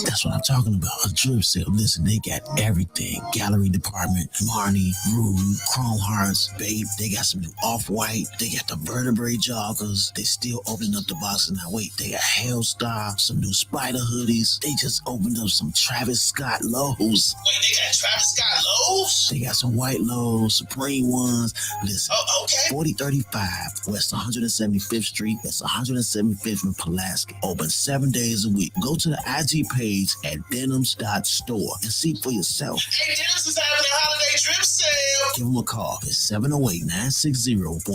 That's what I'm talking about. A drip sale. Listen, they got everything. Gallery department, Marnie, Rude, Chrome Hearts, Babe. They got some new Off-White. They got the vertebrae joggers. They still opening up the boxes. Now wait, they got Hellstar, some new Spider hoodies. They just opened up some Travis Scott lows. Wait, they got Travis Scott lows? They got some white lows, Supreme ones. Listen, okay. 4035 West 175th Street. That's 175th in Pulaski. Open 7 days a week. Go to the IG page at denims.store and see for yourself. Hey, Denims is having a holiday drip sale. Give them a call. It's 708-960-4942. I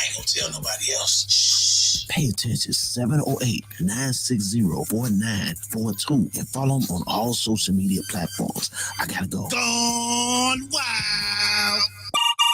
ain't gonna tell nobody else. Shh. Pay attention. 708-960-4942 and follow them on all social media platforms. I gotta go. Gone wild.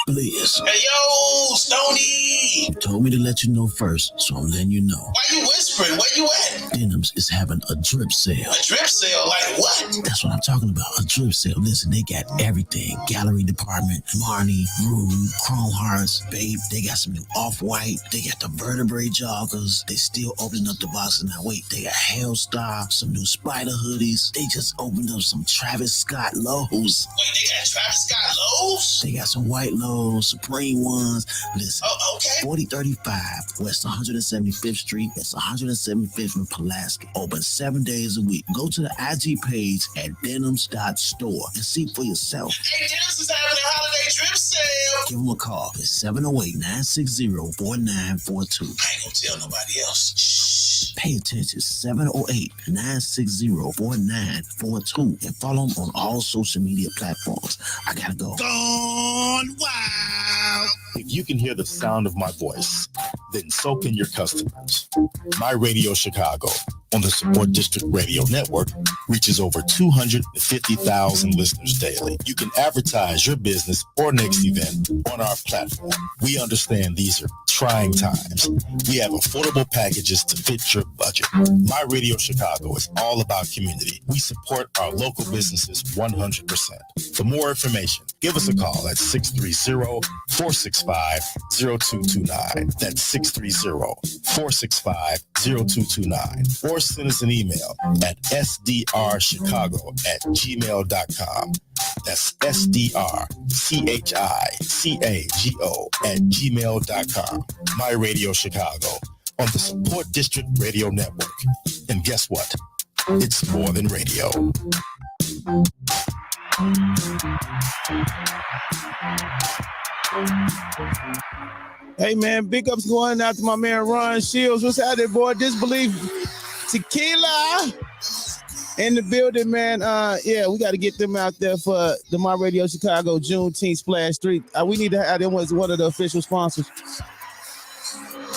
Chiblizz. Hey, yo, Stoney. You told me to let you know first, so I'm letting you know. Why you whispering? Where you at? Denims is having a drip sale. A drip sale? Like what? That's what I'm talking about. A drip sale. Listen, they got everything. Gallery department, Marnie, Rude, Chrome Hearts, Babe. They got some new Off-White. They got the vertebrae joggers. They still opening up the boxes. Now wait, they got Hellstar, some new Spider hoodies. They just opened up some Travis Scott lows. Wait, they got Travis Scott lows? They got some white lows, Supreme ones. Listen, okay. 4035 West 175th Street. That's 175th in Pulaski. Open 7 days a week. Go to the IG page at denims.store and see for yourself. Hey, Denims is having a holiday drip sale. Give them a call. It's 708-960-4942. I ain't gonna tell nobody else. Shh. Pay attention. 708-960-4942 and follow them on all social media platforms. I gotta go. Gone wild. If you can hear the sound of my voice, then so can your customers. My Radio Chicago on the Support District Radio Network reaches over 250,000 listeners daily. You can advertise your business or next event on our platform. We understand these are trying times. We have affordable packages to fit your budget. My Radio Chicago is all about community. We support our local businesses 100%. For more information, give us a call at 630-465-0229. That's 630-465-0229. Or send us an email at sdrchicago@gmail.com. That's sdrchicago@gmail.com. My Radio Chicago on the Support District Radio Network. And guess what? It's more than radio. Hey, man, big ups going out to my man Ron Shields. What's happening, boy? Disbelief Tequila in the building, man. Yeah, we got to get them out there for the My Radio Chicago Juneteenth Splash Street. We need to have them as one of the official sponsors.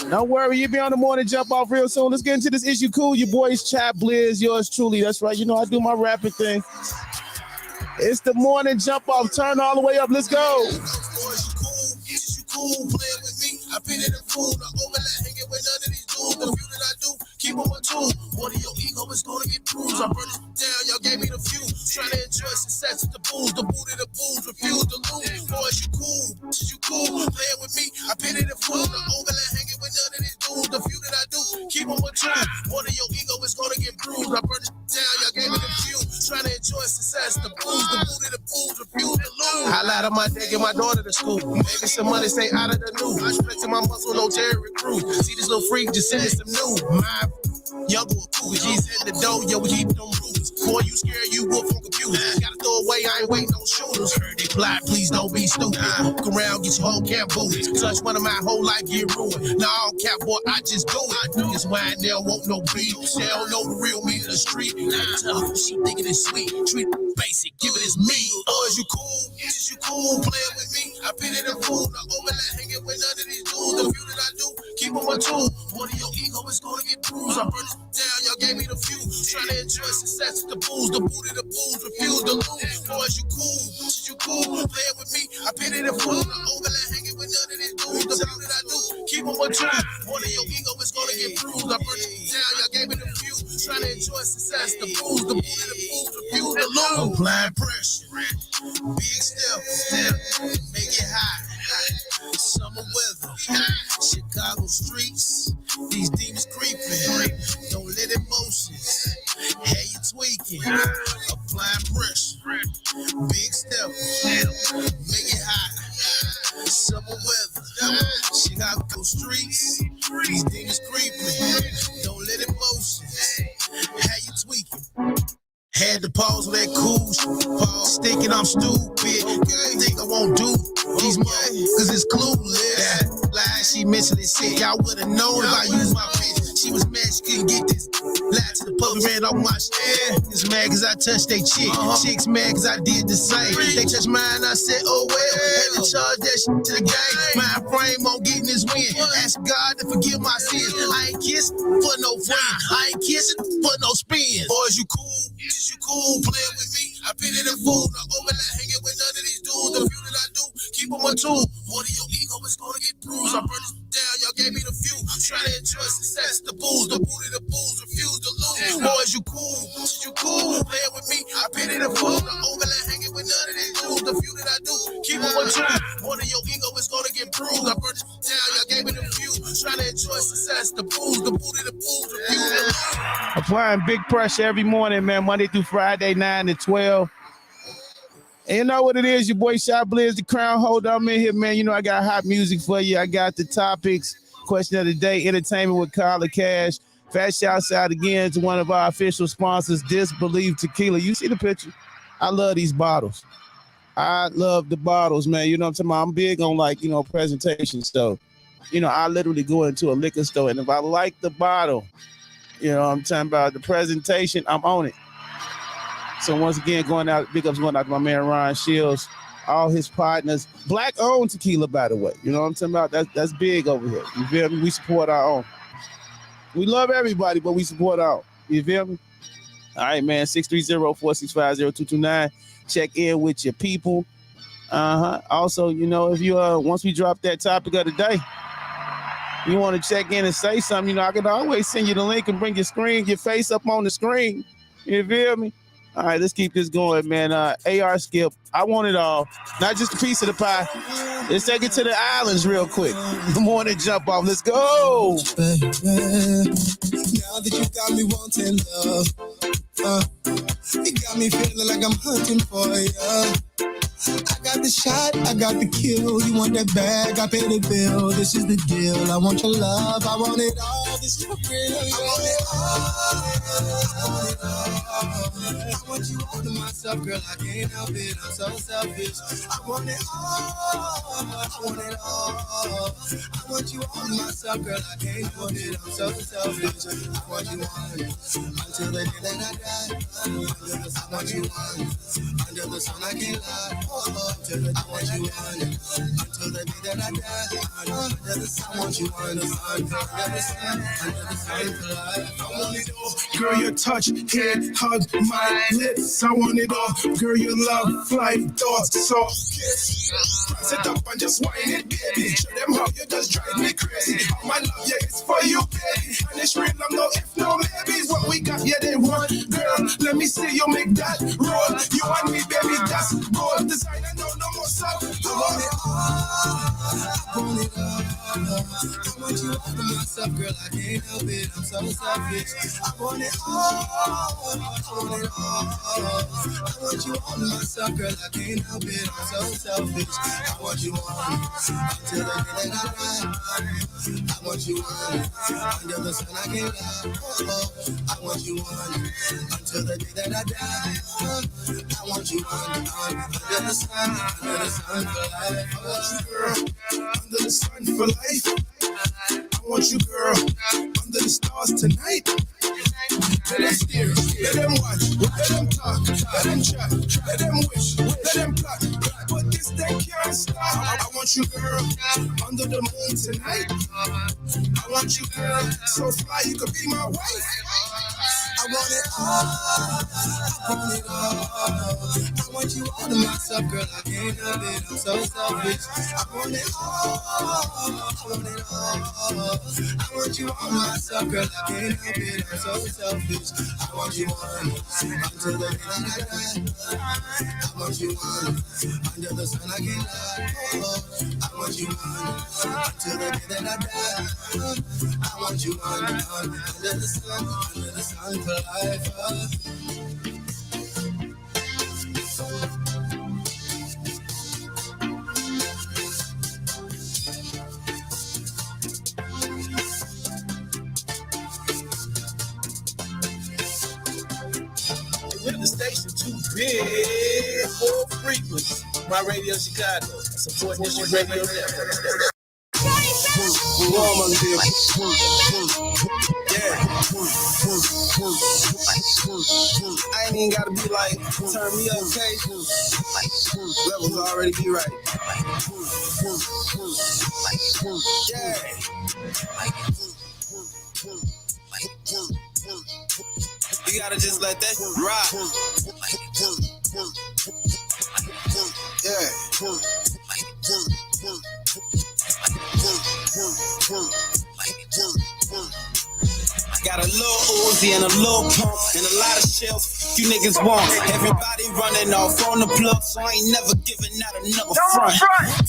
Don't worry, you'll be on the morning jump off real soon. Let's get into this issue. Cool, your boys Chiblizz, yours truly. That's right. You know I do my rapping thing. It's the morning jump off. Turn all the way up. Let's go. Cool, playing with me. I been in the food. I overlap, hanging with none of these dudes. The few that I do, keep on my tool. One of your ego is gonna get bruised. I burn it down, y'all gave me the few. Trying to enjoy success with the booze. The boot of the booze, refuse to lose. Boys, you cool, playing with me. I been in the food. I overlap, hanging with none of these dudes. The few that I do, keep on my tool. One of your ego is gonna get bruised. I burn it down, y'all gave me the few. Trying to enjoy success, the booze, the boot of the booze, refuse to lose. Highlight of my day, get my daughter to school. Maybe some money stay out of the news. I flexing my muscle, no Terry recruit. See this little freak, just send me some news. My younger cool, G's in the dough, yo, we keep them rules. Boy, you scared, you wolf on computers. Gotta throw away, I ain't waiting on shooters. Heard they plot, please don't be stupid. Look around, get your whole camp booted. Touch one of my whole life, get ruined. Nah, I don't care, boy, I just do it. Niggas why they don't want no beef. They don't know the real me in the street. Tough, she thinking it's sweet. Treat it basic, give it as me. Is you cool? Is you cool? Playing with me? I been in the food, I overlap, hanging with none of these dudes. The few that I do, keep on my tool. One of your ego is gonna get bruised. I burn it down, y'all gave me the few. Trying to enjoy success with the booze, the boot of the booze, refuse to lose. Boys, you cool? Is you cool? Playing with me? I been in the food, I overlap, hanging with none of these dudes. The few that I do, keep on my tool. One of your ego is gonna get bruised. I burn it down, y'all gave me the few. Trying to enjoy success, the booze, the boot of the booze, refuse to lose. Apply pressure, big step, make it hot. Summer weather, Chicago streets, these demons creeping. Don't let emotions have you weekend. Applying pressure. Big step. Make it hot. Summer weather. Chicago streets. These demons creeping. Don't let it motion. How you tweaking? Had to pause with that cool pause. Thinking I'm stupid. Think I won't do these moves, cause it's clueless. Lie, she mentioned this shit. Y'all would've known if I used my bitch. She was mad she couldn't get this. Lied to the public, ran off my stand. Niggas mad cause I touched they chick. Chicks mad cause I did the same. They touched mine, I said, oh well. Had to charge that shit to the game. Mind frame on getting this win. Ask God to forgive my sins. I ain't kissing for no friend. I ain't kissing for no spin. Boys, you cool? Is you cool playing with me? I pity the fool. No overlap hanging with none of these dudes. The few that I do, keep them a tool. One of your ego is gonna get bruised. I burn this down, y'all gave me the few. I'm trying to enjoy success. The booze, the booty, the booze, refuse to lose. Boys, you cool? Is you cool playing with me? I pity the fool. No overlap hanging with none of these dudes. The few that I do, keep them a tool. One of your ego is gonna get bruised. I burn this down, y'all gave me the few. I'm trying to enjoy success. The booze, the booty, the booze, refuse to lose. Applying big pressure every morning, man, Monday through Friday, 9 to 12. And you know what it is, your boy Chiblizz, the crown holder. I'm in here, man. You know I got hot music for you. I got the topics, question of the day, entertainment with Collar Cash. Fat shouts out again to one of our official sponsors, Disbelieve Tequila. You see the picture? I love these bottles. I love the bottles, man. You know what I'm talking about? I'm big on, like, you know, presentation stuff. You know, I literally go into a liquor store, and if I like the bottle, you know what I'm talking about, the presentation, I'm on it. So once again, big ups going out to my man Ron Shields, all his partners. Black-owned tequila, by the way. You know what I'm talking about? That's big over here. You feel me? We support our own. We love everybody, but we support our own. You feel me? All right, man. 630-465-0229. Check in with your people. Also, you know, if you once we drop that topic of the day, you want to check in and say something, you know, I can always send you the link and bring your face up on the screen. You feel me? All right, let's keep this going, man. AR Skip, I want it all. Not just a piece of the pie. Let's take it to the islands real quick. Good morning, Jumpoff. Let's go. Baby, now that you got me wanting love, you got me feeling like I'm hunting for you. I got the shot, I got the kill. You want that bag, I pay the bill. This is the deal. I want your love, I want it all. This is real. I want it all. I want it all. I want you all to myself, girl. I can't help it. I'm so selfish. I want it all. I want it all. I want you all to myself, girl. I can't help it. I'm so selfish. I want you all until the day that I die. I want you all under the sun. I can't lie. I want you on until the day that I die. Under the sun, I want you on the sun. Under the sun for life. I want it all. Girl, your touch, head, hug, my lips. I want it all. Girl, your love, flight, thoughts, so sit up and just whine it, baby. Show them how you just drive me crazy. All my love, yeah, it's for you, baby. And it's real, I'm no if, no maybe. What we got, yeah, they want. Girl, let me see you make that roll. You and me, baby, that's gold. Designer, no more stuff. I want it all. I want it all. I want you all to myself, girl. I can't help it. I'm so selfish. I want it all. I want it all. I want you all to myself, girl. I can't help it. I'm so selfish. I want you all until the day that I die. I want you all under the sun. I can't lie. I want you all until the day that I die. I want you all under the sun for life. I want you, girl, under the sun for life. I want you, girl, under the stars tonight. Let them steer, let them watch, let them talk, let them chat, let them wish, let them plot. But this they can't stop. I want you, girl, under the moon tonight. I want you, girl, so fly you could be my wife. I want it all. I want it all. I want you all to myself, girl. I can't help it. I'm so selfish. I want it all. I want it all. I want you all to myself, girl. I can't help it. I'm so selfish. I want you all until the day that I die. I want you all under the sun. I can't lie. I want you all until the day that I die. I want you all under the sun for life. The station too big for frequency. My Radio Chicago, support District Radio Network. I ain't even gotta be like, turn me up, okay? Levels already be right. Yeah. You gotta just let that rock. Yeah. Got a little Uzi and a little pump and a lot of shells you niggas want. Everybody running off on the plug, so I ain't never giving out another front.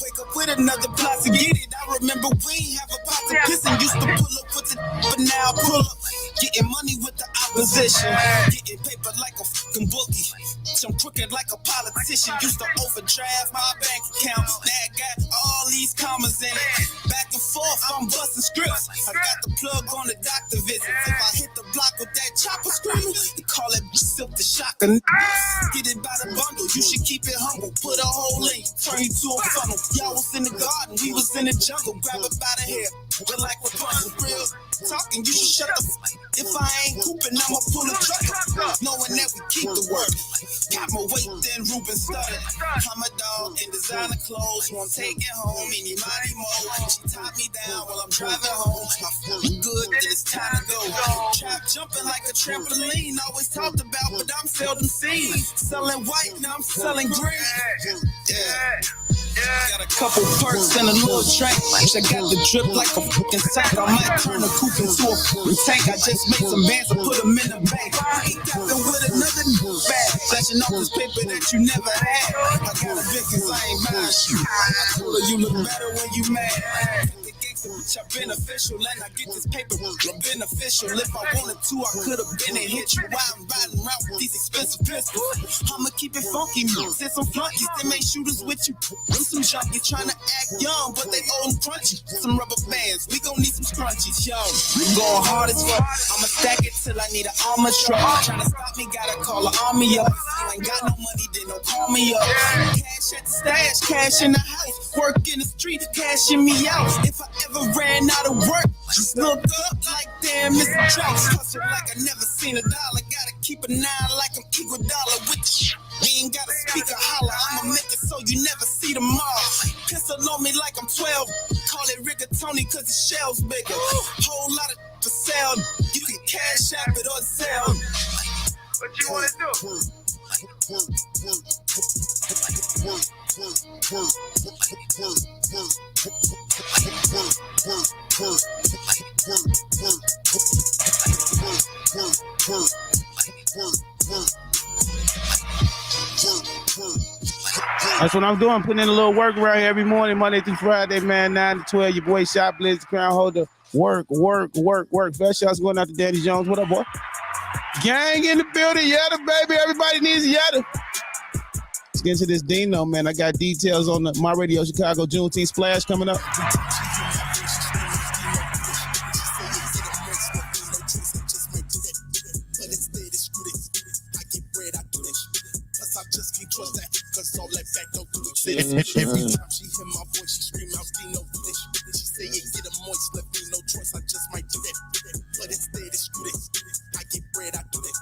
Wake up with another plot to get it. I remember we ain't have a pot to piss and used to pull up with the, but now I pull up. Getting money with the opposition. Getting paper like a fucking bookie. Some crooked like a politician. Used to overdraft my bank account. Now I got all these commas in it. Back and forth, I'm busting scripts. I got the plug on the doctor visits. If I hit the block with that chopper screaming, you call it silk the shocker. Get it by the bundle. You should keep it humble. Put a hole in, turn you to a funnel. Y'all was in the garden, we was in the jungle. Grab it by the hair. But like we're punching real talking, you should shut the f. If I ain't cooping, I'ma pull a trucker. Knowing that we keep the word. Got more weight than Ruben studded. I'm a dog in designer clothes. Won't take it home. Any money more. She tied me down while I'm driving home. I feel good, it's time to go. Trap jumping like a trampoline. Always talked about, but I'm seldom seen. Selling white, now I'm selling green. Yeah. Got a couple perks and a little drink. I got the drip like a fucking sack. I might turn a coupe into a fucking tank. I just make some bands and put them in the bank. Ain't tapping with another bag. Flashing off this paper that you never had. I got a big cause I ain't mad. I told her you look better when you mad. I'm beneficial and I get this paper. I'm beneficial. If I wanted to, I could have been and hit you while I'm riding around with these expensive pistols. I'ma keep it funky. Send some flunkies, them ain't shooters with you. Bring some junkies trying to act young, but they old and crunchy. Some rubber bands, we gon' need some scrunchies, yo. We going hard as fuck. I'ma stack it till I need an armor truck. Trying to stop me, gotta call an army up. You ain't got no money, then don't call me up. Cash at the stash, cash in the house. Work in the street, cashing me out. If I ever ran out of work, just look up like damn, Mr. Jones. Hustle like I never seen a dollar. Gotta keep an eye like I'm Iguodala with the we ain't gotta speak a holler. I'ma make it so you never see them all. Pistol on me like I'm 12. Call it rigatoni cause the shell's bigger. Whole lot of for sale. You can cash app it or sell. What you wanna do? That's what I'm doing, putting in a little work right here every morning, Monday through Friday, man, 9 to 12. Your boy Chiblizz, the crown holder. Work. Best shots going out to Danny Jones. What up, boy? Gang in the building, Yetta, baby. Everybody needs a Yetta. Let's get into this Dino, man. I got details on the My Radio Chicago Juneteenth Splash coming up. Every time she hear my voice, she scream out, Dino, do this. She say it get a moist, left me no choice, I just might do that. But instead it's screw this. I get bread, I do that.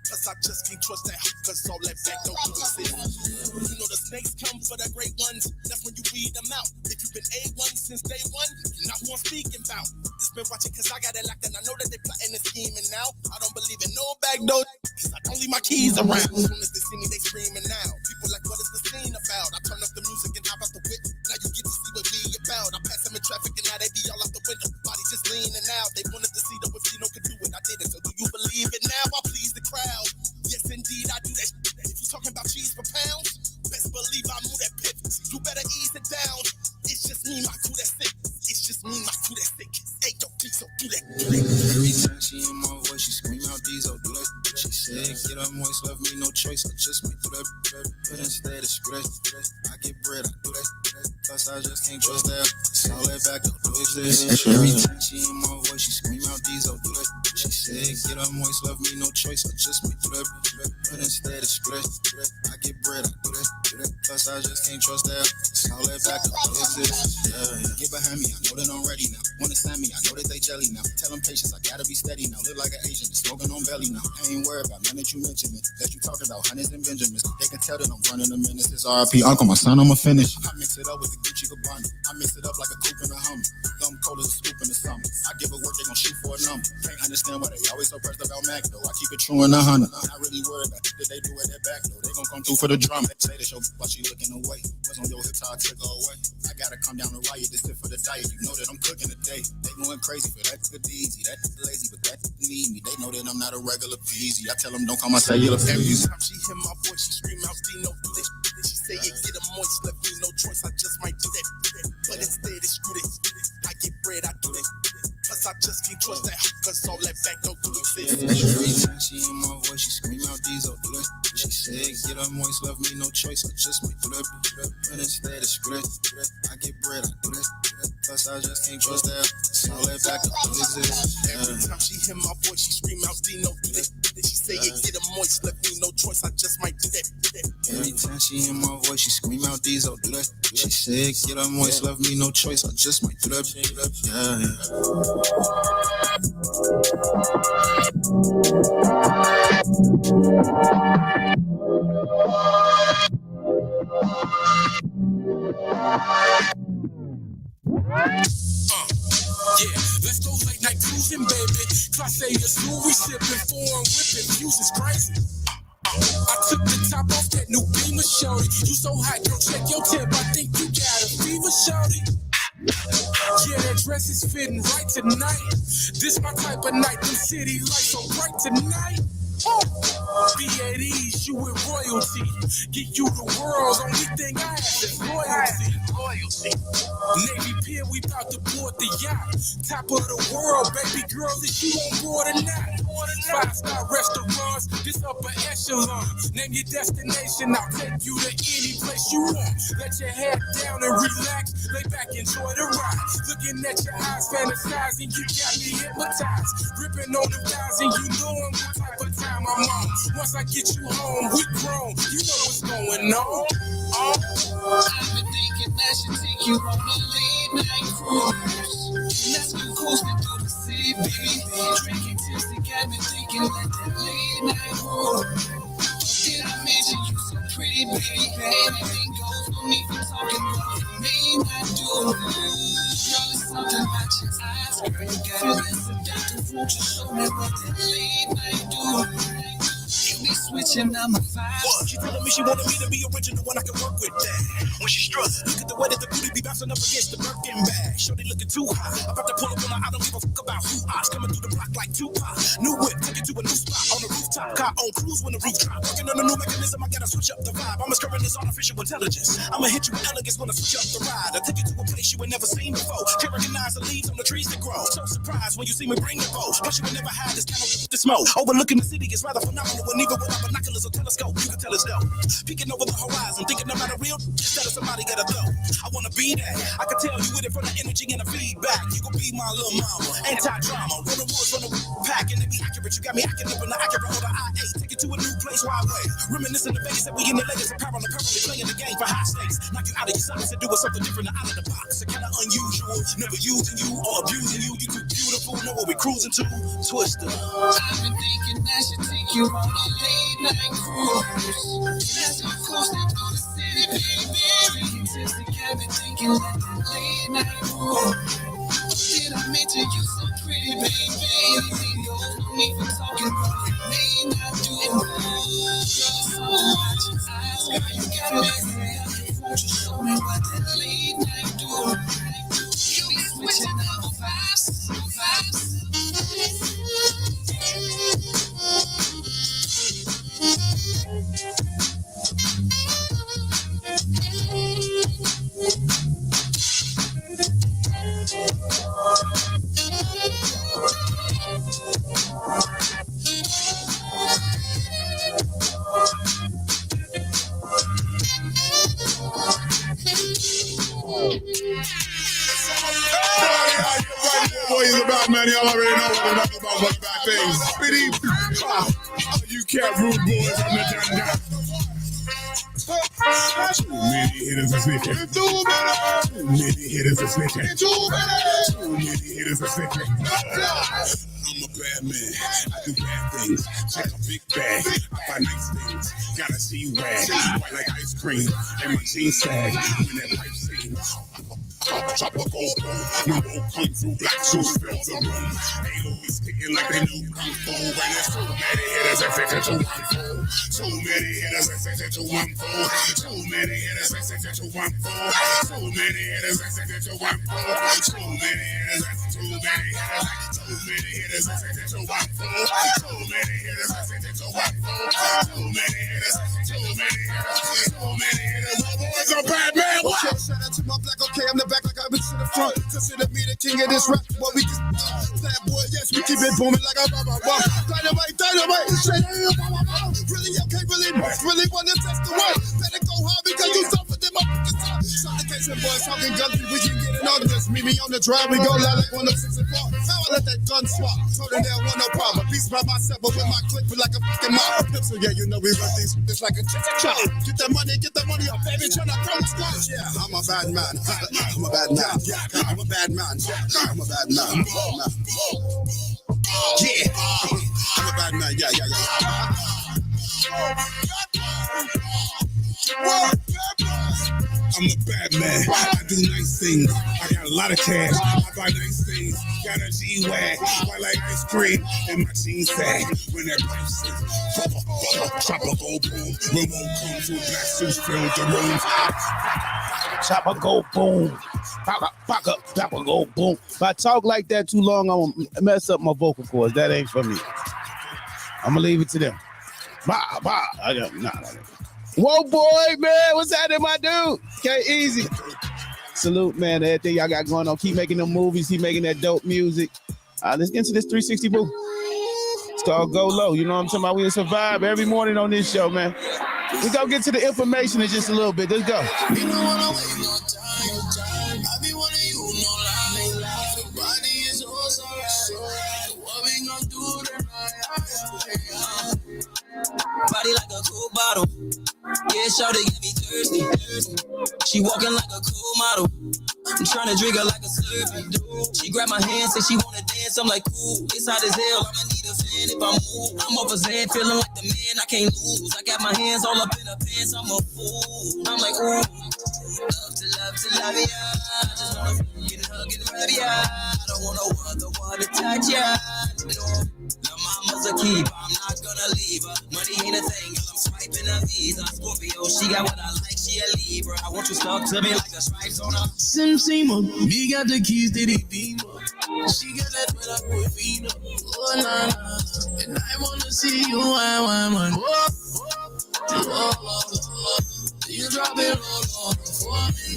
Plus I just can't trust that, cause all that back don't do it. You know the snakes come for the great ones, that's when you weed them out. If you've been A1 since day one, you're not who I'm speaking about. Just been watching cause I got it locked and I know that they plotting and scheming now. I don't believe in no back door, cause I don't leave my keys around. As soon as they see me, they screaming now. People like, what is the scene about? I turn up the music and hop out the whip. Now you get to see what we about. I pass them in traffic and now they be all out the window. Body just leaning out. They wanted to see though if Dino could do it. I did it. So do you believe it now? I please the crowd. Yes, indeed, I do that. If you talking about cheese per pound, best believe I move that pit. You better ease it down. It's just me, my crew that's sick. It's just me, my crew that's sick. Hey, yo, please don't do that. Every time she hear my voice, she scream out diesel, do that. She said, get up moist, left me no choice. I just might do that. But instead it's screw that. I get bread, I do that. Plus I just can't trust that. It's all that back up, do exist. Every time she hear my voice, she scream out diesel, do that. She said, get up, moist, love me, no choice. I just might do that, but instead it's scratch. I get bread, I do that. Plus I just can't trust that. So all that back up, yeah. Get behind me, I know that I'm ready now. Wanna stand me, I know that they jelly now. Tell them patience, I gotta be steady now. Live like an Asian, smoking on belly now. I ain't worried about none that you mentioned it. That you talked about hundreds and Benjamins. They can tell that I'm running a minute. It's RIP, Uncle, my son, I'ma finish. I mix it up with the Gucci Gabbana. I mix it up like a coupe and a Hummer. Dumb cold as a scoop in the summer. I give it work, they gon' shoot for a number. Can't understand why they always so pressed about Mac though. I keep it true in 100. Not really worried about it. Did they do it at back though? They gon' come through for the drama. Say they show while she looking away. Was on your guitar, took her away. I gotta come down to riot, this it for the diet. You know that I'm cooking today. They going crazy for that good easy. That lazy, but that need me. They know that I'm not a regular peasy. I tell them don't call my cellular Every time she hear my voice, she scream out Dino. She say it get a moist, left me no choice. I just might do that. But instead it's screw it. I get bread, I do that. Plus I just can't trust that cause all that back don't do exist. Every time she hear my voice, she scream out Diesel. She said, get up, moist, love me, no choice. I just might do that. But instead it's screw it. I get bread, I do that. Plus I just can't trust that. So all that back don't exist. Every time she hear my voice, she scream out Dino. She say it get a moist, left me no choice. I just might do that. Every time she hear my voice, she scream out Diesel. Do that. She said, get up, moist, love me, no choice. I just might do that. Yeah, let's go late night cruising, baby. Class A is movie sipping, foreign whipping, views is crazy. I took the top off that new Beamer, shorty. You so hot, girl, check your temp. I think you got a fever, shorty. Yeah, that dress is fitting right tonight. This my type of night. The city lights so bright tonight. Be at ease, you with royalty. Get you the world, only thing I have is loyalty. Navy Pier, we bout to board the yacht. Top of the world, baby girl, is you on board or not? 5-star restaurants, this upper echelon. Name your destination, I'll take you to any place you want. Let your head down and relax, lay back, enjoy the ride. Looking at your eyes, fantasizing, you got me hypnotized. Gripping on the guys, and you know I'm the type of time I'm on. Once I get you home, we grown, you know what's going on. I've been thinking I should take you on a late night cruise. Let's go coasting through the city, baby. Drinking till they got me thinking like that late night road. Did I mention you so pretty, baby? Anything goes, no need for talking, but it may not do. Girl, it's something about your eyes, girl. You gotta listen, Dr. Won't you show me what that late night do? Me switching on my vibes. She telling me she wanted me to be original when I can work with that. When she struck, look at the way that the booty be bouncing up against the Birkin bag. Shorty looking too high. About to pull up on her, I don't give a fuck about who I. Coming through the block like Tupac. New whip, take it to a new spot on the rooftop. Car on cruise when the roof drop. Working on a new mechanism, I gotta switch up the vibe. I'm as current as artificial intelligence. I'ma hit you with elegance when I switch up the ride. I take you to a place you ain't never seen before. Can't recognize the leaves on the trees that grow. So surprised when you see me bring the bow. Plus you would never hide this kind of the smoke. Overlooking the city is rather phenomenal. And even without binoculars or telescope, you can tell it's dope. Peeking over the horizon, thinking about a real instead of somebody got a throw. I wanna be that. I can tell you with it from the energy and the feedback. You gon' be my little mama, anti-drama. Run the woods, run the pack, and it be accurate. You got me acting up in the accurate or the I-8. Take it to a new place, why way? Reminiscing the Vegas that we in the Vegas apparel, currently playing the game for high stakes. Knock you out of your socks and doing something different out of the box. It's kinda unusual, never using you or abusing you. You too beautiful, know what we cruising to. Twister. I've been thinking I should take you on a late night cruise. Let's go coasting through the city, baby. Drinking till they got me thinking like that late night road. Did I mention you so pretty, baby? Anything goes, no need for talking, but it may not do. Girl, so much eyes, girl, you got me saying, won't you show me what that late night do? You be switching up vibes. Boy, is about, man. man, y'all already know what I'm talking about, what bad things. You can't rude boys on the dun-dun. Too many hitters are snitching. Too many hitters are snitching. Too many hitters are snitching. I'm a bad man. I do bad things. Check a big bag. I buy nice things. Got a G-Wag. White like ice cream. And my jeans sag. When that pipe sings. Chop a gold bone. No more kung fu. Black shoes fill the room. They always kicking like they know kung fu. And there's too many hitters that fit into one fool. Too many hitters that fit into one fool. Too many hitters that fit into one fool. Too many hitters that fit into one fool. Too many hitters that too many hitters. Too many hitters that fit into one fool. Too many hitters that fit into one fool. Too many hitters. Too many hitters. Too many hitters. My boys are bad man. Okay, shout out to my black. Okay, I'm the back like I've been to the front. Consider me the king of this rap. Boy, we just bad boy. Yes, we keep it booming like a bum. Dynamite, straight really, okay, really want to test the one. Better go hard because you suffered in my fucking time. Suffocation boys talking guns, we can get it on. Just meet me on the drive, we go loud like 106 and 4. Now I let that gun swap. So then there want no problem. Beast by myself, but with my clip, like a fucking mob. So yeah, you know we run these bitch like a chop. Get that money up, baby. Tryna throw the squad. Yeah, I'm a bad man. I'm a bad man. I'm a bad man. I'm a bad man. Yeah, I'm a bad man. Yeah. I'm a bad man. I do nice things. I got a lot of cash. I buy nice things. Got a G-Wag. White like ice cream. And my jeans sag. When that pipe sings. Chop a gold boom. Remote comes with black suits fill the room. Chop a go boom. Pop a go boom. If I talk like that too long, I'm gonna mess up my vocal cords. That ain't for me. I'm gonna leave it to them. Nah. Whoa, boy, man. What's happening, my dude? Okay, easy. Salute, man. Everything y'all got going on. Keep making them movies. Keep making that dope music. Let's get into this 360 boo. It's called Go Low. You know what I'm talking about? We survive every morning on this show, man. We gonna get to the information in just a little bit. Let's go. You don't wanna waste no time. I be wanting you, no lie. The body is also right. What we gonna do tonight? Body like a cool bottle. Yeah, shawty get me thirsty. She walking like a cool model. I'm trying to drink her like a Slurpee. She grabbed my hand, said she wanna dance. I'm like, cool, it's hot as hell. I'ma need a fan if I move. I'm off a Zan, feeling like the man I can't lose. I got my hands all up in her pants, I'm a fool. I'm like, ooh, love to love ya. I just wanna fucking hug and rub ya. I don't want no other one to touch ya. No, the mama's a keeper, I'm not gonna leave her. Money ain't a thing, I'm swiping a Visa. Scorpio, she got what I like, she a Libra. I want you stuck to me like the stripes on her. Sim-Sima, me got the keys to the Beamer. She got that with her Porfino. Oh, nah. And I wanna see you, I want. You drop it all for me.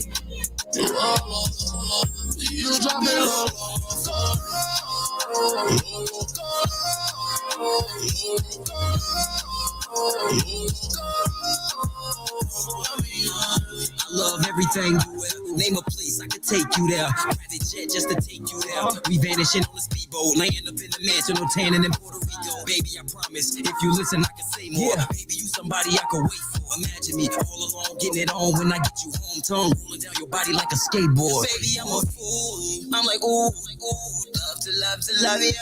You drop it all for I love everything you will. Name a place, I could take you there. Private jet just to take you there. We vanishing on a speedboat, laying up in the mansion, no tanning in Puerto Rico. Baby, I promise, if you listen, I can say more. Yeah. Baby, you somebody I can wait for. Imagine me all alone, getting it on when I get you home. Tongue rolling down your body like a skateboard. Baby, I'm a fool. I'm like, ooh, love to love ya.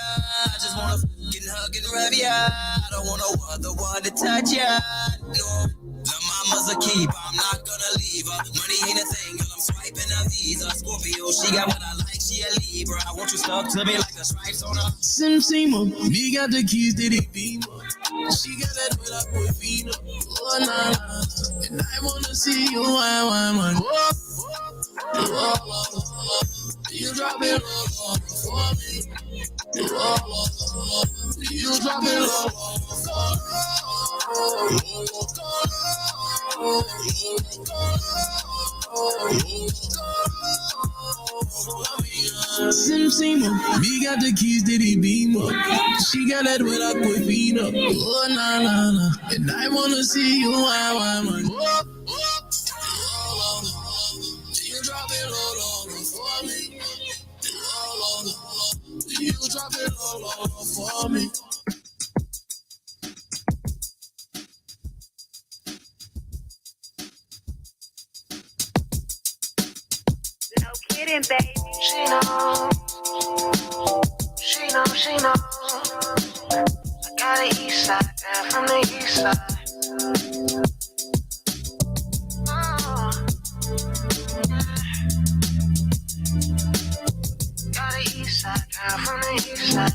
I just wanna fucking hug and rub ya. I don't want no other one to touch ya. No, the mama's a keeper, I'm not gonna leave her. Money ain't a thing, girl, I'm swiping a Visa. Scorpio, she got what I like, she a Libra. I want you stuck to me like the stripes on her. Sim-Sima, me got the keys to the Beamer. She got that with her Porfino. Oh, nah. And I wanna see you, I want. You drop it all for me. You drop it all Sim-Sima, me got the keys to the Beamer. She got that with her Porfino. Oh, nah. And I wanna see you, I want. You drop it all for me. You drop it all for me. No kidding, baby. She knows. She knows, she knows. I got an east side girl from the east side. Got an east side girl from the east side.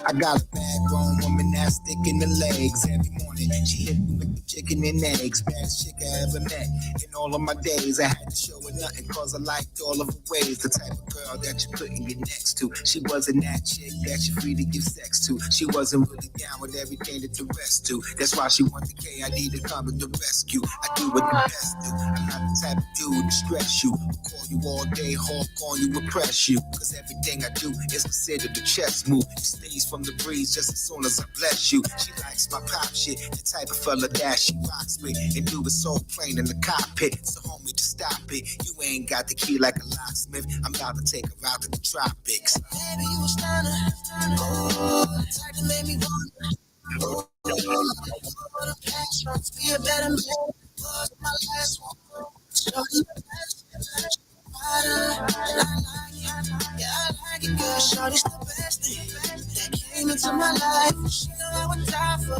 I got a bad grown woman that's thick in the legs. Every morning she hit me with the chicken and eggs. Best chick I ever met in all of my days. I had to show her nothing cause I liked all of her ways. The type of girl that you couldn't get next to. She wasn't that chick that you're free to give sex to. She wasn't really down with everything that the rest do. That's why she wanted the K. I need to come to the rescue. I do what the best do. I'm not the type of dude to stress you. Call you all day, hawk on you, oppress you. Cause everything I do is considered a chess move. It stays from the breeze just as soon as I bless you. She likes my pop shit, the type of fella that she rocks with. And do it so plain in the cockpit. So homie, to stop it. You ain't got the key like a locksmith. I'm about to take her out to the tropics. Baby, you a stunner. Oh, the type that made me wonder. Oh, the past runs be a better man. Was my last one. Shorty the best. And I like it. Yeah, I like it, girl. Shorty's the best thing that came into my life. She know I would die for.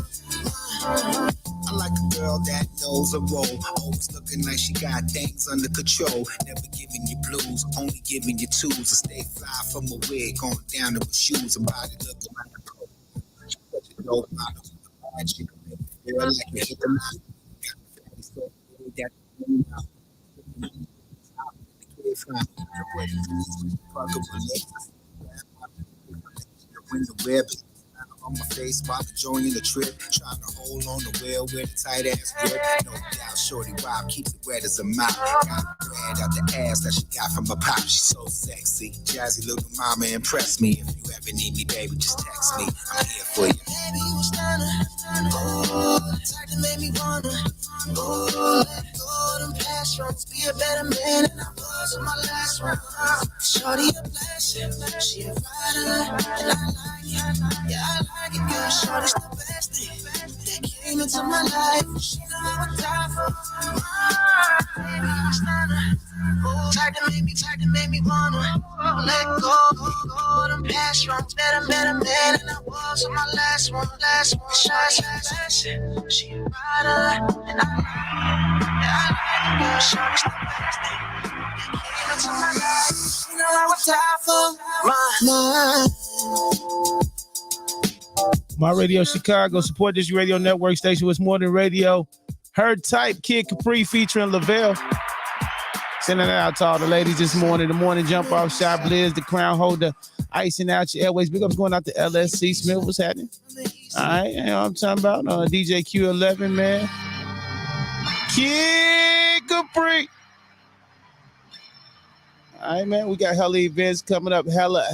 I like a girl that knows a role. Always looking like she got things under control. Never giving you blues, only giving you tools to stay fly from a wig on down to her shoes. Her body looking like a pro. She's such a dope model. She can make you feel like you hit the line. Got the family so big that you know. When the web on my face while enjoying the trip, trying to hold on the wheel with a tight ass grip. No doubt, shorty wild keeps it wet as a mouth. Got bread out the ass that she got from her pop. She's so sexy, jazzy little mama, impress me. If you ever need me, baby, just text me. I'm here for you. Baby, you a stunner. Oh, the type that made me wonder. Oh, let go them past runs. Be a better man than I was in my last one. Shorty a blessing. She a rider, and I like it. Yeah, I like it, girl. Shorty's the best thing that came into my life. She know I would die for. Baby, you a stunner. Oh, type that made me wanna let go them past runs. Better man than I was on my last one. She a rider, and I like it, girl. Shorty's the best thing that came into my life. She know I would die for. My Radio Chicago, support this radio network station with more than radio. Her Type, Kid Capri featuring Lavelle. Sending it out to all the ladies this morning. The morning jump off, Chiblizz, the crown holder, icing out your airways. Big ups going out to LSC Smith. What's happening? All right, you know what I'm talking about. DJ Q11, man. Kid Capri. All right, man. We got hella events coming up. Hella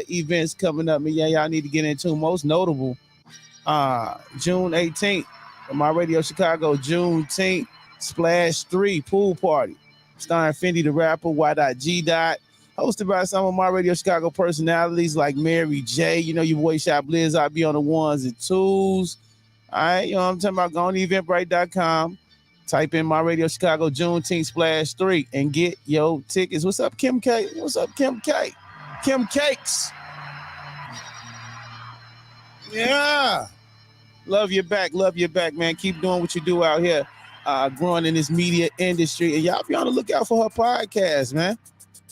events coming up. And yeah, y'all need to get into most notable. June 18th, My Radio Chicago, Juneteenth. Splash 3 pool party starring Fendi the rapper, Y.G. Hosted by some of My Radio Chicago personalities like Mary J. You know your boy Chiblizz. I'll be on the ones and twos. All right, you know what I'm talking about. Go on to eventbrite.com. Type in My Radio Chicago Juneteenth Splash 3 and get your tickets. What's up, Kim K? What's up, Kim K? Kim Cakes. Yeah. Love you back, man. Keep doing what you do out here. Growing in this media industry, and y'all be on the lookout for her podcast, man.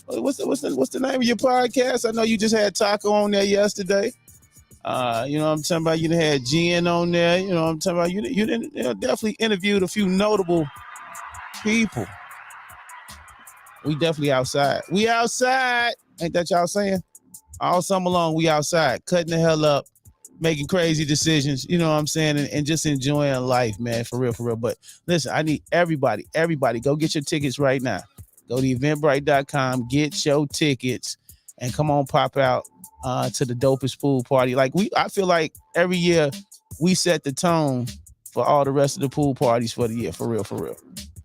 What's the name of your podcast? I know you just had Taco on there yesterday. You know what I'm talking about. You done had Jen on there. You know what I'm talking about. You didn't definitely interviewed a few notable people. We definitely outside. We outside. Ain't that y'all saying? All summer long, we outside, cutting the hell up, making crazy decisions, you know what I'm saying, and just enjoying life, man, for real. But listen, I need everybody, go get your tickets right now. Go to eventbrite.com, get your tickets, and come on, pop out to the dopest pool party. I feel like every year we set the tone for all the rest of the pool parties for the year, for real.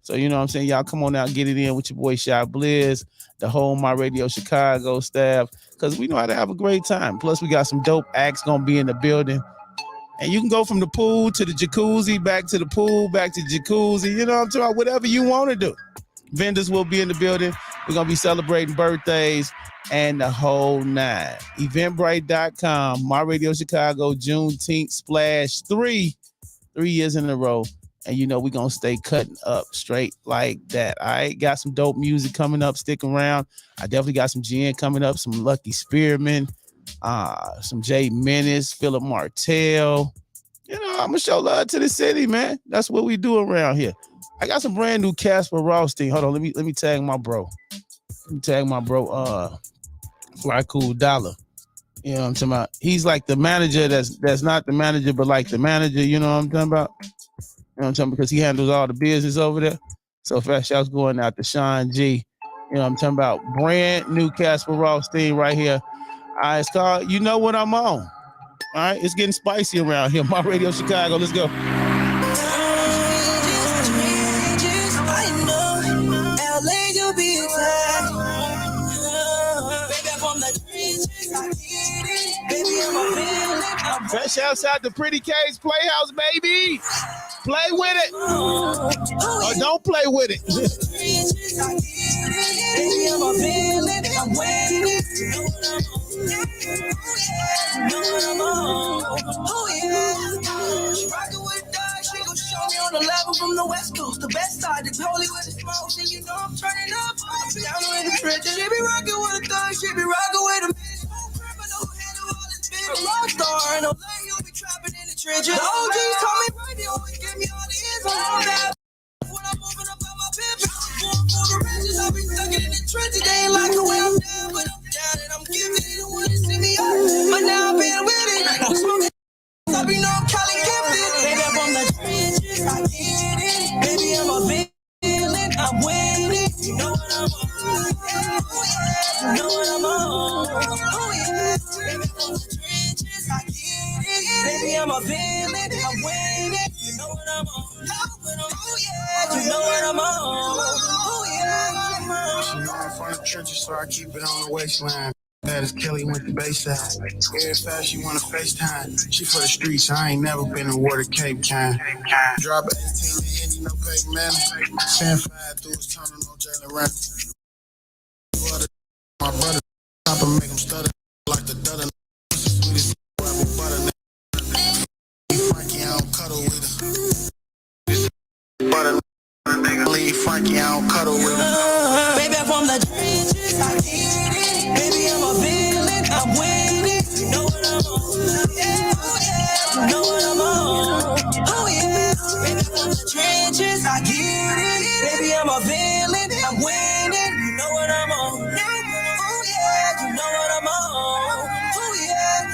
So, you know what I'm saying? Y'all come on out, get it in with your boy Chiblizz. the whole My Radio Chicago staff, because we know how to have a great time. Plus, we got some dope acts gonna be in the building. And you can go from the pool to the jacuzzi, back to the pool, back to jacuzzi. You know what I'm talking about? Whatever you want to do. Vendors will be in the building. We're going to be celebrating birthdays and the whole nine. Eventbrite.com, My Radio Chicago, Juneteenth Splash 3 years in a row. And you know we're going to stay cutting up straight like that. All right, got some dope music coming up. Stick around. I definitely got some GN coming up, some Lucky Spearman, some Jay Menace, Philip Martell. You know, I'm going to show love to the city, man. That's what we do around here. I got some brand new Casper Rothstein. Hold on, let me tag my bro. Let me tag my bro, Fly Cool Dollar. You know what I'm talking about? He's like the manager that's not the manager, but like the manager, you know what I'm talking about? You know what I'm talking about? Because he handles all the business over there. So fast shouts going out to Sean G. You know what I'm talking about? Brand new Casper Rothstein right here. It's called You Know What I'm On. All right, it's getting spicy around here. My Radio Chicago, let's go. Fresh shouts out to Pretty K's Playhouse, baby. Play with it. Or don't play with it. On the level from the West Coast, the best side, the holy with the smoke, and you know I'm turning up. Down with the trenches, she be rocking with a thug, she be rocking with a criminal, handle all this bitch. A rock star, and a lane, you'll be trapping in the trenches. The OGs told me right, they always give me all the ends on all that. When I'm moving up on my pimp, going for the riches, I'll be stuck in the trenches. They ain't like the way I'm down, but I'm down and I'm giving it. They want to see me up, but now I've been with it. I'm smoking. I be know I'm Cali gifted. Baby, I'm on the trenches, I get it. Baby, I'm a villain, I'm winning. You know what I'm on. You know what I'm on. Oh yeah. Baby, I'm on the trenches, I get it. Baby, I'm a villain, I'm winning. You know what I'm on. Oh yeah. You know what I'm on. Oh yeah. She know I'm from the trenches, so I keep it on the waistline. That is Kelly went to Bayside. Every fast she wanna FaceTime. She for the streets, I ain't never been in water Cape Town. Drop 18 to Indy, no fake man. Sand 5 through his tunnel, no Jalen Run. My brother, top and make him stutter like the dutter. Sweetest rapper butter. Frankie, I don't cuddle with her. Butter, nigga, leave Frankie, I don't cuddle with her. Baby, I'm from the trenches, I get it. Baby, I'm a villain, I'm winning. You know what I'm on. Yeah, oh yeah. You know what I'm on. Oh yeah. Baby, I'm from the trenches, I get it. Baby, I'm a villain, I'm winning. You know what I'm on. Oh yeah. You know what I'm on. Oh yeah.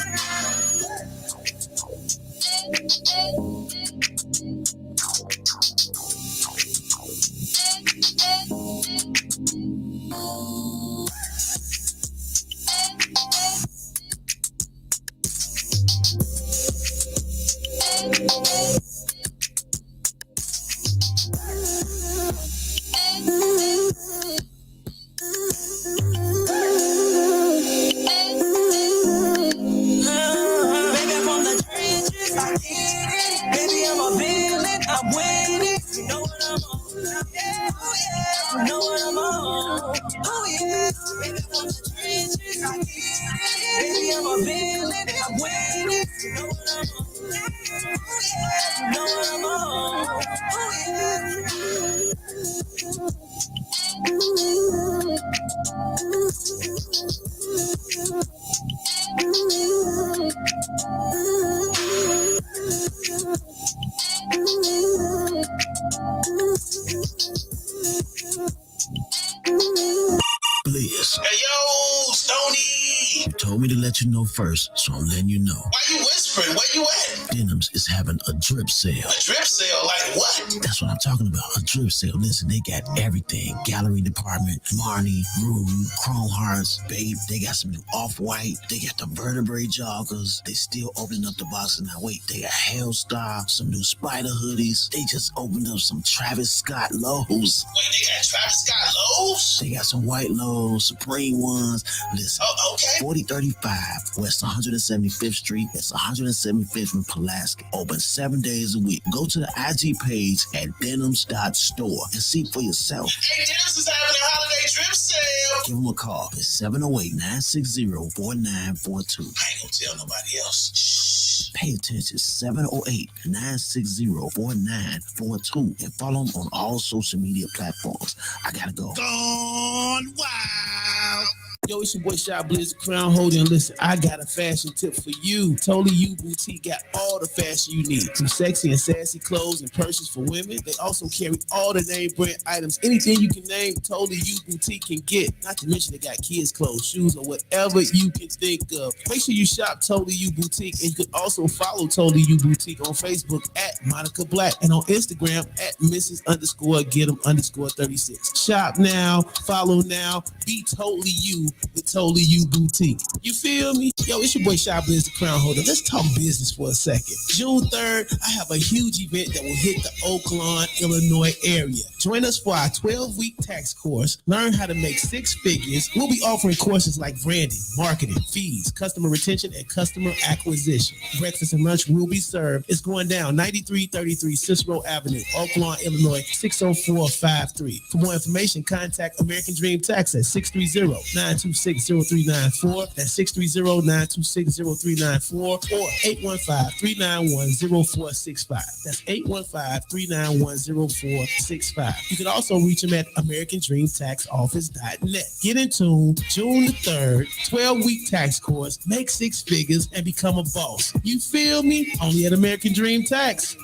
You told me to let you know first, so I'm letting you know. Why you whispering? Where you at? Denim Debenhams is having a drip sale. A drip sale? Like what? That's what I'm talking about, a drip sale. Listen, they got everything. Gallery department, Marnie, Rude, Chrome Hearts, Babe. They got some new Off-White. They got the vertebrae joggers. They still opening up the boxes. Now wait, they got Hellstar, some new Spider hoodies. They just opened up some Travis Scott lows. Wait, they got Travis Scott lows? They got some white lows, Supreme ones. Listen, Oh, okay. 4035 West 175th Street. It's 175th in Pulaski. Open 7 days a week. Go to the IG page at denims.store and see for yourself. Hey, Dennis is having a holiday drip sale. Give them a call. It's 708-960-4942. I ain't gonna tell nobody else. Shh. Pay attention, 708-960-4942. And follow them on all social media platforms. I gotta go. Gone wild. Yo, it's your boy Chiblizz, Crown Holder, and listen, I got a fashion tip for you. Totally You Boutique got all the fashion you need. Some sexy and sassy clothes and purses for women. They also carry all the name brand items. Anything you can name, Totally You Boutique can get. Not to mention they got kids' clothes, shoes, or whatever you can think of. Make sure you shop Totally You Boutique, and you can also follow Totally You Boutique on Facebook at Monica Black and on Instagram at Mrs._Getem_36. Shop now, follow now, be totally you with Totally You Boutique. You feel me? Yo, it's your boy Chiblizz, the Crown Holder. Let's talk business for a second. June 3rd, I have a huge event that will hit the Oak Lawn, Illinois area. Join us for our 12-week tax course. Learn how to make six figures. We'll be offering courses like branding, marketing, fees, customer retention, and customer acquisition. Breakfast and lunch will be served. It's going down 9333 Cicero Avenue, Oak Lawn, Illinois, 60453. For more information, contact American Dream Tax at 630-926-0394. That's 630-926-0394 or 815-391-0465. That's 815-391-0465. You can also reach them at AmericanDreamTaxOffice.net. Get in tune June the 3rd, 12-week tax course, make six figures, and become a boss. You feel me? Only at American Dream Tax.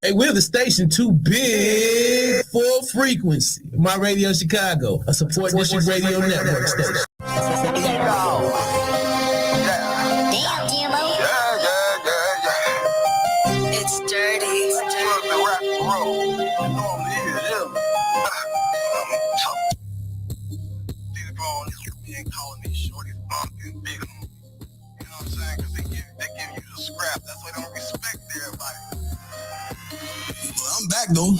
Hey, we're the station too big for frequency. My Radio Chicago, a support district radio network station. Damn, Jimbo. It's dirty. I'm back though.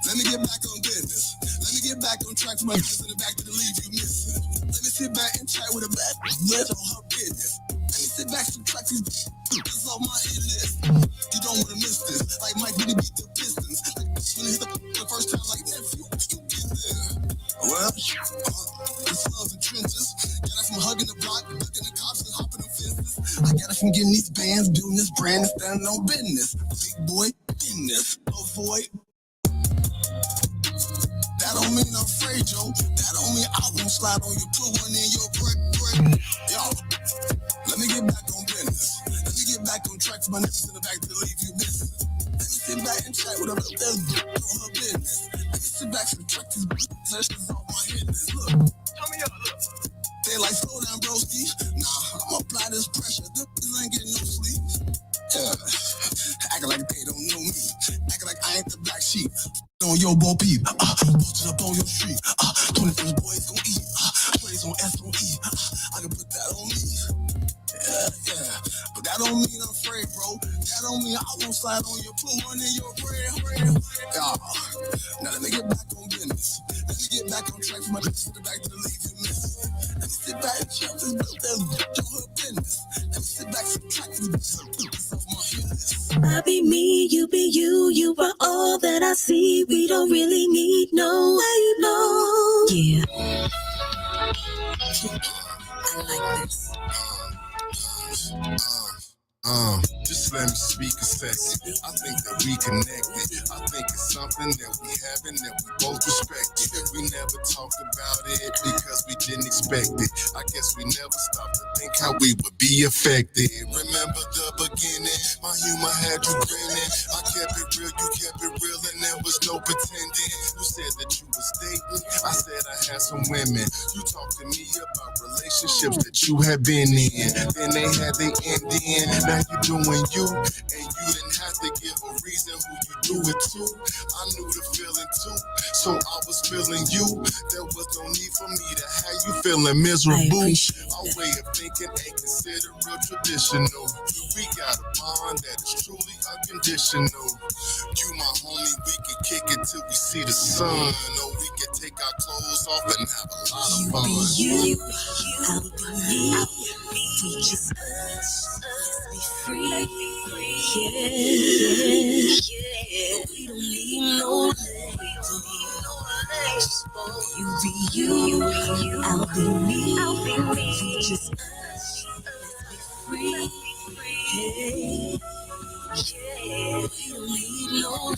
Let me get back on business. Let me get back on track for my business in the back to the leave you missing. Let me sit back and chat with a bad bitch on her business. Let me sit back and track these bitches off my hit list. You don't want to miss this. Like Mike really beat the Pistons. Like when he hit the first time, like nephew, you get there. Well, the slugs and trenches. Got it from hugging the block, ducking the cops and hopping the fences. I got it from getting these bands, building this brand, and standing on business. Big boy, business, avoid. That don't mean I'm afraid, Joe. That don't mean I won't slide on you. Put one in your break. Yo, let me get back on business. Let me get back on track for my niggas in the back to leave you missing. Let me sit back and chat with her about that on her business. Let me sit back and track these sessions on my business. Look, tell me up, look. They like, slow down, broski. Nah, I'ma apply this pressure. This ain't getting no sleep. Yeah, acting like they don't know me. Acting like I ain't the black sheep. On your bo peep, posted up on your street. 21st boys gon' eat. 20s on S on E. I can put that on me. Yeah, but that don't mean I'm afraid, bro. That don't mean I won't slide on your put one in your brain. Yeah, now let me get back on business. Let me get back on track for my business in the back to the leave you miss. Let me sit back and check this bitch on her business. Let me sit back and track this bitch off my hit list. I be me, you be you, you are all that I see. We don't really need no, yeah. I like this. Just let me speak a second. I think that we connected. I think it's something that we have and that we both respected. We never talked about it because we didn't expect it. I guess we never stopped to think how we would be affected. Remember the beginning? My humor had you grinning. I kept it real, you kept it real, and there was no pretending. You said that you was dating. I said I had some women. You talked to me about relationships that you had been in. Then they had their ending. Now you doing you, and you didn't have to give a reason who you do it to. I knew the feeling too, so I was feeling you. There was no need for me to have you feeling miserable. Our way of thinking ain't considered real traditional. We got a bond that is truly unconditional. You my homie, we can kick it till we see the sun. Or we can take our clothes off and have a lot of fun. You, I'll be me. We just be free. Yeah. We don't need no label. You be you, I'll be me. We just be free. Yeah. We don't need no label.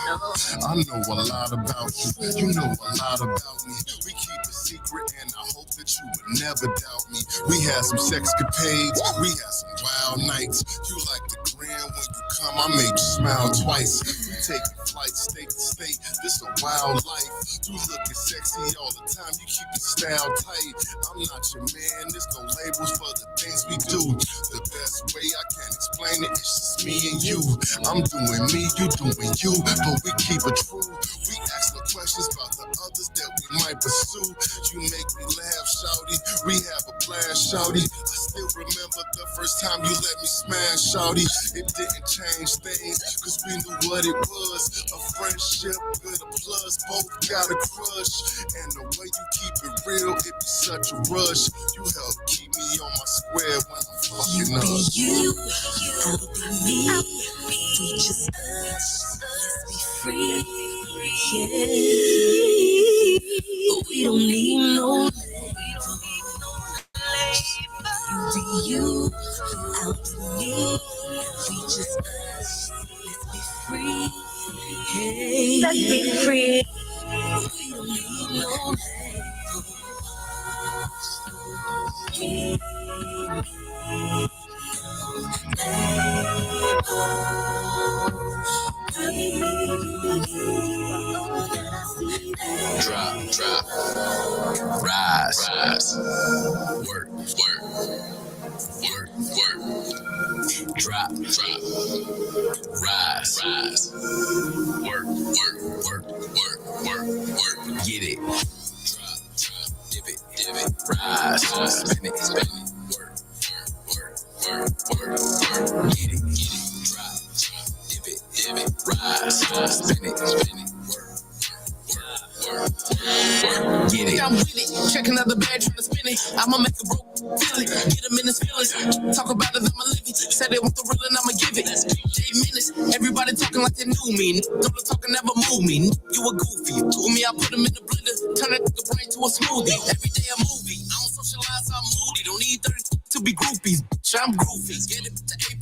I know a lot about you. You know a lot about me. We keep a secret, and I hope that you would never doubt me. We had some sexcapades. We had some wild nights. You like the grand when you come. I made you smile twice. We taking flights state to state. This a wild life. You looking sexy all the time. You keep your style tight. I'm not your man. There's no labels for the things we do. The best way I can explain it is just me and you. I'm doing me, you doing you, but we keep it true. We ask no questions about the others that we might pursue. You make me laugh, shawty. We have a blast, shawty. I still remember the first time you let me smash, shawty. It didn't change things, cause we knew what it was. A friendship with a plus, both got a crush. And the way you keep it real, it be such a rush. You help keep me on my square when I'm fucking up. You, I'll be me. We just be free. Yeah. We don't need no label. You be you, I'll be me. We just be free. Hey, let's be free. We don't need no Drop, rise, work, drop, rise, work, get it, drop, dip it, rise, spin it, work, get it, drop, dip it, rise, spin it, work, get it. I'm with it, check another bag, trying to spin it. I'ma make a broke feel it, get him in his feelings. Talk about it, I'ma live it. Said they want the real and I'ma give it. 8 minutes, everybody talking like they knew me. Don't the talking never move me. You a goofy, told me I put him in the blender, turn it the brain to a smoothie. Every day a movie, I don't socialize, I'm moody. Don't need 30 to be groupies, I'm groovy. Get it to A+,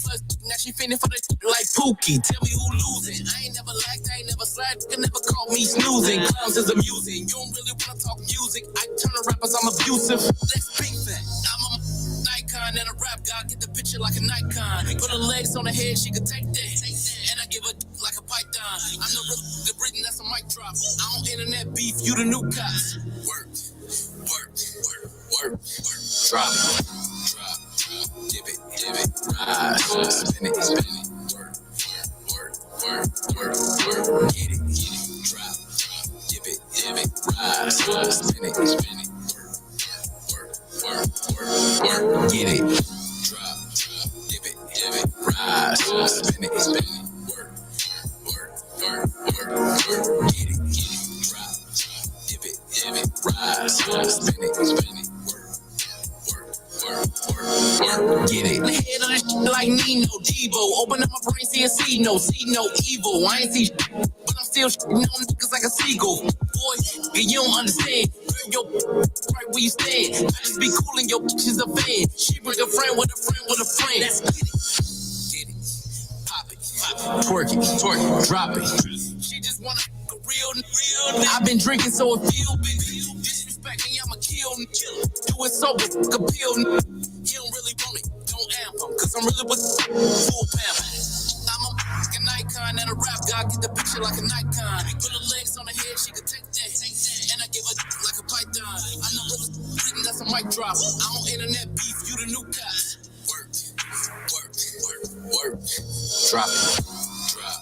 now she fiending for the like Pookie. Tell me who losing, I ain't never lacked, I ain't never slacked. You never caught me snoozing, clowns is amusing. You don't really wanna talk music, I turn to rappers, I'm abusive. Let's big that, I'm a icon and a rap guy. Get the picture like a Nikon. Put her legs on her head, she can take that. And I give her like a python. I'm the Britain, that's a mic drop. I don't internet beef, you the new cops. Work, drop, dip it, rise, spin it, work, get it, drop, dip it, rise, spin it, work, get it, drop, dip it, rise, spin it, work, get it, drop, dip it, rise, spin it, work, get it. The head of this shit like Nino, Devo. Open up my brain, see no evil. I ain't see but I'm still shitting on niggas like a seagull. Boy, you don't understand. Girl, Yo, right where you stand. I just be cool and your she's a fan. She bring a friend with a friend with a friend. Let's get it. Get it. Pop it. Twerk it. Twerk it. Drop it. She just wanna a real nigga. I've been drinking so it feel big. Disrespect me, I'ma kill. Do it sober, appeal. He don't really want it. Don't amp him, cause I'm really with full pamp. I'm an icon and a rap guy. Get the picture like a Nikon. Put the legs on her head, she can take that. And I give her like a python. I'm the realest, written, that's a mic drop. I don't internet beef, you the new cops. Work, work, work, work. Drop it, drop,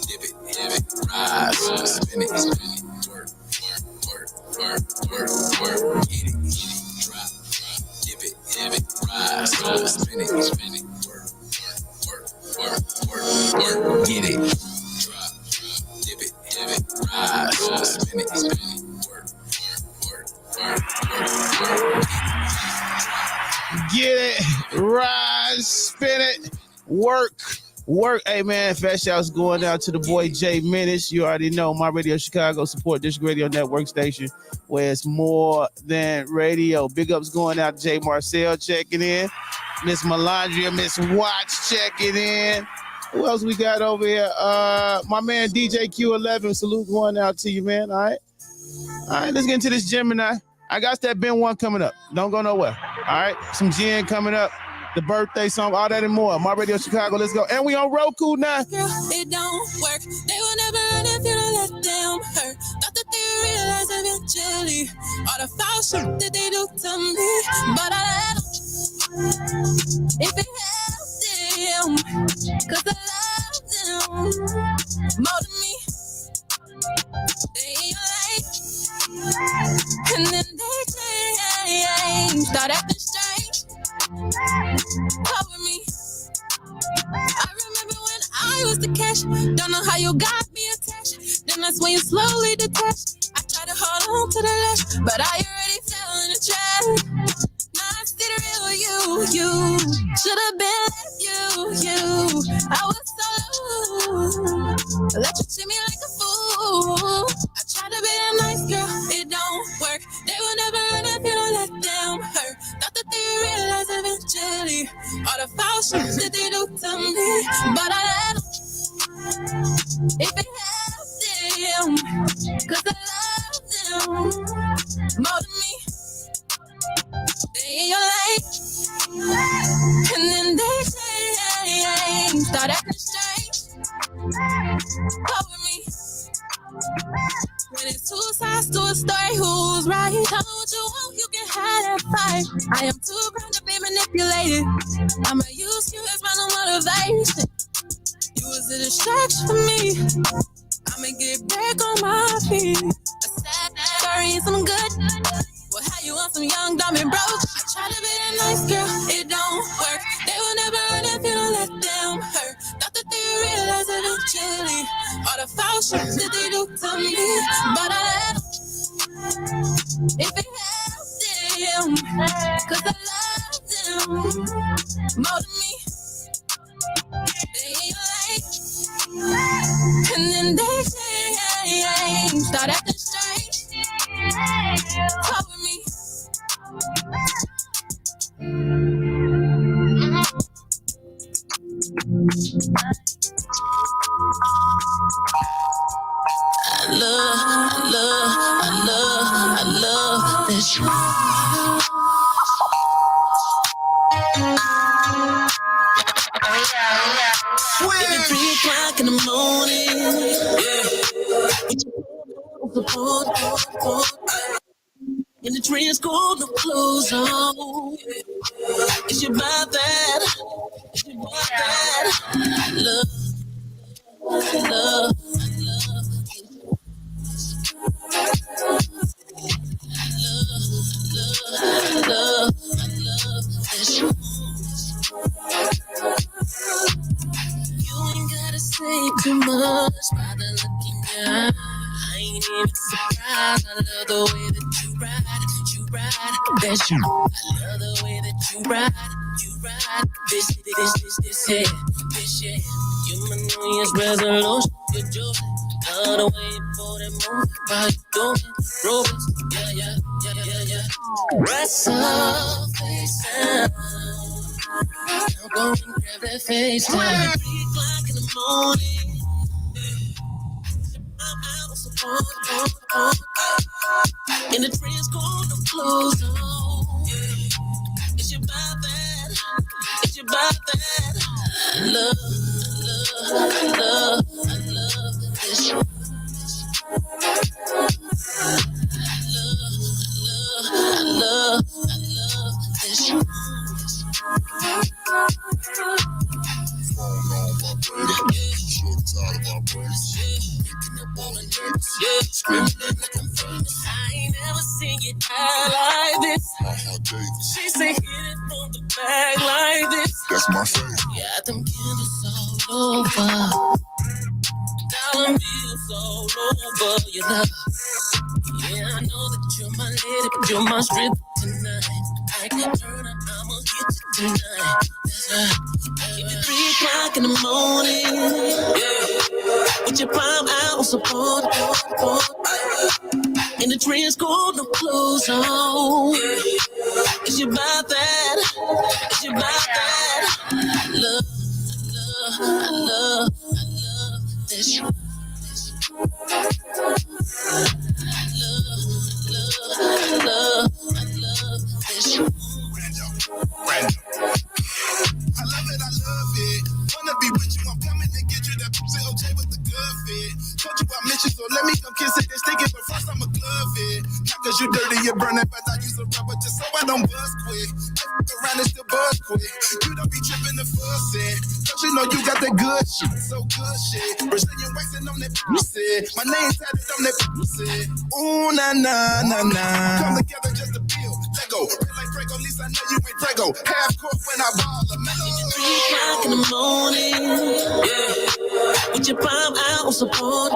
dip it, rise, spin it, work, work, work, work, work, hit it, drop, dip it, rise, spin it, work, work, get it, drop, dip it, rise, spin it, work. Get it, rise, spin it, work. Hey man, fast shouts going out to the boy Jay Menace. You already know my Radio Chicago support District Radio Network station, where it's more than radio. Big ups going out to Jay Marcel checking in. Miss Melandria, Miss Watch checking in. Who else we got over here? My man DJ Q11. Salute going out to you, man. All right, let's get into this Gemini. I got that Ben 1 coming up. Don't go nowhere. All right, some gin coming up. The birthday song, all that and more. My Radio Chicago, let's go. And we on Roku now. Girl, it don't work. They will never run if you don't let them hurt. Thought that they realize eventually all the foul shit that they do to me. But I let them. If it helps them, cause I love them more than me. They ain't like, and then they change. Start acting strange. Cover me. I remember when I was the cash. Don't know how you got me attached. Then that's when you slowly detached. I tried to hold on to the lash, but I already fell in the trap. Now I see the real you. Should have been like you. I was so low. Let you treat me like a fool. I tried to be a nice girl. It don't work. They will never run if you don't let them hurt. Thought that they realize eventually all the foul shit that they do to me. But I let them. If it helps them, cause I love them more than me. They ain't your life. And then they change. Start acting strange. Cover me. When it's two sides to a story, who's right? Tell me what you want, you can have that fight. I am too proud to be manipulated. I'ma use you as my motivation. You was a distraction for me. I'ma get back on my feet. A sad story and some good. Well, how you want some young, dumb, and broke? I try to be a nice girl, it don't work. They will never run if you don't let them hurt. Thought that they realize eventually all the foul shit that they do to me. But I let them. If it helps them, cause I love them more than me. They ain't like, and then they change. Start acting strange. Cover me. I love this. It's 3 o'clock in the morning. In the dress code, no clothes on. It's your bad that. It's your bad that. Love. You ain't gotta say too much by the look in your eye. I ain't even surprised. I love the way that you ride. That's you. I love the way that you ride. This, yeah. You my New Year's resolution. Good joy. Love the way you pull that move. How you doing? Rubies, yeah. What's up, FaceTime? I'm going to grab that FaceTime. 3 o'clock in the morning. I'm out so far. And the trend's going to close on. It's your about that. It's your about that. Love, this. Love, this. I ain't never seen you die like this. She say hit it from the back like this. That's my favorite. Got them candles all over. Dollar bills all over your love. Yeah, I know that you're my lady, but you're my strip tonight. I can turn her, I'ma get you tonight. That's right. If it's 3 o'clock in the morning, yeah, with your palm out, support, and the trend's gonna close on. It's you about that. It's you about that. Love this. Love this. I love it. Wanna be with you, I'm coming to get you that pussy OJ with the good fit. Told you I miss you, so let me come kiss it and stick it, but first I'ma glove it. Not cause you dirty, you burn it, but I use a rubber just so I don't buzz quick. I f*** around and still buzz quick. You don't be tripping the fussing, cause you know you got that good shit, so good shit. Brazilian waxing on that pussy, my name tatted on that pussy. Ooh, na na na na. Come together just to build, Lego. Real like Prego, at least I know you ain't Prego. Half court when I ball the mellow. 3 o'clock in the morning, yeah, with your palm out, support,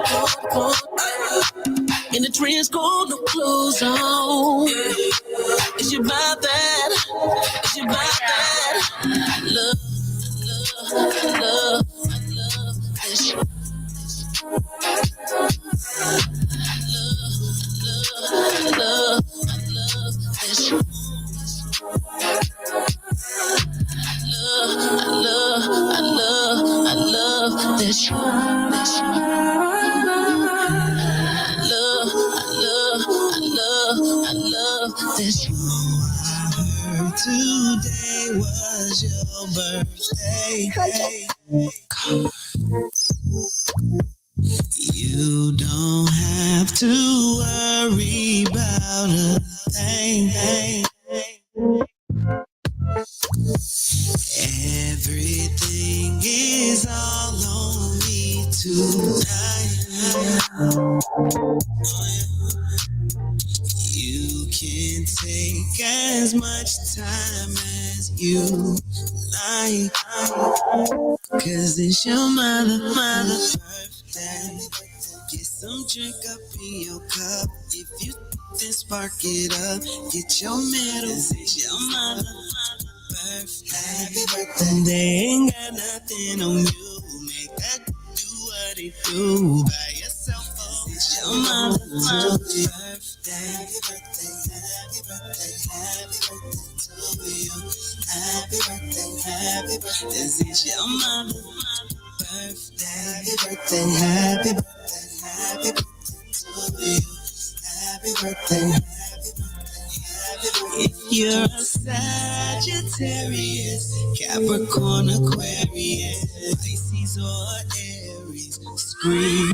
and the trend's gonna close on. It's you about that. It's you about that. Love this. Love this. I love this. I love this. Today was your birthday. You don't have to worry about a thing. Everything is all on me tonight. You can take as much time as you like, cause it's your mother birthday. Get some drink up in your cup. If you then spark it up, get your medal. It's your mother birthday. Happy birthday. They ain't got nothing on you. Make that do what it do by yourself. Oh, it's your mother birthday. Happy birthday, happy birthday, happy birthday to you. Happy birthday, happy birthday. This is your mother birthday. Happy birthday, happy birthday, happy birthday to you. Happy birthday, happy birthday, happy birthday. If you're a Sagittarius, Capricorn, Aquarius, Pisces or Aries, scream.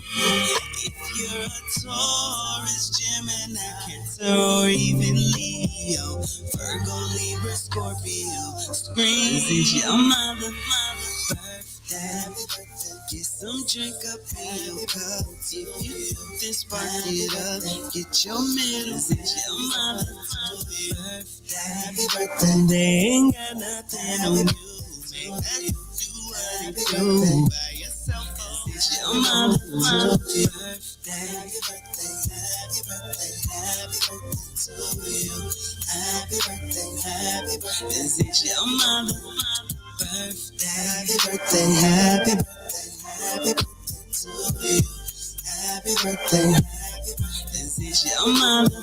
If you're a Taurus, Gemini, Cancer, or even Leo, Virgo, Libra, Scorpio, scream. This is your mother birthday. Happy birthday. Get some drink up in your cup. If you then spark it up, get your middle. This is your mother birthday. Happy birthday. They ain't got nothing on you. Make that do what it do by yourself. This is your mother birthday. Happy birthday, happy birthday, happy birthday to you. Happy birthday, happy birthday. This is your mother birthday. Happy birthday, happy birthday, happy birthday to you. Happy birthday, happy birthday. This is your mother.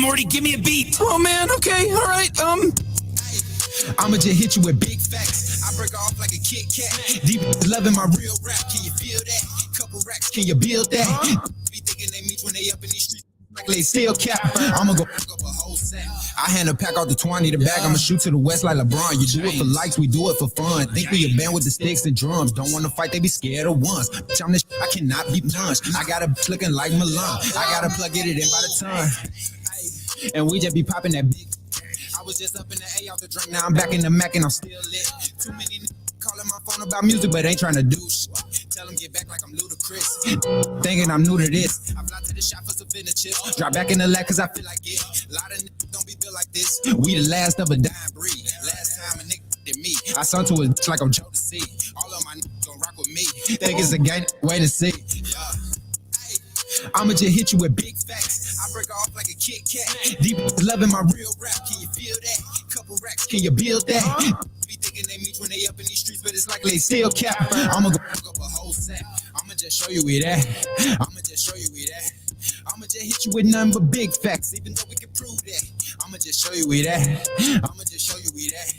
Morty, give me a beat. Oh man, okay, all right. I'ma just hit you with big facts. I break off like a Kit Kat. Deep loving my real rap. Can you feel that? Couple racks, can you build that? Be thinking they meet when they up in these streets. Like they still cap. I'ma go pick up a whole set. I hand a pack out the 20, the bag. I'ma shoot to the west like LeBron. You do it for likes, we do it for fun. Think we a band with the sticks and drums. Don't wanna fight, they be scared of ones. Bitch, I'm this, I cannot be punched. I got a looking like Milan. I gotta plug it in by the ton. And we just be popping that big. I was just up in the A out the drink. Now I'm back in the Mac and I'm still lit. Too many calling my phone about music, but ain't trying to do shit. Tell them get back like I'm ludicrous. Thinking I'm new to this. I fly to the shop for some vintage chips. Drop back in the lap cause I feel like it. A lot of niggas don't be built like this. We the last of a dying breed. Last time a nigga did me. I sung to it like I'm Joe to see. All of my niggas gon' rock with me. Think it's a game, wait and see. I'ma just hit you with big facts. I break off like a Kit Kat. Deep loving my real rap. Can you feel that? Couple racks, can you build that? Be thinking they meet when they up in these streets, but it's like they still cap. I'ma go pick up a whole set. I'ma just show you we that. I'ma just show you we that. I'ma just hit you with nothing but big facts, even though we can prove that. I'ma just show you we that. I'ma just show you we that.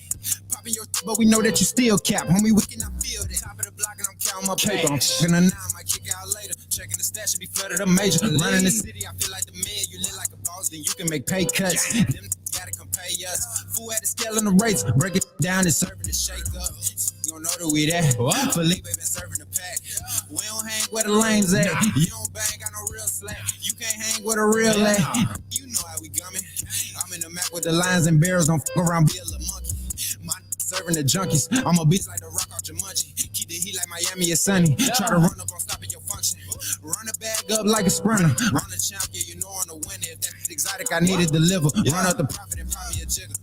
Popping your, but we know that you still cap. Homie, we cannot feel that. Top of the block and I'm counting my paper. I'm fucking a 9, might kick out later. Checking the stash, should be flooded a major. Running the city, I feel like the man. You live like a boss, then you can make pay cuts. Them gotta come pay us. Fool had the scale on the rates. Break it down and serving the shake up. You don't know that we that. Felipe been serving the pack. We don't hang where the lanes at. You don't bang, got no real slack. You can't hang with a real leg. You know how we coming. I'm in the Mac with the lines and barrels. Don't fuck around, be a little monkey. My serving the junkies. I'm a beast like the rock out Jumanji. Keep the heat like Miami is sunny. Try to run up on stopping your function. Run the bag up like a sprinter. Run the champ, yeah, you know I'm the winner. If that's exotic, I need to deliver. Run up the profit and pop me a jigger.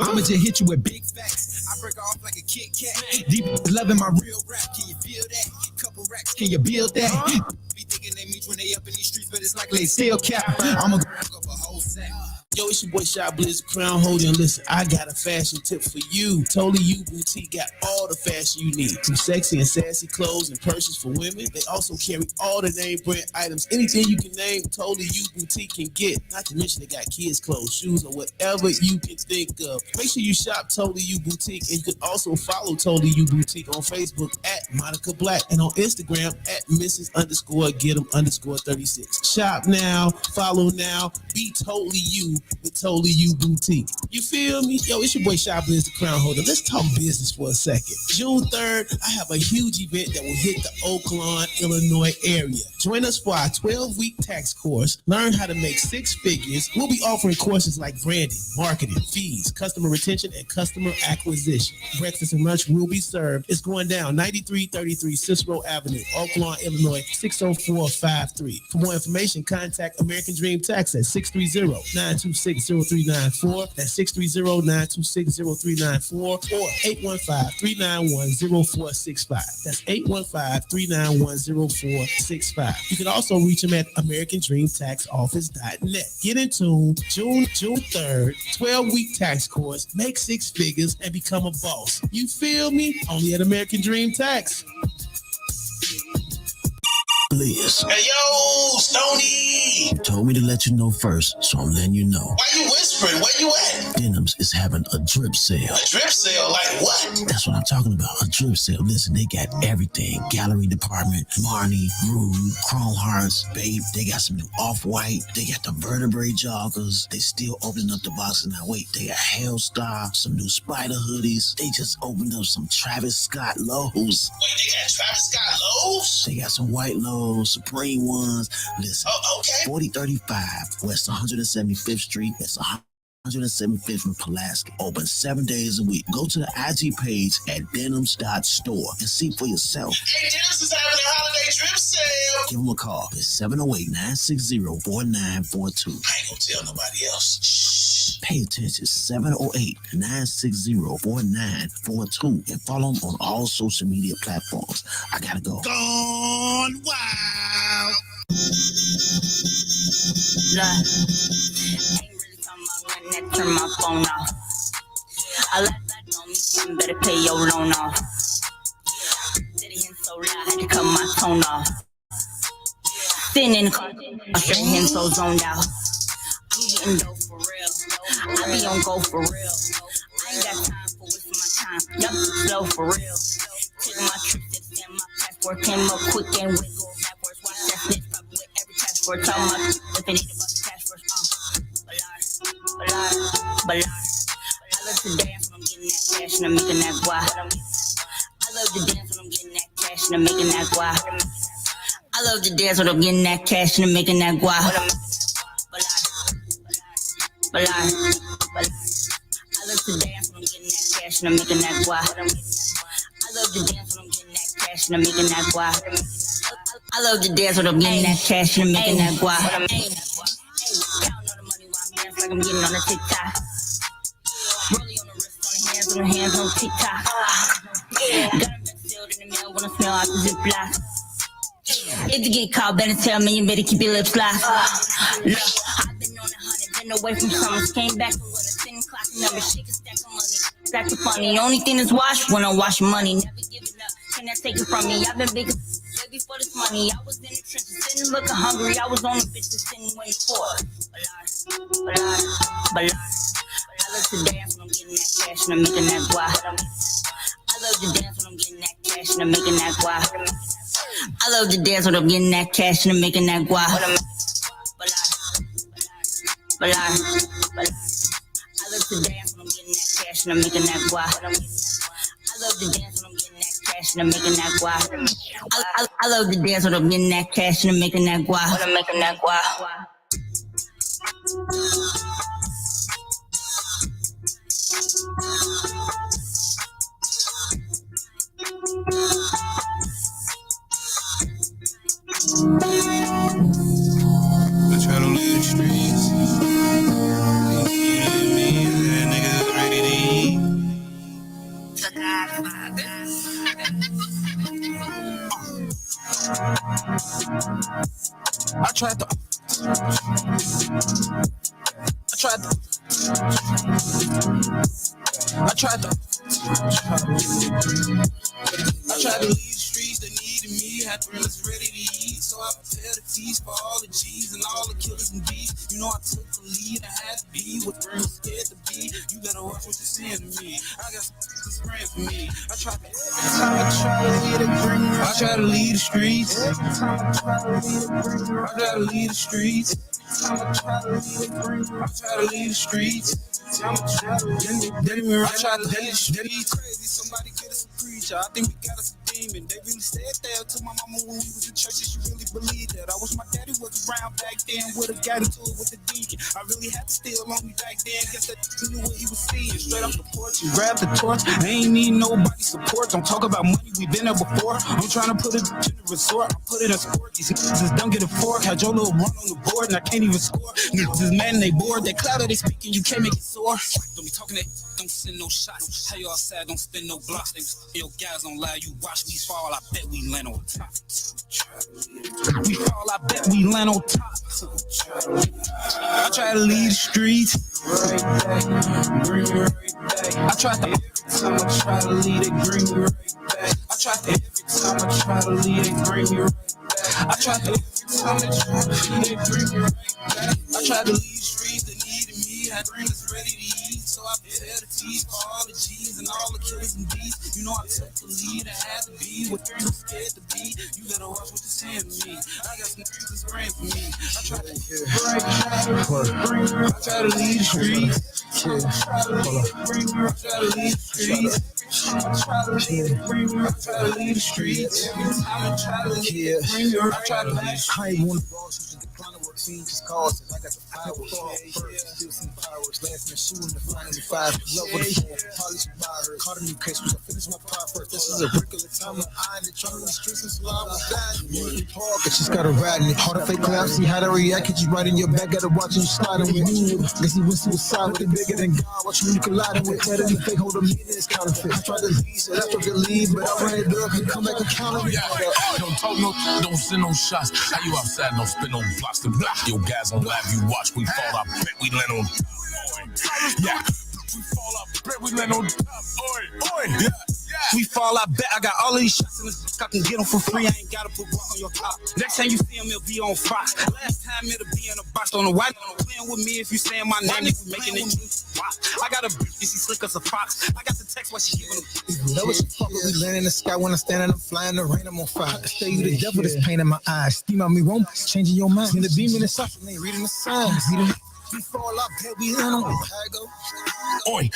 I'ma just hit you with big facts. I break off like a Kit Kat. Deep loving my real rap. Can you feel that? Couple racks, can you build that? Be thinking they meet when they up in these streets, but it's like they still cap. I'ma go pick up a whole set. Yo, it's your boy Chiblizz, Crown Holder, and listen, I got a fashion tip for you. Totally You Boutique got all the fashion you need. Some sexy and sassy clothes and purses for women. They also carry all the name brand items. Anything you can name, Totally You Boutique can get. Not to mention they got kids' clothes, shoes, or whatever you can think of. Make sure you shop Totally You Boutique, and you can also follow Totally You Boutique on Facebook at Monica Black and on Instagram at Mrs.Get 'em_36. Shop now, follow now, be Totally You with Totally You Boutique. You feel me? Yo, it's your boy Chiblizz, the Crown Holder. Let's talk business for a second. June 3rd, I have a huge event that will hit the Oakland, Illinois area. Join us for our 12-week tax course. Learn how to make 6 figures. We'll be offering courses like branding, marketing, fees, customer retention, and customer acquisition. Breakfast and lunch will be served. It's going down 9333 Cicero Avenue, Oakland, Illinois, 60453. For more information, contact American Dream Tax at 630-926-0394. That's 630-926-0394 or 815-391-0465. That's 815-391-0465. You can also reach them at AmericanDreamTaxOffice.net. Get in tune. June 3rd, 12-week tax course. Make 6 figures and become a boss. You feel me? Only at American Dream Tax. Chiblizz Hey, yo, Stoney! told me to let you know first, so I'm letting you know. Why you whispering? Where you at? Denims is having a drip sale. A drip sale? Like what? That's what I'm talking about, a drip sale. Listen, they got everything. Gallery department, Marnie, Rude, Chrome Hearts, Babe. They got some new Off-White. They got the vertebrae joggers. They still opening up the boxes. Now wait, they got Hellstar, some new Spider hoodies. They just opened up some Travis Scott lows. Wait, they got Travis Scott lows? They got some white lows, Supreme ones. Listen, Oh, okay. 4035 West 175th Street. That's 175th and Pulaski. Open 7 days a week. Go to the IG page at denims.store and see for yourself. Hey, Dennis is having a holiday drip sale. Give them a call. It's 708-960-4942. I ain't gonna tell nobody else. Shh. Pay attention. 708-960-4942 and follow them on all social media platforms. I gotta go. Gone wild. Turn my phone off. I let that on me, some better pay your loan off. Sitting in so loud, I had to cut my tone off. Sitting in the car, I sitting in so zoned out. getting dope for real. I be on go for real. I ain't got time for wasting my time. Y'all slow for real. Taking my trips and send my passport. Came up quick and went go backwards. Watch that snitch probably with every passport. Tell my if they need to bust the cash first. Balar. I love to dance when I'm getting that cash and I'm making that guap. I love to dance when I'm getting that cash and I'm making that guap. I love to dance when I'm getting that cash and I'm making that guap. Balar. I love to dance when I'm getting that cash and I'm making that guap. I love to dance when I'm getting that cash and I'm making that guap. I love to dance when I'm getting that cash and I'm making that guap. Counting all the money while I'm dancing like I'm getting on the TikTok. Rolling on the wrist, on the hands on TikTok. Got them sealed in the mail when I smell out the Ziploc. If you get caught, better tell me, you better keep your lips locked. Look, I've been on 100, been away from summers. Came back from winter, sitting clocking numbers. Shake a stack of money, stack of funny. Only thing that's washed when I'm washing money. Never give it up, can that take it from me? I've been big way before this money. I was in the trenches, sitting looking hungry. I was on the bitches, sitting waiting for it. Balar. I love to dance when I'm getting that cash and I'm making that guap. I love to dance when I'm getting that cash and I'm making that guap. I love to dance when I'm getting that cash and I'm making that guap. Balar. I love to dance when I'm getting that cash and I'm making that guap. I love to dance when I'm getting that cash and I'm making that guap. I love to dance when I'm getting that cash and I'm making that guap. I'm making that guap. I try to live the streets. That niggas ready to eat. I tried to leave the streets, they needed me, had thrillers ready to eat, so I prepared a feast for all the G's and all the killers and D's. You know I took the lead, I had to be what girls scared to be. You better watch what you're saying to me. I got some praying for me. I try to lead the streets. I try to lead the streets. I try to lead the streets. I try to lead the streets. Crazy, somebody get us a preacher. I think we got us a demon. They really said that to my mama when we was in church, and she really believed that. I wish my daddy was around back then, would've got into it with the deacon. I really had to steal on me back then. Guess that knew what he was seeing. Straight off the porch, and grabbed the torch. I ain't need nobody's support. Don't talk about money, we been there before. I'm trying to put it in the resort. I put it in sport. These niggas don't get a fork. Had your little run on the board, and I can't even score. Niggas is mad and they bored. They clouded, they speaking, you can't make it sore. Don't be talking that, don't send no shots. How you all sad, don't spin no blocks. They still guys don't lie, you watch me fall, I bet we land on top. We fall, I bet we land on top. I try to lead the streets. I try to every time I try to lead it, bring me right back. I try to every time I try to lead it, bring me right back. I try to every time I try to lead it, bring me right back. I try to lead the streets, they needed me, had dreams ready to eat. So I prepared the feast for all the G's and all the killers and D's. You know I took the lead, I had to be what you're scared to be. You better watch what you're saying to me. I got some things that's praying for me. I try to lead the streets. I try to lead the streets. I try to lead the streets. I try to lead the streets. I ain't one of those who's declining work scene just cause I got the power. Still some fireworks, last man shooting the final five. Love with the phone, probably should buy her. Caught a new case, was I finish my pot first. This is a regular time of eye in the jungle, the streets and slide was dying. But she's got a ride in it. Hard to fake clown, see how to react. Cause you right in your back, gotta watch you sliding with you. Guess he went suicide with it bigger than God. Watch when you colliding with that and fake hold a minute, it's counterfeit. I tried to leave, so that's what to leave, but I ran it up and come back and count it. Don't talk no, don't send no shots. How you outside, don't spin no blocks to block. Your guys on live, you watch, we fall, I bet we land on. Yeah. We fall out, bet we land on top. Oi, oi, yeah. We fall, I bet I got all of these shots in this. I can get them for free. I ain't gotta put rock on your top. Next time you see him, it'll be on Fox. Last time it'll be in a box. Don't know why you playing with me if you saying my name. If you making it I got a bitch, she slick as a fox. I got the text while she giving them. Love what she fuck with. We land in the sky when I stand and I'm flying the rain. I'm on fire. I tell you the devil that's pain in my eyes. Steam out me wrong, changing your mind. In the beam in the sauce, and they reading the signs. We fall out, bet we land on how it go. Oi,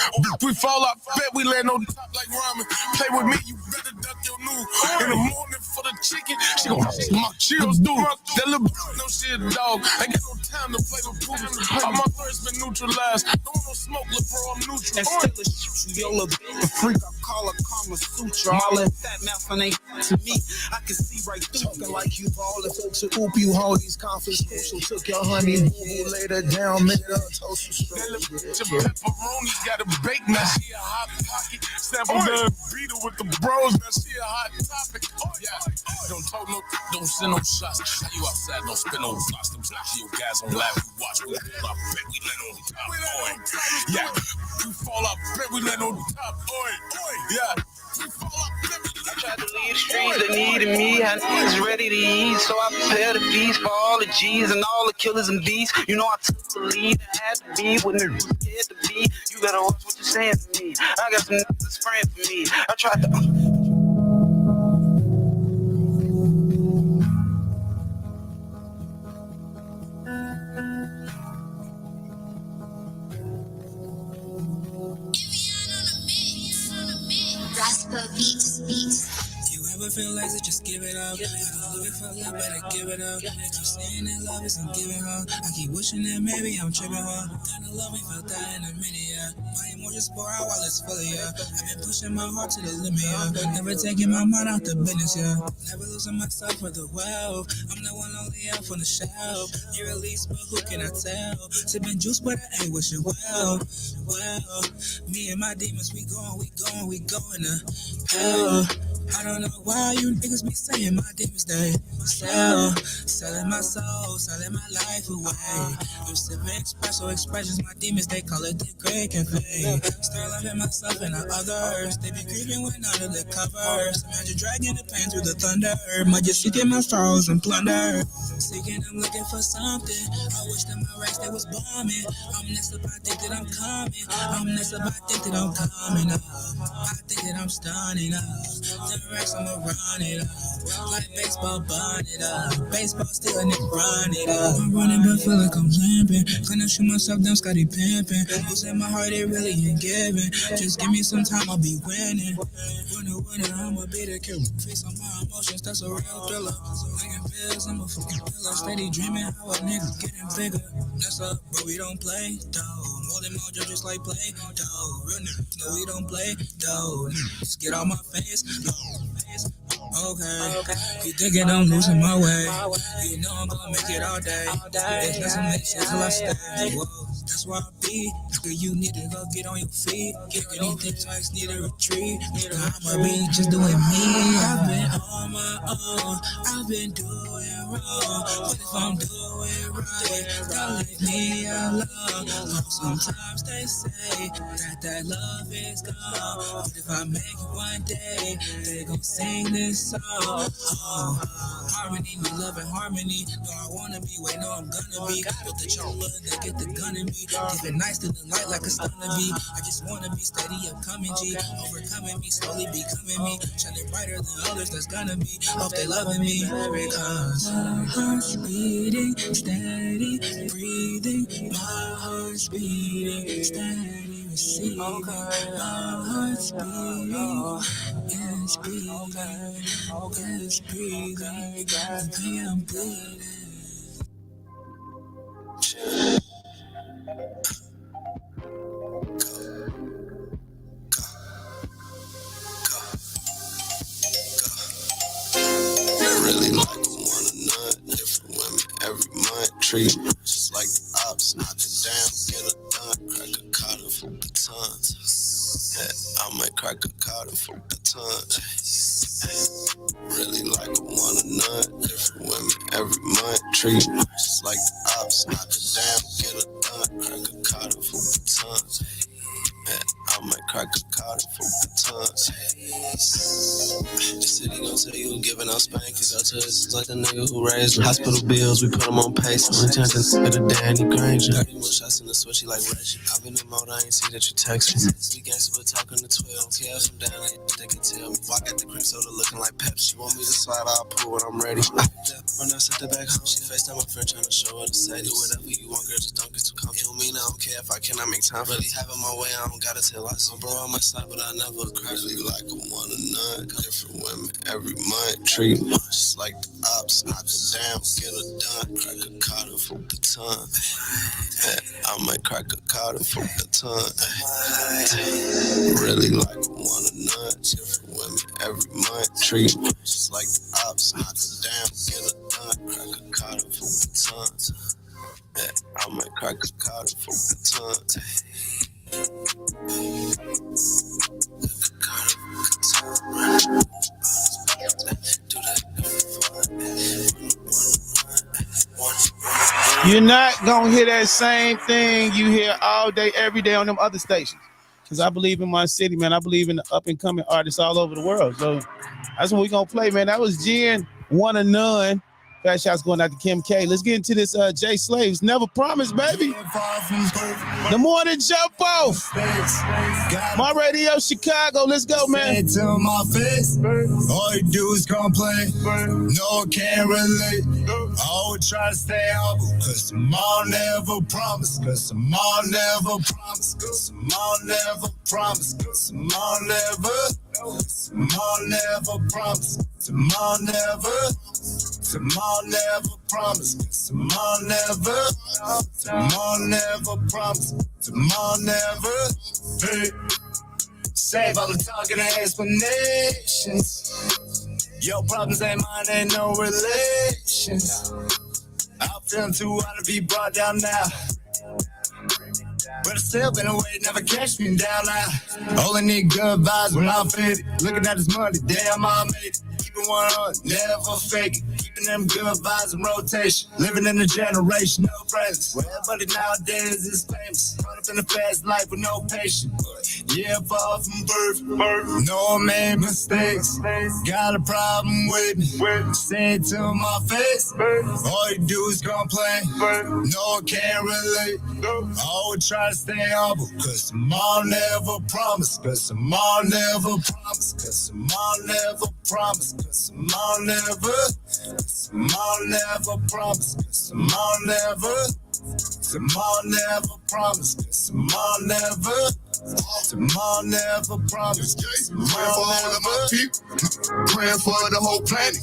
we fall out, bet we land on top like ramen. Play with me, you better duck your new. In the morning for the chicken, she gon' my chills do. That little no shit, dog. Ain't got no time to play with poop. All my thirst been neutralized. Don't want no smoke, little bro, I'm neutral. And still a shoot you, yo, little bitch. The freak, I call her Kama Sutra. All that fat mouth and ain't to me. I can see right through. Talking like you ballin', folks who hoop you, hold these conflicts crucial. Took your honey, boo-boo, laid her down, made her toast. That little bitch, pepperoni got a bake, now she a hot pocket. Sample the beater with the bros, now she a hot topic. Oh, yeah. Don't talk no, don't send no shots. How you outside, don't spin no blocks. Them your guys on live, we watch. We fall out, bet we land on top. Oi, yeah. We fall out, bet we land on top. Oi, yeah. We fall out, bet we land on top. I tried to leave the streets, they needed me. I was ready to eat, so I prepared a feast for all the G's and all the killers and beasts. You know I took the lead, I had to be when they're scared to be. You gotta watch what you're saying to me. I got some niggas praying for me. I tried to. You ever feel like to just give it up? If you live it for love, better give it up. If you're saying that love isn't giving her, I keep wishing that maybe I'm tripping her. Kinda love me, felt that in a minute, yeah. My emotions pour out while it's full of ya. I've been pushing my heart to the limit, yeah. Never taking my mind out the business, yeah. Never losing myself for the wealth. I'm the one only out from the shelf. You release, but who can I tell? Sipping juice, but I ain't wishing well. Well, me and my demons, we going to hell. I don't know why you niggas be saying my demons they selling my soul, selling my life away. I'm sipping espresso expressions, my demons they call it the great cafe. Start loving myself and not others. They be grieving when under the covers. Imagine dragging the pain through the thunder. Might just seeking my sorrows and plunder. Seeking, I'm looking for something. I wish that my race they was bombing. I'm next up, I think that I'm coming. I'm next up, I think that I'm coming up. I think that I'm stunning up. The racks, I'ma run it up. Like baseball, burn it up. Baseball still and run it up. I'm running but feel like I'm limping. Gonna shoot myself down, Scotty pimping. Who's in my heart, it really ain't giving. Just give me some time, I'll be winning. Winner, I'ma be the killer. Face on my emotions, that's a real thriller. Making pills, I'm a fucking killer. Steady dreaming how a nigga getting bigger. That's up, bro, we don't play, though. More than mojo, just like play, though. Real niggas, no, we don't play, though. Just get out my face, no. Okay. You thinking I'm losing my way? You know I'm gonna make it all day. There's nothing make shit till I stay. Whoa, that's why I be. Nigga, you need to go get on your feet. Kicking anything twice, need a retreat. I'ma be just doing me. I've been on my own. I've been doing wrong. What if I'm doing right? Don't leave me alone. Sometimes they say that love is gone. But if I make it one day, they gon' sing this song. Oh, harmony, we love and harmony. No, I wanna be, wait, no, I'm gonna be. But the chola, they get the gun in me. Living nice to the light like a stunner be. I just wanna be steady upcoming, G. Overcoming me, slowly becoming me. Shining brighter than others, that's gonna be. Hope they loving me. Because my heart's beating, steady, breathing. My heart's beating, steady, receiving. My heart's beating. It's breathing, it's breathing, okay, I'm bleeding. Really like a one or none, different women every month. Treat me just like the ops, knock it down, get it done. Crack a cotton for batons. I might crack a cotton for batons. Really like a one or none, different women every month. Treat me just like the ops, knock it down, get it done. Crack a cotton for batons. crack a cotton for the tons. The city gon' tell you who giving out spankings. Go to us like the nigga who raised the hospital bills. We put them on pace. Retention to the Danny Granger. 30 more shots in the switchy like Reggie. I've been in mode, I ain't see that you text me. We gangsta, but talking to 12. Yeah, from down there, they can tell me. Walk at the cream soda looking like Pepsi. Want me to slide, I'll pull when I'm ready. When I set the back home, she FaceTime my friend trying to show her to say, do whatever you want, girl, just don't get too comfortable. It don't mean I don't care if I cannot make time. Really having my way, I don't gotta tell lies. I'm bro on my side, but I never cry. Really like a one or none. Different women every month. Treat me just like the ops. Knock it down, get it done. Crack a cotton for the ton. I might crack a cotton for the ton. Really like a one or none. Different women every month. Treat me just like the ops. Knock it down, get it done. Crack a cotton for the ton. I might crack a cotton for the ton. You're not gonna hear that same thing you hear all day, every day on them other stations. Because I believe in my city, man. I believe in the up and coming artists all over the world. So that's what we're gonna play, man. That was Jen, one or none. Fast shots going out to Kim K. Let's get into this Jay Slaves. Never promised, baby. The morning jump off. My radio Chicago. Let's go, man. To my face, all you do is complain. No one can relate. I would try to stay humble, cause tomorrow never promised. Cause tomorrow never promised. Cause tomorrow never promised. Cause tomorrow never. Tomorrow never promised. Tomorrow never. Tomorrow never promised. Tomorrow never. Tomorrow never promised. Tomorrow never. Hey. Save all the talking and explanations. Your problems ain't mine, ain't no relations. I'm feeling too hot to be brought down now. But it's still been away, never catch me down now. Only need good vibes when I'm faded. Looking at this money, damn, I made it. Keeping one on, never fake it. Keeping them good vibes in rotation. Living in a generation, no friends. Where everybody nowadays is famous. Caught up in a fast life with no patience. Yeah, far from birth. No, I made mistakes. Got a problem with me. Say it to my face. All you do is complain. No one can relate. I would try to stay humble. Cause tomorrow never promised. Cause tomorrow never promised. Cause tomorrow never promised. Cause tomorrow never. Tomorrow never promised. Cause tomorrow never. Tomorrow never promised. Cause tomorrow never. Tomorrow never promised. Praying for all of my people. Praying for the whole planet.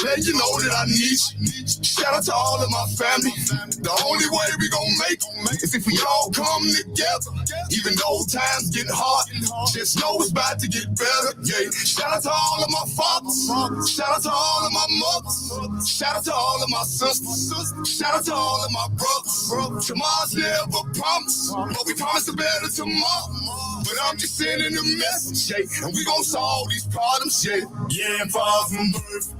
Let you know that I need you. Shout out to all of my family. The only way we gon' make it is if we all come together. Even though times get hard, just know it's about to get better. Yeah. Shout out to all of my fathers. Shout out to all of my mothers. Shout out to all of my sisters. Shout out to all of my brothers. Tomorrow's never promised, but we promise a better tomorrow. But I'm just sending a message, yeah. And we gon' solve these problems, yeah. Yeah, I'm far from birth.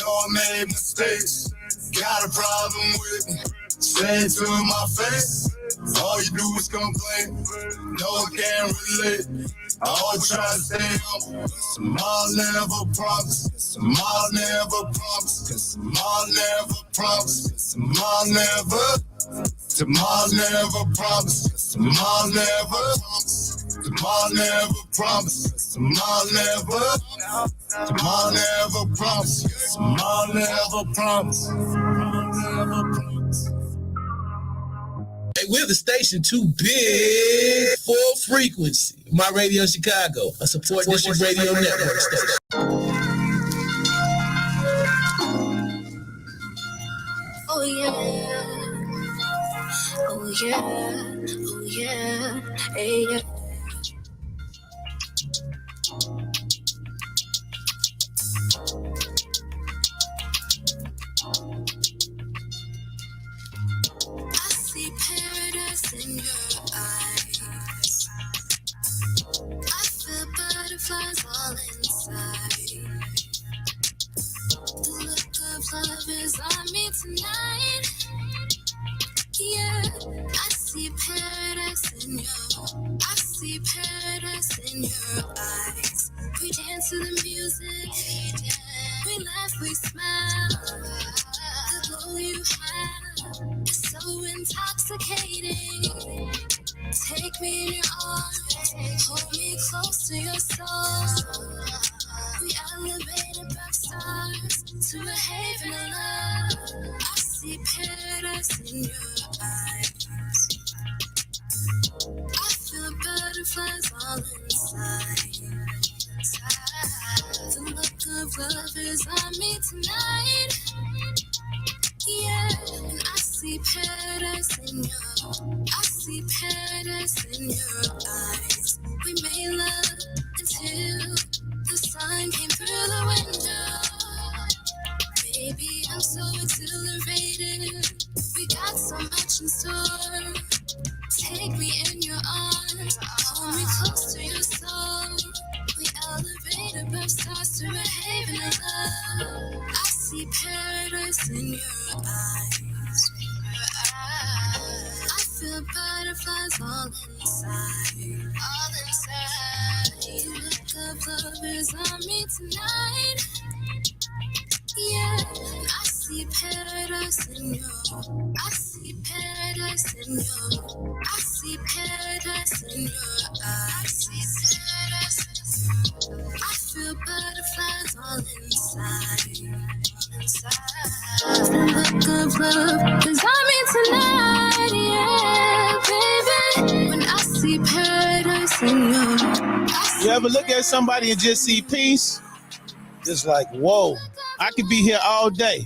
No, I made mistakes. Got a problem with me. Say it to my face. All you do is complain. No one can relate. I always try to stay humble. Tomorrow never promised. Tomorrow never promised. Cause tomorrow never promised. Cause tomorrow never. Tomorrow never promised. Tomorrow never. Tomorrow never promised. Tomorrow never. Tomorrow never promised. Tomorrow never promised. Never promised. Hey, we're the station too big for frequency. My Radio Chicago, a support district radio network station. Oh yeah. Oh yeah. Oh yeah. Hey yeah. In your eyes, I feel butterflies all inside. The look of love is on me tonight. Yeah, I see paradise in your eyes. We dance to the music, we laugh, we smile. The glow you have is so intoxicating. Take me in your arms, hold me close to your soul. We elevate above stars to a haven of love. I see paradise in your eyes. I feel butterflies all inside. The look of love is on me tonight. Yeah, and I see paradise in your eyes. We made love until the sun came through the window. Baby, I'm so exhilarated. We got so much in store. Take me in your arms, hold me close to your soul. We elevate above stars to a haven of love. I see paradise in your eyes. I feel butterflies all inside. The look of love is on me tonight. Yeah, I see paradise in you. I see paradise in you. I see paradise in your eyes. I feel butterflies all inside. The look of love is on me tonight. Yeah, baby. When I see paradise in you. You ever look at somebody and just see peace? Just like, whoa, I could be here all day.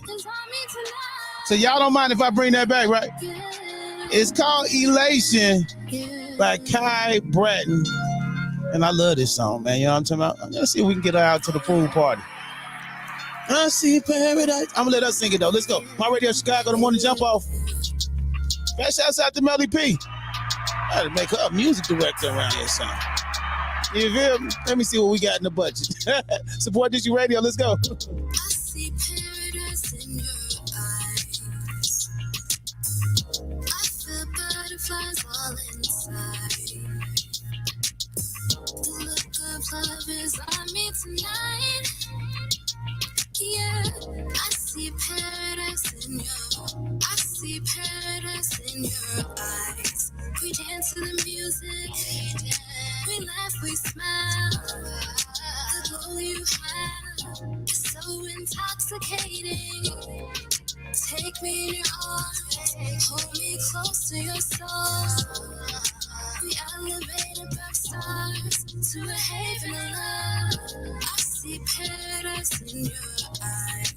So y'all don't mind if I bring that back, right? It's called Elation by Kai Bratton. And I love this song, man. You know what I'm talking about? I'm gonna see if we can get her out to the pool party. I see paradise. I'm gonna let us sing it though. Let's go. My Radio Chicago, the morning jump off. Best shouts out to Melly P. I had to make her a music director around here, son. You feel me? Let me see what we got in the budget. Support District Radio. Let's go. I see paradise in your eyes. I feel butterflies all inside. The look of love is on me tonight. Yeah, I see paradise in you. I see paradise in your eyes. We dance to the music, we laugh, we smile. The glow you have is so intoxicating. Take me in your arms, hold me close to your soul. We elevate above stars to a haven of love. I see paradise in your eyes.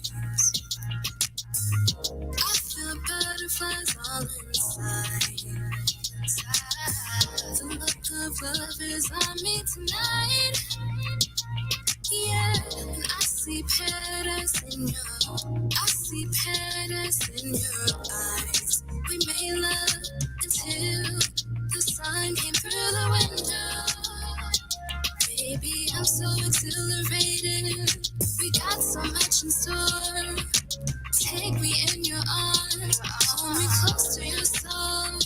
I feel butterflies all inside. The look of love is on me tonight. Yeah, and I see paradise in you. I see paradise in your eyes. We made love until the sun came through the window. Baby, I'm so exhilarated. We got so much in store. Take me in your arms, hold me close to your soul.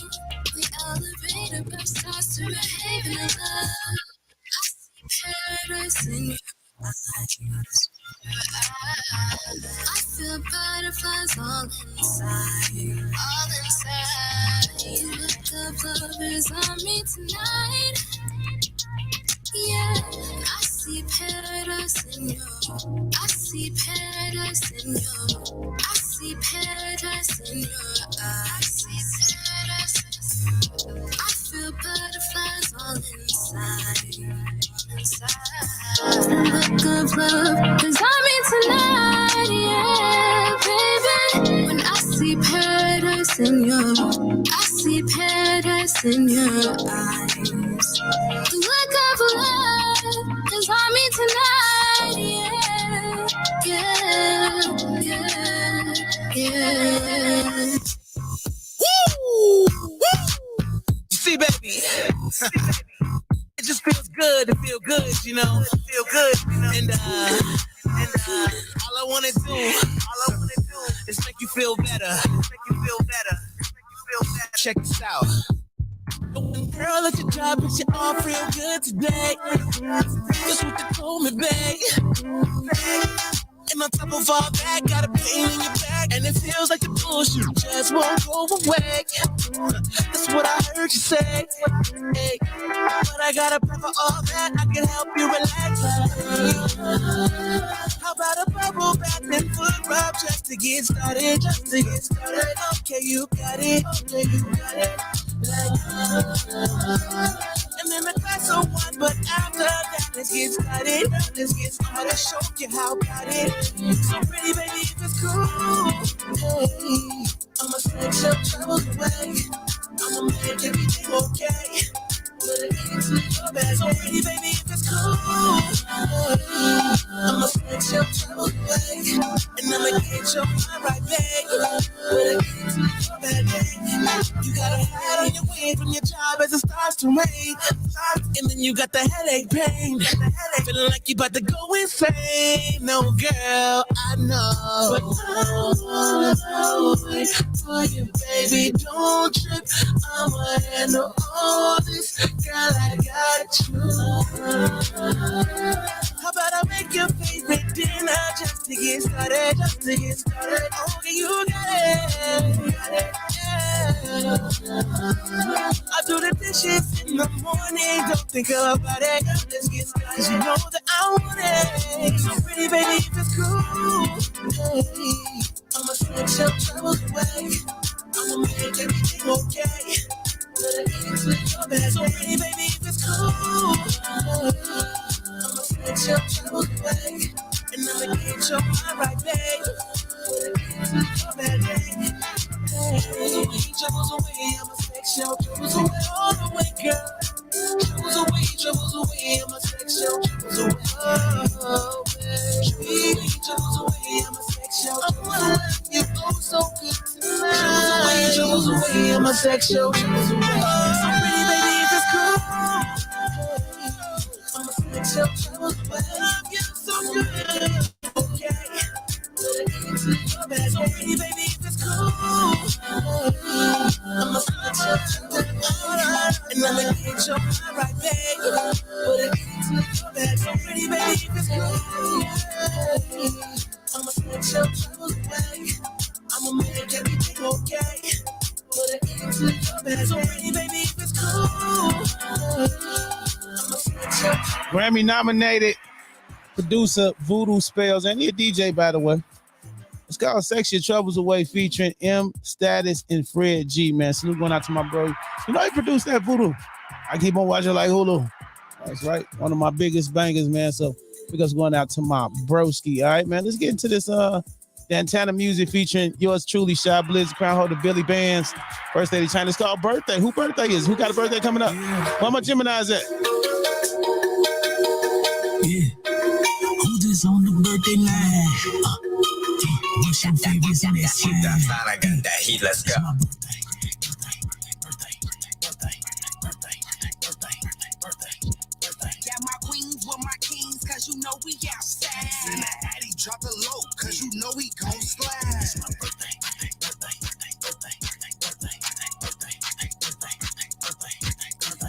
We elevate above stars to a haven of love. I see paradise in your eyes. I feel butterflies all inside. All inside. The look of love is on me tonight. Yeah, I see paradise in you. I see paradise in you. I see paradise in your eyes. I feel butterflies all inside. The look of love is on me tonight. Yeah, baby. When I see paradise in you, I see paradise in your eyes. The look of love is on me tonight. Yeah. Woo! You see, baby, it just feels good to feel good, you know. Feel good, and all I wanna do is make you feel better. Check this out. Girl, at your job, but you all real good today. That's what you told me, babe. And on top of all that, got a pain in your back, and it feels like the bullshit just won't go away. That's what I heard you say. Hey, but I got a plan for all that. I can help you relax. How about a bubble bath and foot rub just to get started? Just to get started. Okay, you got it. Okay, you got it. And then a glass of wine, but after that, let's get started. Let's get started. I'll show you how about it. So pretty, baby, if it's cool. Hey, I'ma set your troubles away. I'ma make everything okay. Put it into your bag. So pretty, baby, if it's cool. Hey, I'ma set your troubles away. And I'ma get your mind right, babe. Put it into your bag. You got a hat on your way from your job as it starts to rain. And then you got the headache pain. Feeling like you about to go insane. No, girl, I know. But I'll wait for you, baby. Don't trip. I'ma handle all this. Girl, I got you. How about I make your favorite dinner just to get started? Just to get started. Okay, you got it. You got it. I do the dishes in the morning, don't think about it. Let's get started, 'cause you know that I want it. So pretty, baby, if it's cool. Hey, I'ma set your troubles away. I'ma make everything okay. Put it into your bag. So pretty, baby, if it's cool. Hey, I'ma set your troubles away. And I'ma get your mind right, babe. Put it into your bag. Troubles away, I'ma sex your troubles away all the way, girl. Troubles away, I'ma sex your troubles away. Oh, baby, troubles away, I'ma sex your troubles away. You oh so good tonight. Troubles away, I'ma sex your troubles away. So pretty, baby, if it's cool. I'ma sex your troubles away. Love you so good. Okay. So pretty, baby, if it's cool. I'ma set your troubles and I'ma get your mind right, babe. Put it into your bag. So pretty, baby, if it's cool. I'ma set your troubles away. I'ma make everything okay. Put it into your bag. So pretty, baby, if it's cool. I'ma set your Grammy nominated producer Voodoo Spells, and he a DJ, by the way. It's called Sex Your Troubles Away featuring M, Status, and Fred G, man. Salute going out to my bro. You know he produced that Voodoo. I keep on watching like Hulu. That's right. One of my biggest bangers, man. So because going out to my broski. All right, man. Let's get into this Dantana music featuring yours truly, Chiblizz, Crown Holder, Billy Bands. Birthday to China. It's called Birthday. Who birthday is? Who got a birthday coming up? Where my Gemini's at? Yeah. Who's this on the birthday line? What's your favorite mess? I got that heat, let's go. Got my queens with my kings, cause you know we outside. And the Addy drop the low, cause you know we gon' slide. It's my birthday.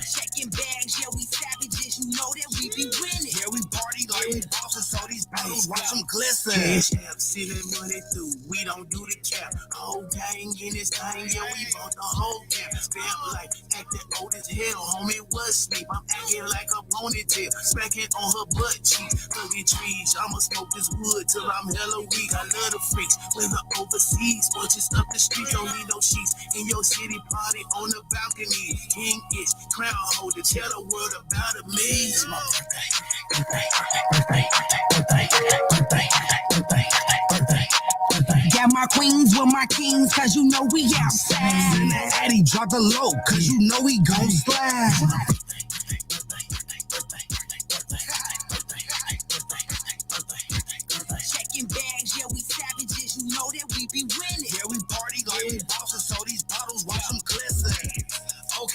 Checking bags, yeah, we savages, you know that we be winning. Yeah, we party like we bosses, so these bottles watch them glisten. Cash app, sending money through, we don't do the cap. Whole gang in this thing, yeah, we bought the whole cap. Stamp like acting old as hell, homie, what's sleep? I'm acting like a ponytail, smacking on her butt cheeks. Look at trees, I'ma smoke this wood till I'm hella weak. I love the freaks, when the overseas, but just up the street, don't need no sheets. In your city party on the balcony, king is crown holder, tell the world about a me. It's my Got my queens with my kings, cause you know we outside. And the Addy drop the low, cause you know we gon' slide. Checking bags, yeah, we savages, you know that we be winning. Yeah, we party like we bosses, so these bottles watch them glisten.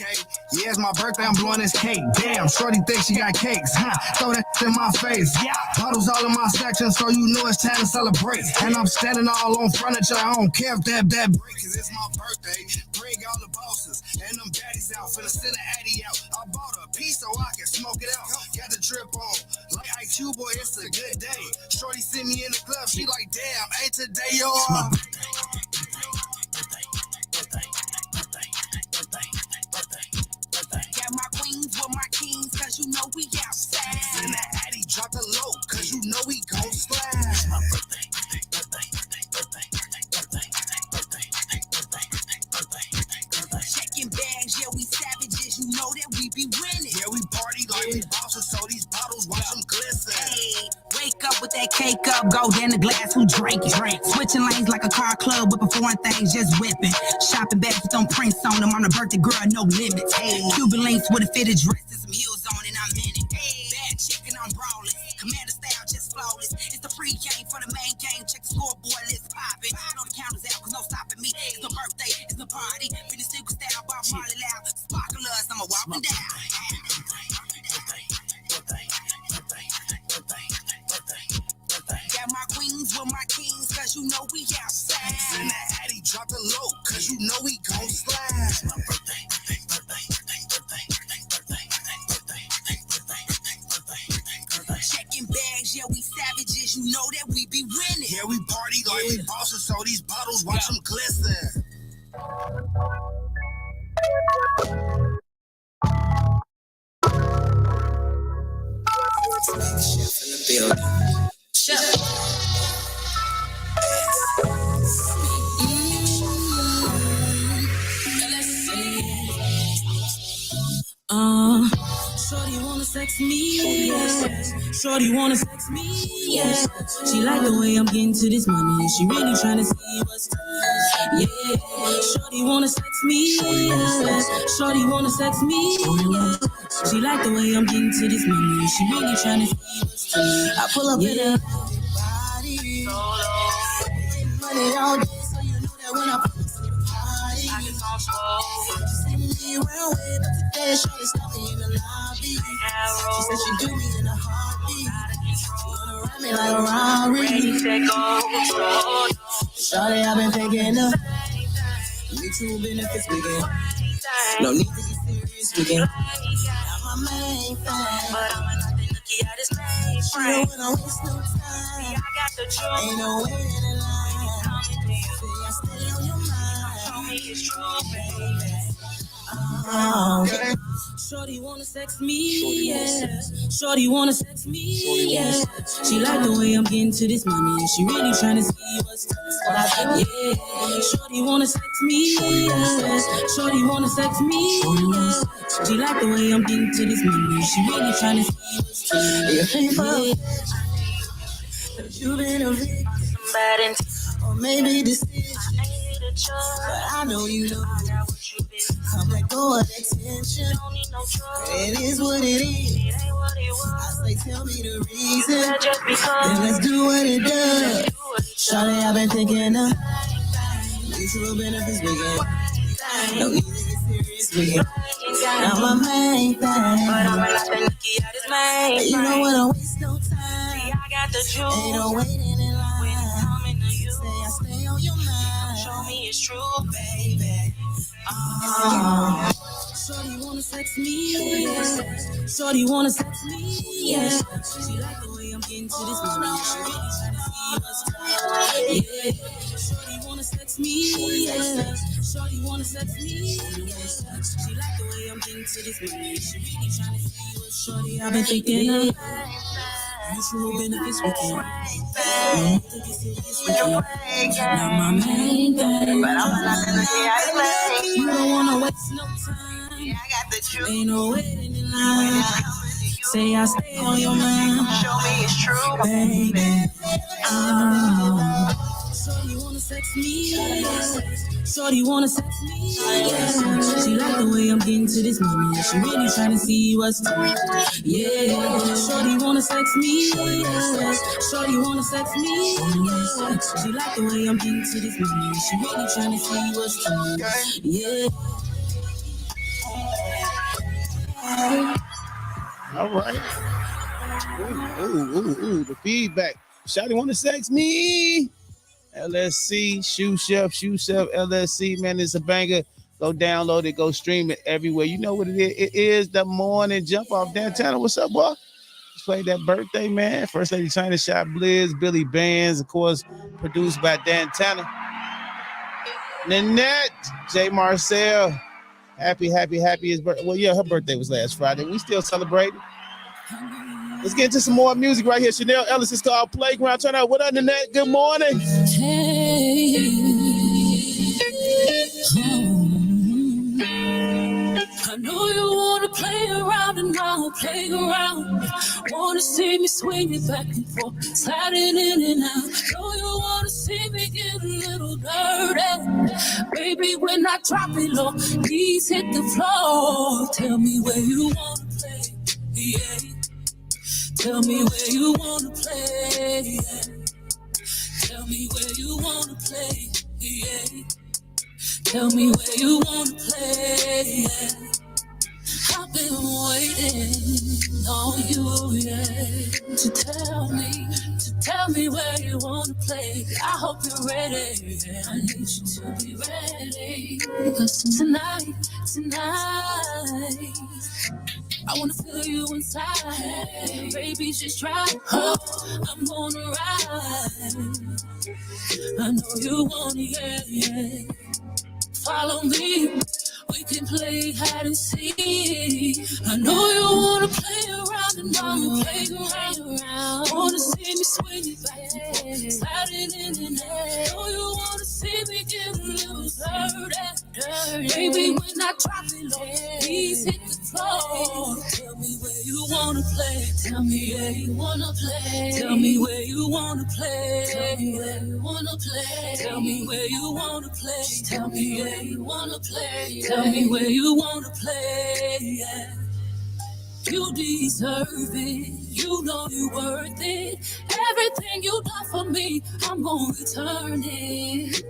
Okay, yeah, it's my birthday, I'm blowing this cake. Damn, shorty thinks she got cakes, huh? Throw that in my face. Yeah, bottles all in my section, so you know it's time to celebrate. And I'm standing all on furniture, I don't care if that break, cause it's my birthday. Bring all the bosses and them baddies out, finna send an Addy out. I bought a piece so I can smoke it out. Got the drip on, like IQ boy, it's a good day. Shorty see me in the club, she like, damn, ain't today yours? My queens with my kings, cause you know we outside. And that Addy drop the low, cause you know we gon' slide. My birthday. Checking bags, yeah, we savages, you know that we be winning. Yeah, we party like we bosses, so these bottles watch them glisten. Hey, wake up with that cake up, go down the glass, who drink it? Switching lanes like a car club, whipping foreign things, just whipping. Shopping bags with them prints on them, I'm the birthday girl, no limits. Hey, Cuban links with a fitted dress and some heels on, and I'm in it. Hey, bad chicken, I'm brawling. Commander style, just flawless. It's the pre-game for the main game. Check the scoreboard, let's pop it. Know the counters out, cause no stopping me. It's the birthday, it's the party. Finish single style, Bob Marley loud. Sparklers, I'ma walk them down. Got my queens with my kings, cause you know we outside. And that Addy drop the low, cause you know we gon' slide. My birthday. Checking bags, yeah, we savages, you know that we be winning. Yeah, we party like we bosses, so these bottles watch them glisten. Chef in the building. Chef. Shorty wanna sex me, yeah. Shorty wanna sex me, yeah. She like the way I'm getting to this money. She really tryna see what's yeah. Shorty wanna sex me, yeah. Shorty wanna sex me, yeah. She like the way I'm getting to this money. She really tryna see what's I pull up in a body, money all day, so you know that when I pull up in the party, I can talk slow. See me around with today, shorty stop me in the lobby. She said she do me in a heartbeat. She wanna ride me like a Rari. Ready, set, go. Shorty, I've been thinking of mutual benefits we get. No need to be serious, we get. Not my main thing, but I'm nothing to keep out this main frame. She don't wanna waste no time. See, I got the truth. Ain't no waiting in line. Coming to you. See, I stay on your mind. Show me it's true, baby. Shorty wanna sex me, yeah. Shorty wanna sex me, yeah. She like the way I'm getting to this money. She really tryna see what's yeah. Shorty wanna sex me, yeah. Shorty wanna sex me, yeah. She like the way I'm getting to this money. She really tryna see what's you painful. You been a victim, or maybe this is. But I know you know. Come let go of attention. It is what it is. I say, tell me the reason. Then let's do what it does. Shawty, I've been thinking of mutual benefits we get. No need to get serious we get. Not my main thing, but I'm nothing to keep out his main. You know what? Don't waste no time. See, I got the truth. Ain't no waiting in line. When it's coming to you, say I stay on your mind. Show me it's true, baby. Shorty wanna sex me, yeah. Shorty wanna sex me, yeah. She like the way I'm getting to this money. She really tryna see what's yeah. Shorty wanna sex me, yeah. Shorty wanna sex me, yeah. She like the way I'm getting to this money. She really tryna see what's shorty. I've been thinking of mutual benefits we can. Not my main thing, but I'm not gonna say you don't wanna waste no time. Yeah, I got the truth. Ain't no waiting in line. Say I stay on your mind. Show me it's true, baby. Shorty wanna sex me, yeah. Shorty wanna sex me, yeah. She like the way I'm getting to this money. She really tryna see what's yeah. Shorty wanna sex me, yeah. Shorty wanna sex me, yeah. She like the way I'm getting to this money. She really tryna see what's yeah. All right. Ooh, the feedback. Shawty want to sex me? LSC, Shoe Chef, LSC, man, it's a banger. Go download it, go stream it everywhere. You know what it is? It is the morning jump off downtown. What's up, boy? Let's play that birthday, man. First Lady China, Chiblizz, Billy Bands, of course, produced by Dan Tanner. Nanette, J. Marcel. Happy his birthday. Well, yeah, her birthday was last Friday. We still celebrating. Let's get into some more music right here. Chanel Ellis is called Playground. Turn out. What up, Nanette? Good morning. Hey, I know you wanna play around and I'll play around. Wanna see me swing it back and forth, sliding in and out. Know you wanna see me get a little dirty. Baby, when I drop it low, please hit the floor. Tell me where you wanna play, yeah. Tell me where you wanna play, yeah. Tell me where you wanna play, yeah. Tell me where you wanna play, yeah. I've been waiting on you, yeah. To tell me where you wanna play. I hope you're ready, yeah. I need you to be ready. Because tonight, I wanna feel you inside. Baby, just try. Oh, I'm gonna ride. I know you want it, yeah. Follow me. We can play hide and seek. I know you wanna play around and wanna play around. Wanna see me swing it back, sliding in and out. Know you wanna see me get a little dirty. Baby, when I drop it low, please hit the floor. Tell me where you wanna play. Tell me where you wanna play. Tell me where you wanna play. Tell me where you wanna play. Tell me where you wanna play. Tell me where you wanna play. Tell me where you wanna play, yeah. You deserve it, you know you worth it. Everything you done for me, I'm gonna return it.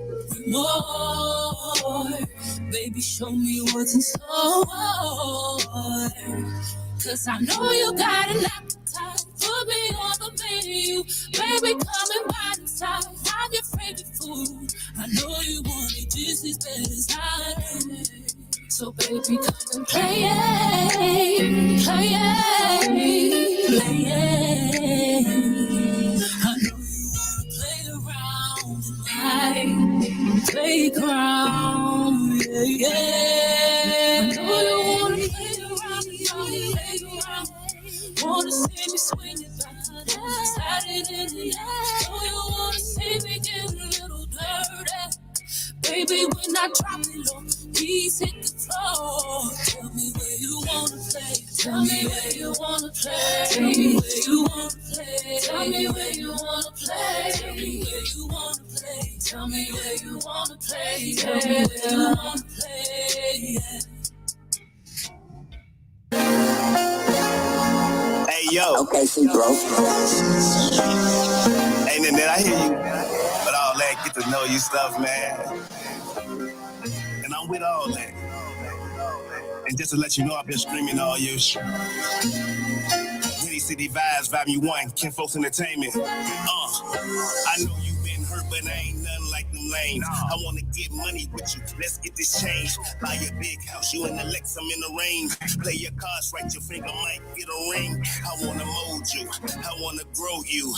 More, baby, show me what's in store. Cause I know you got an appetite. Put me on the menu, baby, come and buy inside. I'm your favorite food. I know you want it just as bad as I do. So baby, come and play it, play it, play it. I know you wanna play around tonight, playground, yeah, yeah. I know you wanna play around tonight, playground. Wanna see me swing it back, sliding in the air. I know you wanna see me get a little dirty. Baby, when I drop it low, please hit the floor. Tell me where you wanna play. Tell me where you wanna play. Tell me where you wanna play. Tell me where you wanna play. Tell me where you wanna play. Tell me where you wanna play. Tell me where you wanna play. Hey, yo. Okay, see, bro. Hey, Nanette, I hear you. But all that get to know you stuff, man. And I'm with all that. And just to let you know, I've been screaming all you. Winnie City Vibes, Volume 1, Ken Folks Entertainment. I know you've been hurt, but I ain't nothing like them lanes. I wanna get money with you, let's get this change. Buy a big house, you in the Lex, I'm in the range. Play your cards right, your finger might get a ring. I wanna mold you, I wanna grow you.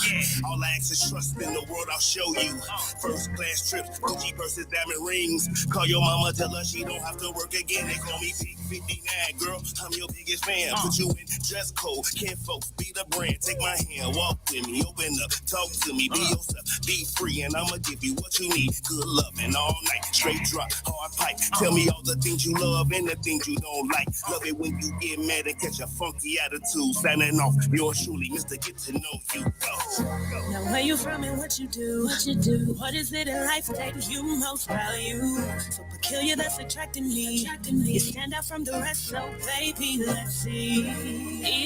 All I ask is trust in the world, I'll show you. First class trips, Gucci versus diamond rings. Call your mama, tell her she don't have to work again. They call me Big 59, girl, I'm your biggest fan. Put you in dress code, Ken Folks, be the brand. Take my hand, walk with me, open up, talk to me, be yourself, be free, and I'ma give you what you need. Good loving all night, straight drop, hard pipe. Tell me all the things you love and the things you don't like. Love it when you get mad and catch a funky attitude. Signing off, yours truly, Mr. Get to Know You. Go. Now where you from and what you do? What is it in life that you most value? So peculiar that's attracting me. You stand out from the rest, so baby, let's see.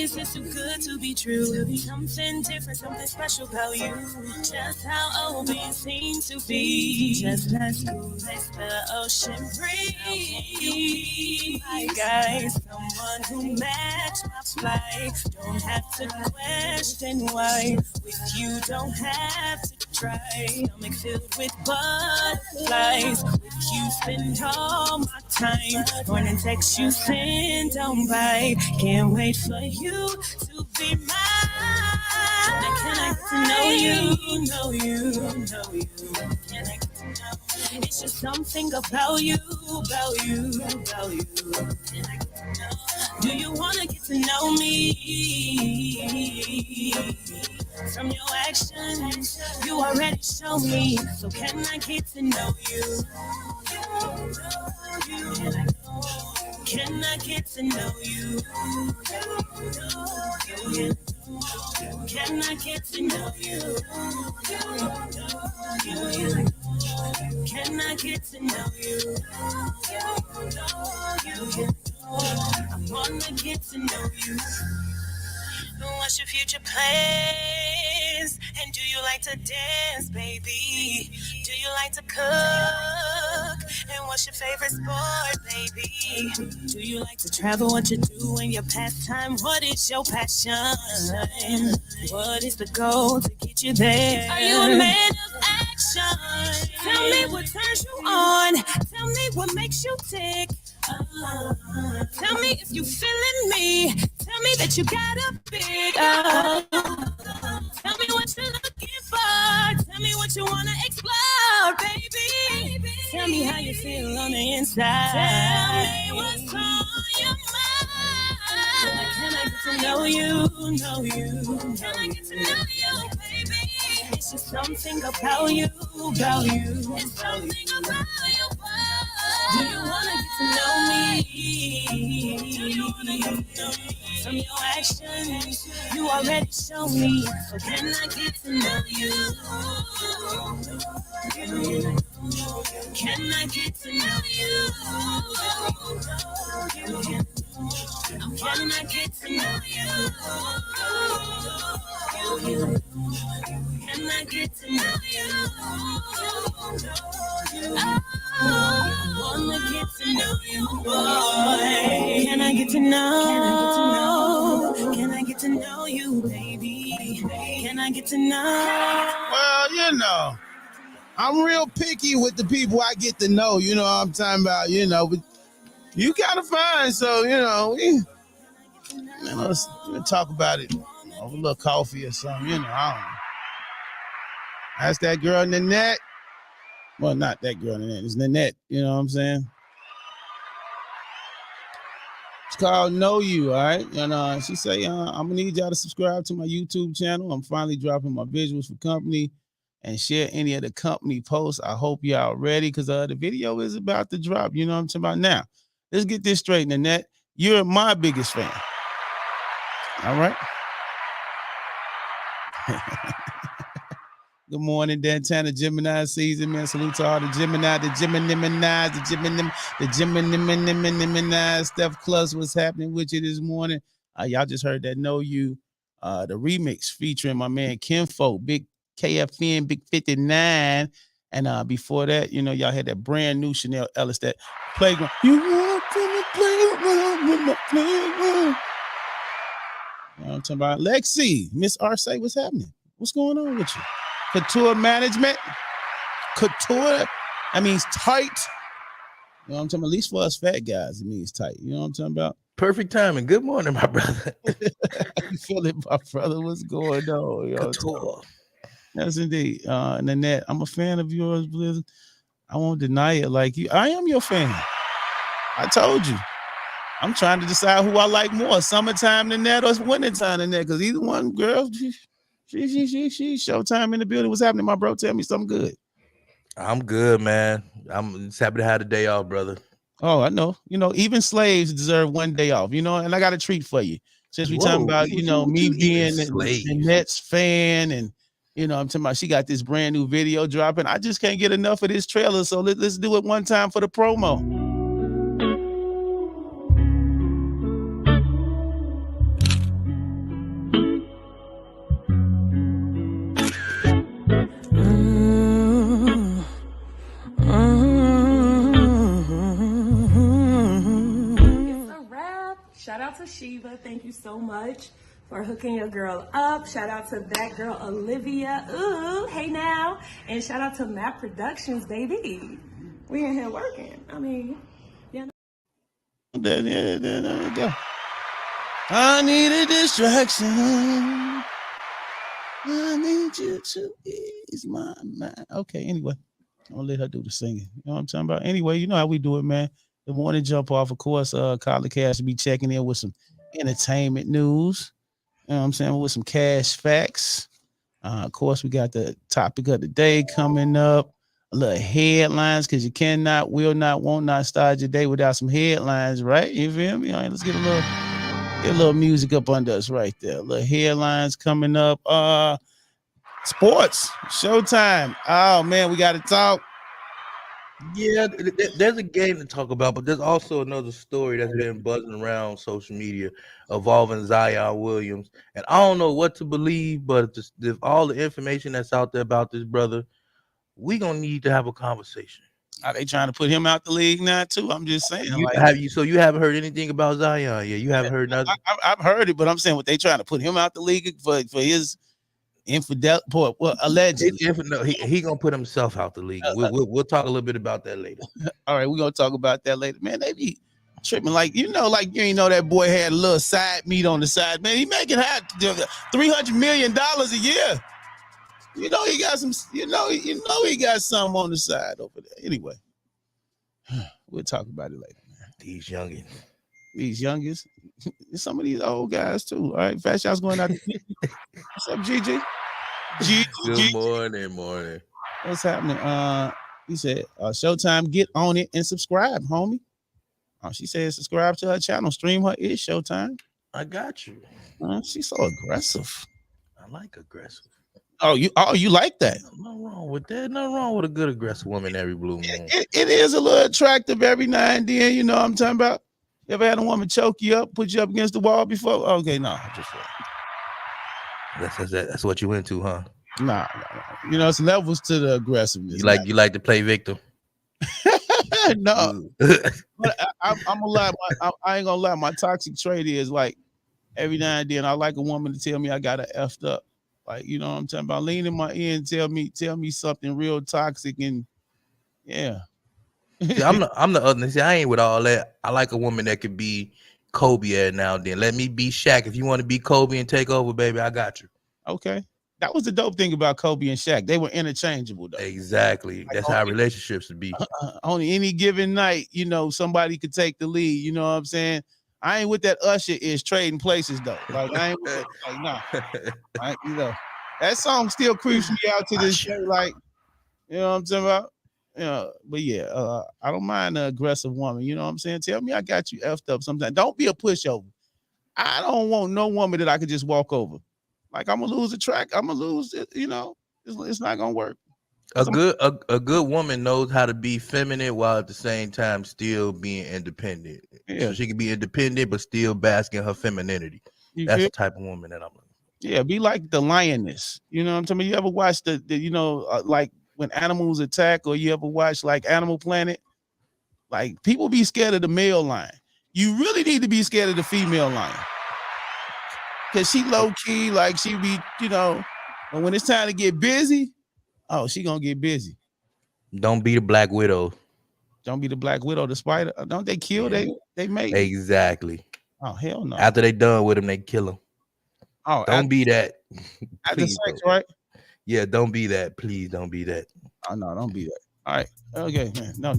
Is this too good to be true? Something different, something special about you. Just how old you seem to be. Just as cool as the ocean breeze. My guy, someone who match my flight. Don't have to question why. With you, don't have to try. Stomach filled with butterflies. With you, spend all my time. Morning text you send, don't bite. Can't wait for you to be mine. Now can I get to know you? Can I get to know? It's just something about you. Can I get to know? Do you wanna get to know me? From your actions, you already show me. So can I get to know you? Can I get to know you? Can I get to know you? Can I get to know you? I wanna get to know you. What's your future plans? And do you like to dance, baby? Do you like to cook? And what's your favorite sport, baby? Do you like to travel? What you do in your pastime? What is your passion? What is the goal to get you there? Are you a man of action? Tell me what turns you on. Tell me what makes you tick. Tell me if you feeling me. Tell me that you got a big Tell me what you're looking for. Tell me what you wanna explore, baby. Tell me how you feel on the inside. Tell me what's on your mind. Can I get to know you? Can I get to know you, baby? It's just something about you. It's something about you. Do you wanna get to know me? From your actions, you already show me. So can I get to know you? Can I get to know you? Can I get to know you? Can I get to know you? I wanna get to know you, boy. Can I get to know? Can I get to know you, baby? Can I get to know? Well, you know, I'm real picky with the people I get to know. You know what I'm talking about, but you kind of fine. So, let's talk about it over a little coffee or something, I don't know. That's that girl Nanette. Well, not that girl Nanette. It's Nanette. You know what I'm saying? It's called Know You, all right? And she say, I'm going to need y'all to subscribe to my YouTube channel. I'm finally dropping my visuals for company and share any of the company posts. I hope y'all ready because the video is about to drop. You know what I'm talking about? Now, let's get this straight, Nanette. You're my biggest fan. All right? Good morning, Dantana Gemini season, man. Salute to all the Gemini, the Gemini. Steph Clus, what's happening with you this morning? Y'all just heard that Know You, the remix featuring my man Kinfolk, Big KFN, Big 59. And before that, y'all had that brand new Chanel Ellis, that Playground. You walk in the playground with my playground. You know what I'm talking about? Lexi, Miss Arce, what's happening? What's going on with you? Couture management. Couture, that means tight. You know what I'm talking about? At least for us fat guys, it means tight. You know what I'm talking about? Perfect timing. Good morning, my brother. You feel it, my brother? What's going on? Couture. Yes, indeed. Nanette, I'm a fan of yours, Blizz. I won't deny it like you. I am your fan. I told you. I'm trying to decide who I like more, summertime Nanette or wintertime Nanette, because either one, girl, she showtime in the building. What's happening, my bro? Tell me something good. I'm good, man. I'm just happy to have the day off, brother. Oh, I know. Even slaves deserve one day off, and I got a treat for you. Since we talking about, me being the Nets fan and, I'm talking about she got this brand new video dropping. I just can't get enough of this trailer. So let's do it one time for the promo. Shout out to Shiva. Thank you so much for hooking your girl up. Shout out to that girl, Olivia. Ooh, hey now. And shout out to Map Productions, baby. We in here working. I mean, you know. There we go. I need a distraction. I need you to ease my mind. Okay, anyway. I'll let her do the singing. You know what I'm talking about? Anyway, you know how we do it, man. The morning jump off, of course, Colin Cash will be checking in with some entertainment news. You know what I'm saying? With some cash facts. Of course, we got the topic of the day coming up. A little headlines, because you cannot, will not, won't not start your day without some headlines, right? You feel me? All right, let's get a little music up under us right there. A little headlines coming up. Sports, Showtime. Oh man, we got to talk. Yeah, there's a game to talk about, but there's also another story that's been buzzing around social media involving Zion Williams. And I don't know what to believe, but just all the information that's out there about this brother, we gonna need to have a conversation. Are they trying to put him out the league now too? I'm just saying. So you haven't heard anything about Zion? Yeah, you haven't heard nothing. I've heard it, but I'm saying what they trying to put him out the league for his infidel. Well, allegedly. No, he gonna put himself out the league. We'll talk a little bit about that later. All right, we're gonna talk about that later. Man, they be tripping like you ain't know that boy had a little side meat on the side. Man, he making $300 million a year. You know he got some. You know he got some on the side over there. Anyway, we'll talk about it later. Man. These youngins, some of these old guys too. All right, Fat Shot's going out. What's up, GG? Good morning. What's happening? He said, Showtime, get on it and subscribe, homie. She said subscribe to her channel, stream her It's Showtime. I got you. She's so aggressive. I like aggressive. Oh, you like that? Nothing wrong with that. Nothing wrong with a good aggressive woman every blue moon. It is a little attractive every now and then. You know what I'm talking about? You ever had a woman choke you up, put you up against the wall before? Okay, no, just that's what you into, huh? Nah. You know, it's levels to the aggressiveness. You like to play victim? No. But I'm gonna lie. I ain't gonna lie. My toxic trait is like every now and then I like a woman to tell me I got her effed up. Like, you know what I'm talking about? Lean in my ear and tell me something real toxic and yeah. See, I'm the other. See, I ain't with all that. I like a woman that could be Kobe every now and then. Let me be Shaq. If you want to be Kobe and take over, baby, I got you. Okay. That was the dope thing about Kobe and Shaq. They were interchangeable, though. Exactly. Like, that's how relationships should be. On any given night, somebody could take the lead. You know what I'm saying? I ain't with that Usher is trading places, though. Like, I ain't with that. Like, nah. Right, that song still creeps me out to this day. Like, you know what I'm talking about? But yeah, I don't mind an aggressive woman. You know what I'm saying? Tell me I got you effed up sometimes. Don't be a pushover. I don't want no woman that I could just walk over. Like, I'm gonna lose the track. I'm gonna lose it. It's not gonna work. A good woman knows how to be feminine while at the same time still being independent. Yeah. So she can be independent but still bask in her femininity. That's the type of woman that I'm looking for. Yeah, be like the lioness. You know what I'm talking about? You ever watch the like when animals attack, or you ever watch like Animal Planet? Like, people be scared of the male lion. You really need to be scared of the female lion. Cause she low key, like she be, but when it's time to get busy, she gonna get busy. Don't be the Black Widow. Don't be the Black Widow, the spider. Don't they kill they mate? Exactly. Oh, hell no. After they done with him, they kill him. Oh, don't be that. After sex, right? Yeah, don't be that. Please don't be that. Oh no, don't be that. All right. Okay, man. No.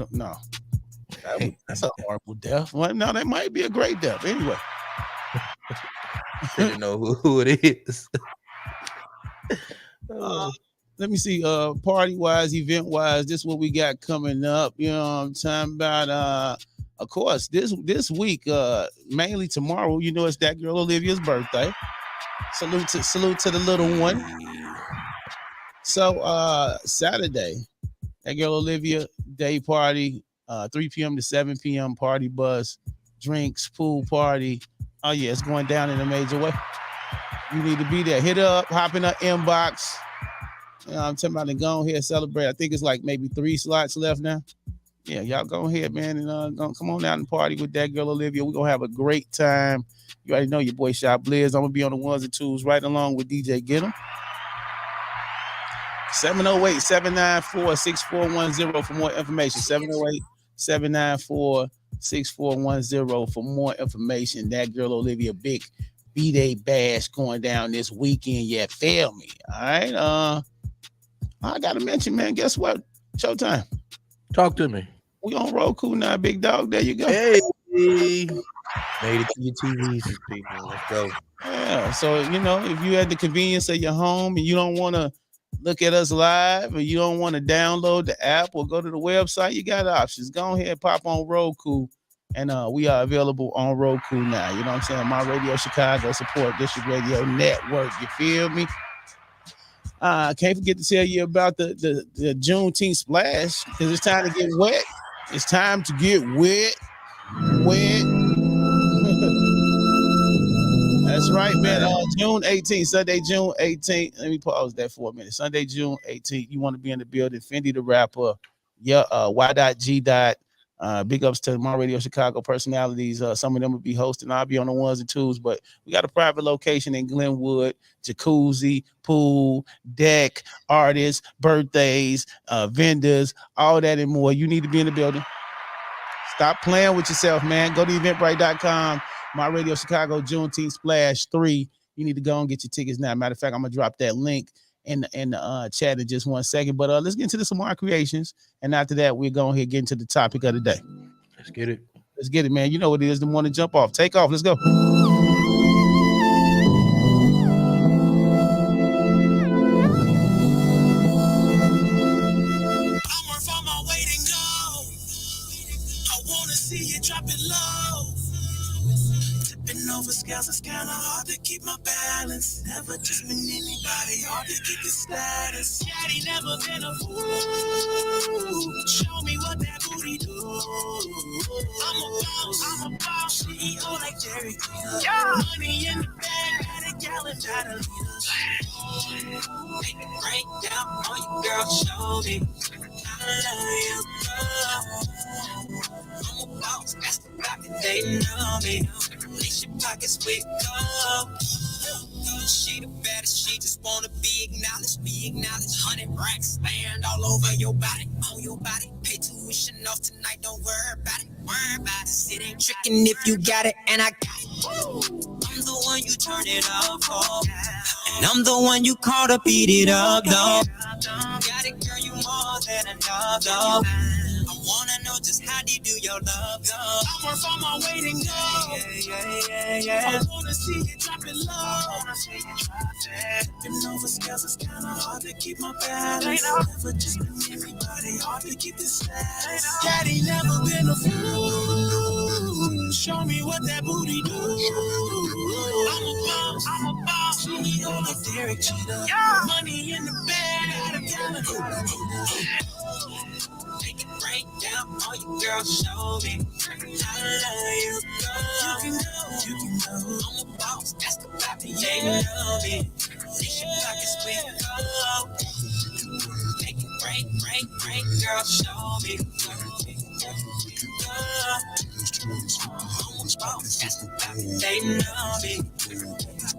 That's a horrible death. Well, no, that might be a great death. Anyway. They didn't know who it is. Let me see. Party wise, event wise, this is what we got coming up. You know what I'm talking about? Of course, this week, mainly tomorrow, it's that girl Olivia's birthday. Salute to the little one. So Saturday, that girl Olivia day party, 3 p.m. to 7 p.m. party bus, drinks, pool party. Oh yeah, it's going down in a major way. You need to be there. Hit her up, hop in her inbox. I'm talking about to go ahead and celebrate. I think it's like maybe 3 slots left now. Yeah, y'all go ahead, man, and come on out and party with that girl Olivia. We're gonna have a great time. You already know your boy Chiblizz. I'm gonna be on the ones and twos right along with DJ Get 'em. 708-794-6410 for more information. 708-794-6410 for more information. That girl Olivia, big B-Day bash going down this weekend. Yeah, feel me. All right. I gotta mention, man. Guess what? Showtime. Talk to me. We on Roku now, big dog. There you go. Hey, made it to your TVs, people. Let's go. Yeah. So if you at the convenience of your home and you don't want to look at us live, or you don't want to download the app or go to the website, you got options. Go ahead, pop on Roku, and we are available on Roku now. You know what I'm saying? My Radio Chicago Support District Radio Network. You feel me? I can't forget to tell you about the Juneteenth splash, because it's time to get wet. It's time to get wet. That's right, man. June 18th, Sunday, June 18th. Let me pause that for a minute. Sunday, June 18th. You want to be in the building. Fendi the rapper. Yeah, Y.G. Big ups to my Radio Chicago personalities. Some of them will be hosting. I'll be on the ones and twos, but we got a private location in Glenwood, jacuzzi, pool, deck, artists, birthdays, vendors, all that and more. You need to be in the building. Stop playing with yourself, man. Go to eventbrite.com. My Radio Chicago Juneteenth Splash 3. You need to go and get your tickets now. Matter of fact, I'm going to drop that link in the chat in just 1 second. But let's get into the Samar Creations. And after that, we're going to get into the topic of the day. Let's get it. Let's get it, man. You know what it is. The morning jump off. Take off. Let's go. Drop it low. Tipping over scales, it's kind of hard to keep my balance. Never just been anybody, hard to keep the status. Daddy never been a fool. Show me what that booty do. I'm a boss, CEO like Jerry. Yeah. Money in the bag, got a gallon, got a liter. Make it break down on you, girl, show me. I love you, girl. I'm a boss, that's the block that they know me. Lace your pockets with gold. She the baddest, she just wanna be acknowledged, 100 racks stand all over your body, on your body. Pay tuition off tonight, don't worry about it, It ain't tricking if you got it, and I got it. I'm the one you turn it up for, and I'm the one you call to beat it up, dog. Got it, girl, you more than enough, dog. I wanna know just how do you do your love, dog. I work on my weight and go. Yeah. I wanna see you drop it low. Tipping over scales, it's kinda hard to keep my balance. Never just been anybody, hard to keep this status. Daddy never been a fool. Show me what that booty do. I'm a boss, CEO like Derek Cheetah. Money in the bag, got a gallon. Make it break down, all you girls show me. I love you, girl. You can go. I'm a boss, that's the block that they know me. Lace your pockets with gold. Make it break, girl, show me. They know me.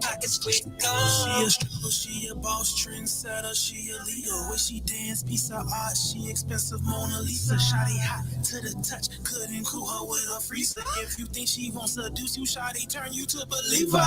Pockets with gold. She a stripper, she a boss, trendsetter, she a leader. When she dance, piece of art, she expensive Mona Lisa. Shawty hot to the touch, couldn't cool her with a freezer. If you think she won't seduce you, shawty turn you to believer.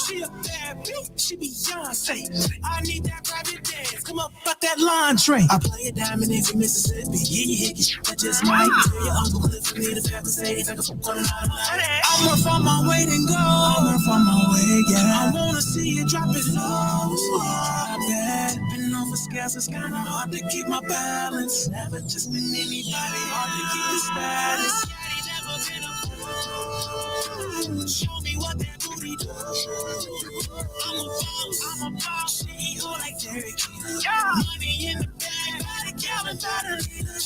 She a bad bitch, she Beyonce. I need that private dance, come up about that lingerie. I play a diamond if you Mississippi. Yeah, you hit it, I just might. Tell your uncle Cliff for me to have to say if I can put it on. I'm worth on my weight and go. I'm worth on my way, yeah. I wanna see you drop it low. Bad, been over scales, it's kinda hard to keep my balance. Never just been anybody, hard to keep the status. Never been a fool. Show me what that booty do. I'm a boss, CEO like Derek Cheetah. Money in the bag, got a gallon, got a liter.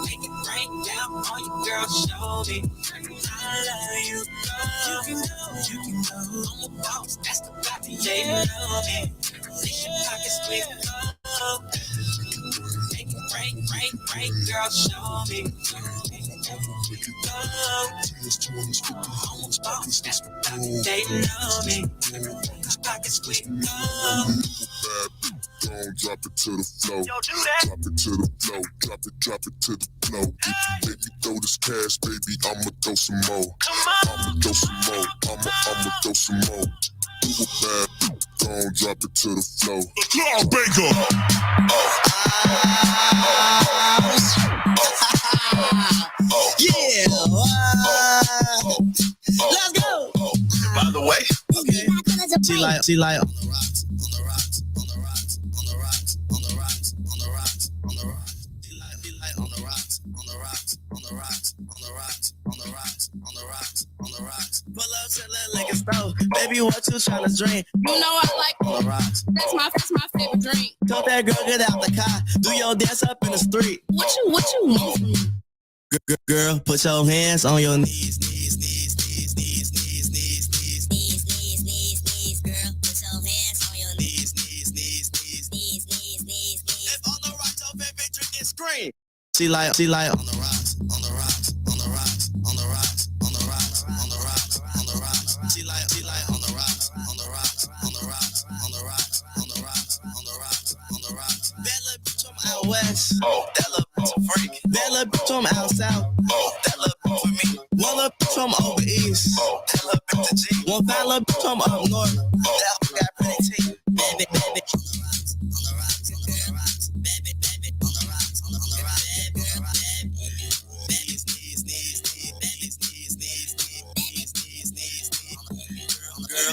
Make it break down, all you girls show me. I love you, girl. You can go. I'm a boss, that's the block that they know me. Lace your pockets with gold. Make it girl, show me. They know me. Pockets quick. Gon' drop it to the floor. Drop it to the floor. Drop it to the floor. If you make me throw this cash, baby, I'ma throw some more. I'ma throw some more. I'ma throw some more. Do a bad, gon' drop it to the floor. Clark Baker. Yeah. Let's go. By the way, okay. She like. Pull up to the liquor store. Baby, what you tryna drink? You know I like on the rocks. That's my favorite drink. Told that girl get out the car. Do your dance up in the street. What you want from me? Girl, put your hands on your knees. Girl, put your hands on your knees. If on the rocks, your baby drinking scream. She like on the rocks, on the rocks, on the rocks, on the rocks, on the rocks, on the rocks, on the rocks. She like on the rocks, on the rocks, on the rocks, on the rocks, on the rocks, on the rocks, on the rocks. That little bitch from out west, that little bitch a freak. That little bitch from out south, that little bitch for me. One little bitch from over east, that little bitch a G. One fine little bitch from up north, that got pretty teeth. Baby, baby.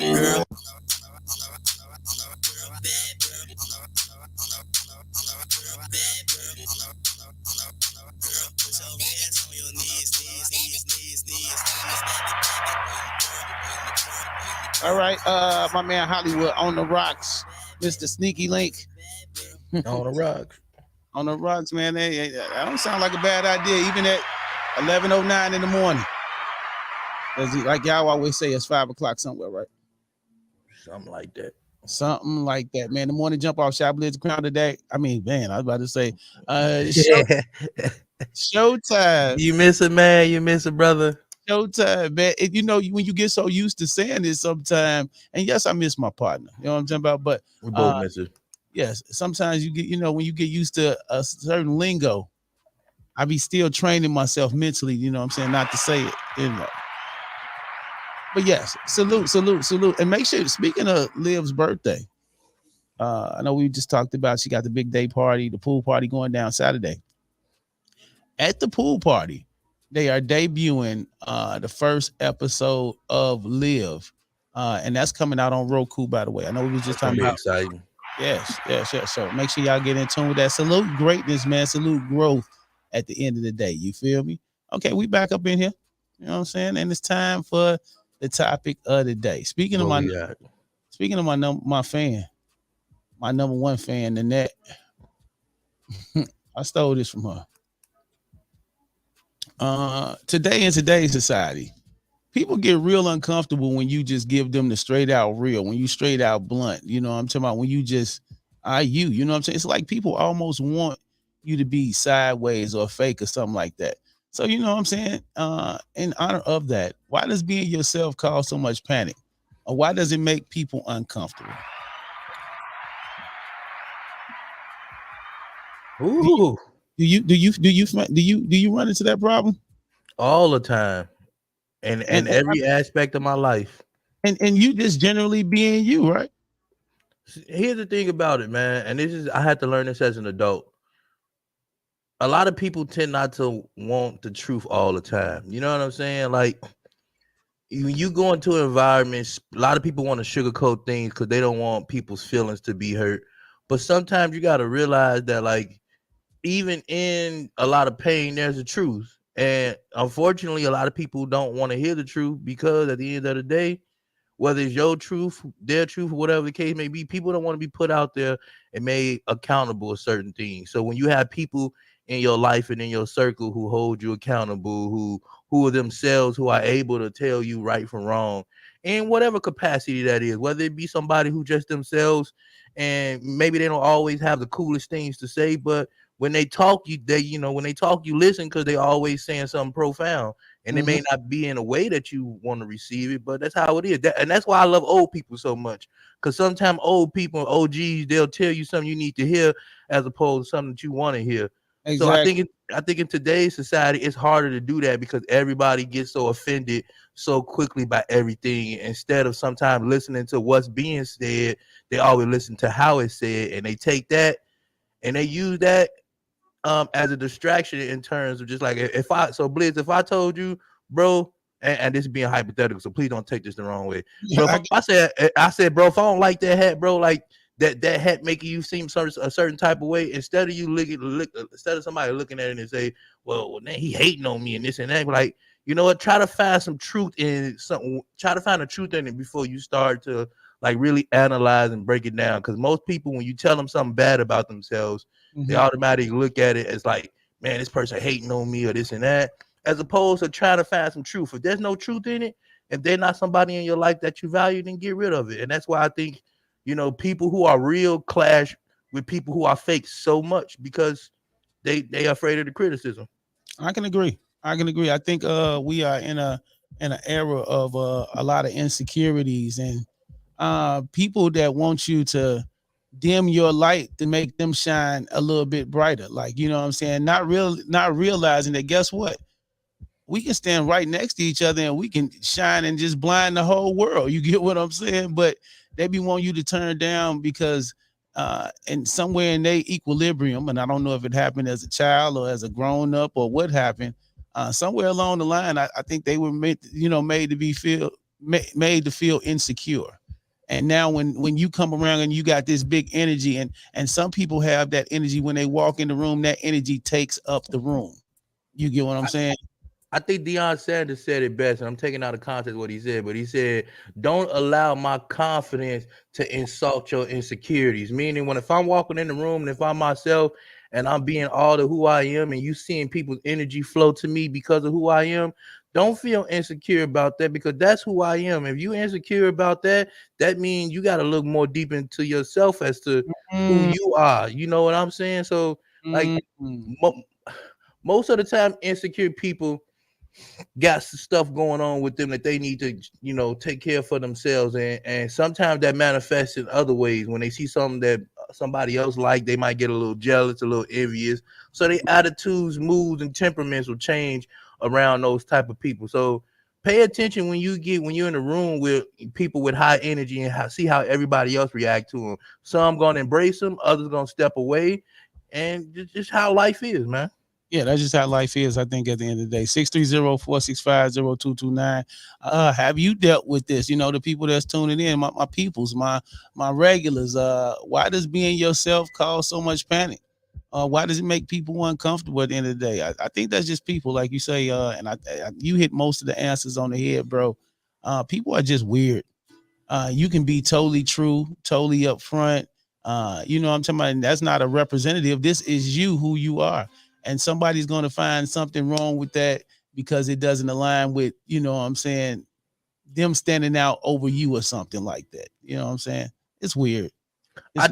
Girl. All right, my man Hollywood on the rocks, Mr. Sneaky Link. On the rocks. On the rocks, man. Hey, that don't sound like a bad idea, even at 11:09 in the morning. Like y'all always say, it's 5 o'clock somewhere, right? Something like that. Something like that, man. The morning jump off Chiblizz crown today. I mean, man, I was about to say, showtime. You miss it, man. You miss it, brother. Showtime, man. You know, when you get so used to saying this sometime, and yes, I miss my partner. You know what I'm talking about? But we both miss it. Yes, sometimes you get, when you get used to a certain lingo, I be still training myself mentally, you know what I'm saying, not to say it, But yes, salute. And make sure, speaking of Liv's birthday, I know we just talked about she got the big day party, the pool party going down Saturday. At the pool party, they are debuting the first episode of Live. And that's coming out on Roku, by the way. I know we was just talking about exciting. Yes. So make sure y'all get in tune with that. Salute greatness, man. Salute growth at the end of the day. You feel me? Okay, we back up in here. You know what I'm saying? And it's time for the topic of the day. Speaking of my number one fan, Nanette. I stole this from her. Today in today's society, people get real uncomfortable when you just give them the straight out real, when you straight out blunt, you know what I'm talking about, when you just you know what I'm saying? It's like people almost want you to be sideways or fake or something like that. So, you know what I'm saying? In honor of that, why does being yourself cause so much panic? Or why does it make people uncomfortable? Ooh. Do you run into that problem? All the time. And every aspect of my life. And you just generally being you, right? Here's the thing about it, man. And I had to learn this as an adult. A lot of people tend not to want the truth all the time. You know what I'm saying? Like, when you go into environments, a lot of people want to sugarcoat things because they don't want people's feelings to be hurt. But sometimes you got to realize that, like, even in a lot of pain, there's a truth. And unfortunately, a lot of people don't want to hear the truth because at the end of the day, whether it's your truth, their truth, or whatever the case may be, people don't want to be put out there and made accountable for certain things. So when you have people in your life and in your circle who hold you accountable, who are themselves, who are able to tell you right from wrong in whatever capacity that is, whether it be somebody who just themselves and maybe they don't always have the coolest things to say, but when they talk, when they talk, you listen because they always saying something profound, and it may not be in a way that you want to receive it, but that's how it is. And that's why I love old people so much, because sometimes old people, OGs, they'll tell you something you need to hear as opposed to something that you want to hear. Exactly. So I think in today's society, it's harder to do that because everybody gets so offended so quickly by everything. Instead of sometimes listening to what's being said, they always listen to how it's said, and they take that and they use that as a distraction in terms of just like Blizz, if I told you, bro, and this is being hypothetical, so please don't take this the wrong way. Bro, I said, bro, if I don't like that hat, bro, like that hat making you seem a certain type of way, instead of somebody looking at it and say, well, man, he hating on me and this and that, like, you know what, try to find some truth in something, try to find a truth in it before you start to like really analyze and break it down. Because most people, when you tell them something bad about themselves, they automatically look at it as like, man, this person hating on me or this and that, as opposed to trying to find some truth. If there's no truth in it, if they're not somebody in your life that you value, then get rid of it. And that's why I think, people who are real clash with people who are fake so much, because they are afraid of the criticism. I can agree. I think we are in an era of a lot of insecurities and people that want you to dim your light to make them shine a little bit brighter. Like, you know what I'm saying? Not realizing that, guess what? We can stand right next to each other and we can shine and just blind the whole world. You get what I'm saying? But they be wanting you to turn down because and somewhere in their equilibrium, and I don't know if it happened as a child or as a grown up or what happened, somewhere along the line, I think they were made to feel insecure. And now when you come around and you got this big energy, and some people have that energy when they walk in the room, that energy takes up the room. You get what I'm saying? I think Deion Sanders said it best, and I'm taking out of context what he said, but he said, don't allow my confidence to insult your insecurities. Meaning, if I'm walking in the room and if I'm myself and I'm being all to who I am, and you seeing people's energy flow to me because of who I am, don't feel insecure about that, because that's who I am. If you insecure about that, that means you got to look more deep into yourself as to who you are. You know what I'm saying? So, like, most of the time, insecure people got some stuff going on with them that they need to, take care for themselves. And sometimes that manifests in other ways. When they see something that somebody else like, they might get a little jealous, a little envious. So their attitudes, moods, and temperaments will change around those type of people. So pay attention when you're in a room with people with high energy and see how everybody else react to them. Some gonna embrace them, others gonna step away, and just how life is, man. Yeah, that's just how life is, I think, at the end of the day. 630-465-0229. Have you dealt with this? The people that's tuning in, my peoples, my regulars. Why does being yourself cause so much panic? Why does it make people uncomfortable at the end of the day? I think that's just people, like you say, and you hit most of the answers on the head, bro. People are just weird. You can be totally true, totally upfront. You know what I'm talking about? And that's not a representative. This is you, who you are. And somebody's going to find something wrong with that because it doesn't align with, you know what I'm saying, them standing out over you or something like that. You know what I'm saying? It's weird. I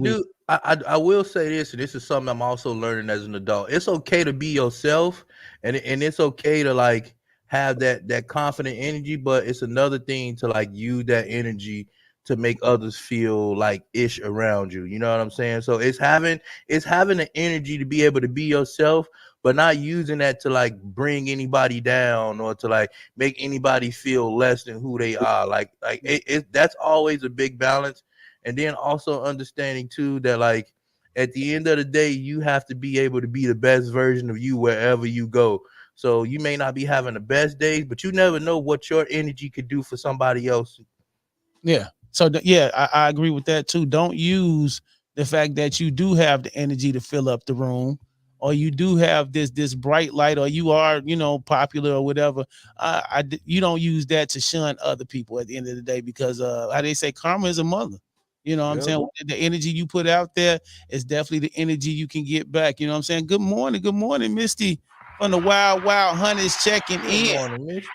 will say this, and this is something I'm also learning as an adult. It's okay to be yourself, and it's okay to like have that confident energy, but it's another thing to like use that energy to make others feel like ish around you. You know what I'm saying? So it's having the energy to be able to be yourself, but not using that to like bring anybody down or to like make anybody feel less than who they are. Like that's always a big balance. And then also understanding too that like at the end of the day, you have to be able to be the best version of you wherever you go. So you may not be having the best days, but you never know what your energy could do for somebody else. Yeah. So I agree with that too. Don't use the fact that you do have the energy to fill up the room, or you do have this bright light, or you are, popular or whatever. You don't use that to shun other people at the end of the day, because how they say, karma is a mother. You know what I'm saying? The energy you put out there is definitely the energy you can get back. You know what I'm saying? Good morning, Misty from the Wild Hunters checking in. Good morning, Misty.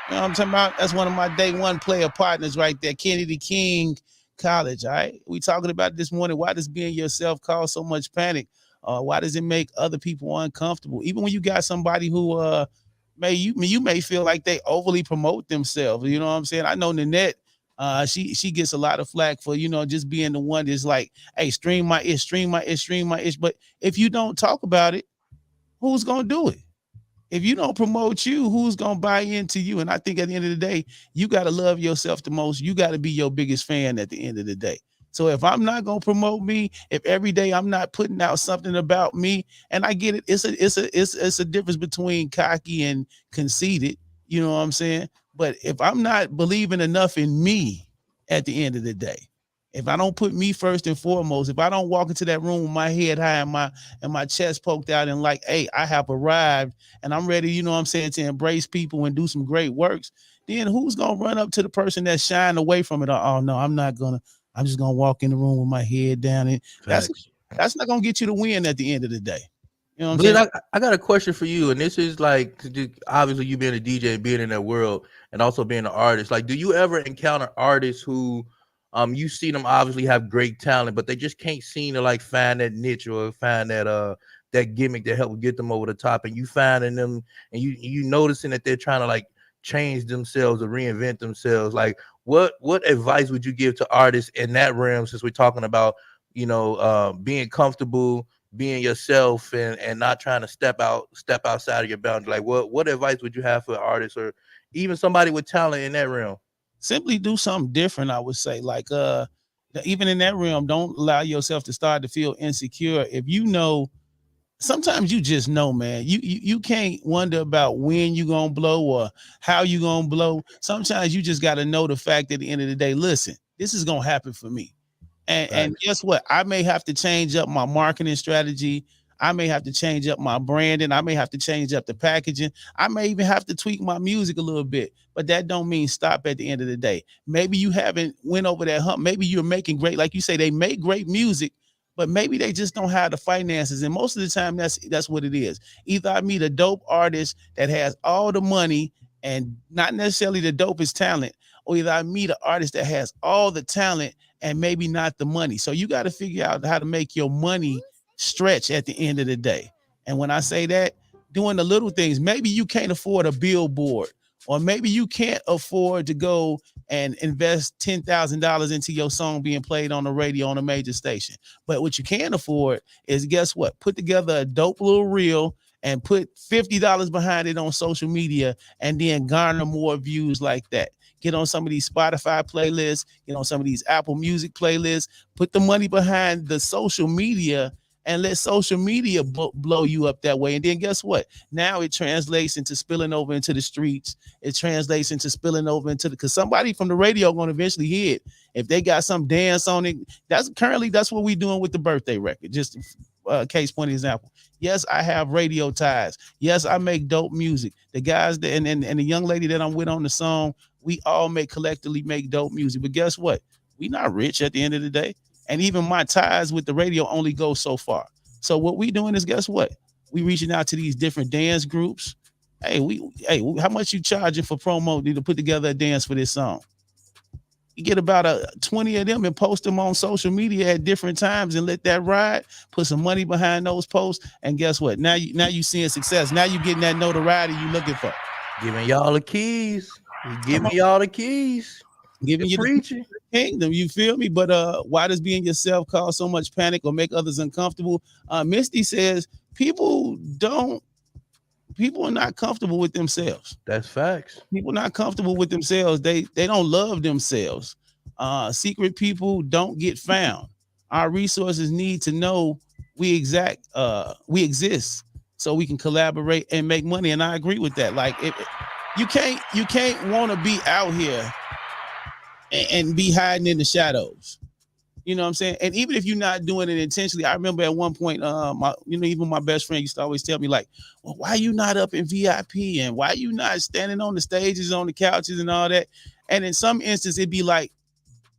You know what I'm talking about? That's one of my day one player partners right there, Kennedy King College. All right. We talking about this morning. Why does being yourself cause so much panic? Why does it make other people uncomfortable? Even when you got somebody who you may feel like they overly promote themselves. You know what I'm saying? I know Nanette, she gets a lot of flack for, just being the one that's like, hey, stream my ish, stream my ish, stream my ish. But if you don't talk about it, who's gonna do it? If you don't promote you, who's gonna buy into you? And I think at the end of the day, you got to love yourself the most. You got to be your biggest fan at the end of the day. So if I'm not gonna promote me, if every day I'm not putting out something about me, and I get it, it's a difference between cocky and conceited. You know what I'm saying? But if I'm not believing enough in me at the end of the day, if I don't put me first and foremost, if I don't walk into that room with my head high and my chest poked out and like, hey, I have arrived and I'm ready, you know what I'm saying, to embrace people and do some great works, then who's gonna run up to the person that's shying away from it? Oh no, I'm just gonna walk in the room with my head down. And that's not gonna get you to win at the end of the day. You know what I'm saying? I got a question for you, and this is like, obviously you being a DJ and being in that world and also being an artist. Like, do you ever encounter artists who you see them obviously have great talent, but they just can't seem to like find that niche or find that gimmick that help get them over the top, and you finding them and you noticing that they're trying to like change themselves or reinvent themselves? Like, what advice would you give to artists in that realm, since we're talking about, being comfortable, being yourself, and not trying to step outside of your boundary? Like, what advice would you have for artists or even somebody with talent in that realm? Simply do something different, I would say. Like, even in that realm, don't allow yourself to start to feel insecure. If you know, sometimes you just know, man. You can't wonder about when you're gonna blow or how you gonna blow. Sometimes you just gotta know the fact at the end of the day, listen, this is gonna happen for me. And guess what? I may have to change up my marketing strategy. I may have to change up my branding. I may have to change up the packaging. I may even have to tweak my music a little bit, but that don't mean stop at the end of the day. Maybe you haven't went over that hump. Maybe you're making great, like you say, they make great music, but maybe they just don't have the finances. And most of the time that's what it is. Either I meet a dope artist that has all the money and not necessarily the dopest talent, or either I meet an artist that has all the talent and maybe not the money. So you got to figure out how to make your money stretch at the end of the day. And when I say that, doing the little things, maybe you can't afford a billboard, or maybe you can't afford to go and invest $10,000 into your song being played on the radio on a major station. But what you can afford is, guess what? Put together a dope little reel and put $50 behind it on social media, and then garner more views like that. Get on some of these Spotify playlists, get on some of these Apple Music playlists, put the money behind the social media and let social media blow you up that way. And then guess what? Now it translates into spilling over into the streets. It translates into spilling over into because somebody from the radio going to eventually hear it. If they got some dance on it, that's what we're doing with the birthday record. Just case point example. Yes, I have radio ties. Yes, I make dope music. The guys that, and the young lady that I'm with on the song, we all collectively make dope music. But guess what? We not rich at the end of the day. And even my ties with the radio only go so far. So what we doing is, guess what? We reaching out to these different dance groups. Hey, how much you charging for promo to put together a dance for this song? You get about 20 of them and post them on social media at different times and let that ride. Put some money behind those posts, and guess what? Now you seeing success. Now you getting that notoriety you looking for. Giving y'all the keys. Giving y'all the keys. Giving you the kingdom, you feel me? But why does being yourself cause so much panic or make others uncomfortable? Misty says people are not comfortable with themselves. That's facts. People not comfortable with themselves. They don't love themselves. Secret people don't get found. Our resources need to know we exist so we can collaborate and make money. And I agree with that. Like, you can't want to be out here and be hiding in the shadows. You know what I'm saying? And even if you're not doing it intentionally, I remember at one point, even my best friend used to always tell me, like, well, why you not up in VIP, and why you not standing on the stages, on the couches and all that? And in some instances, it'd be like,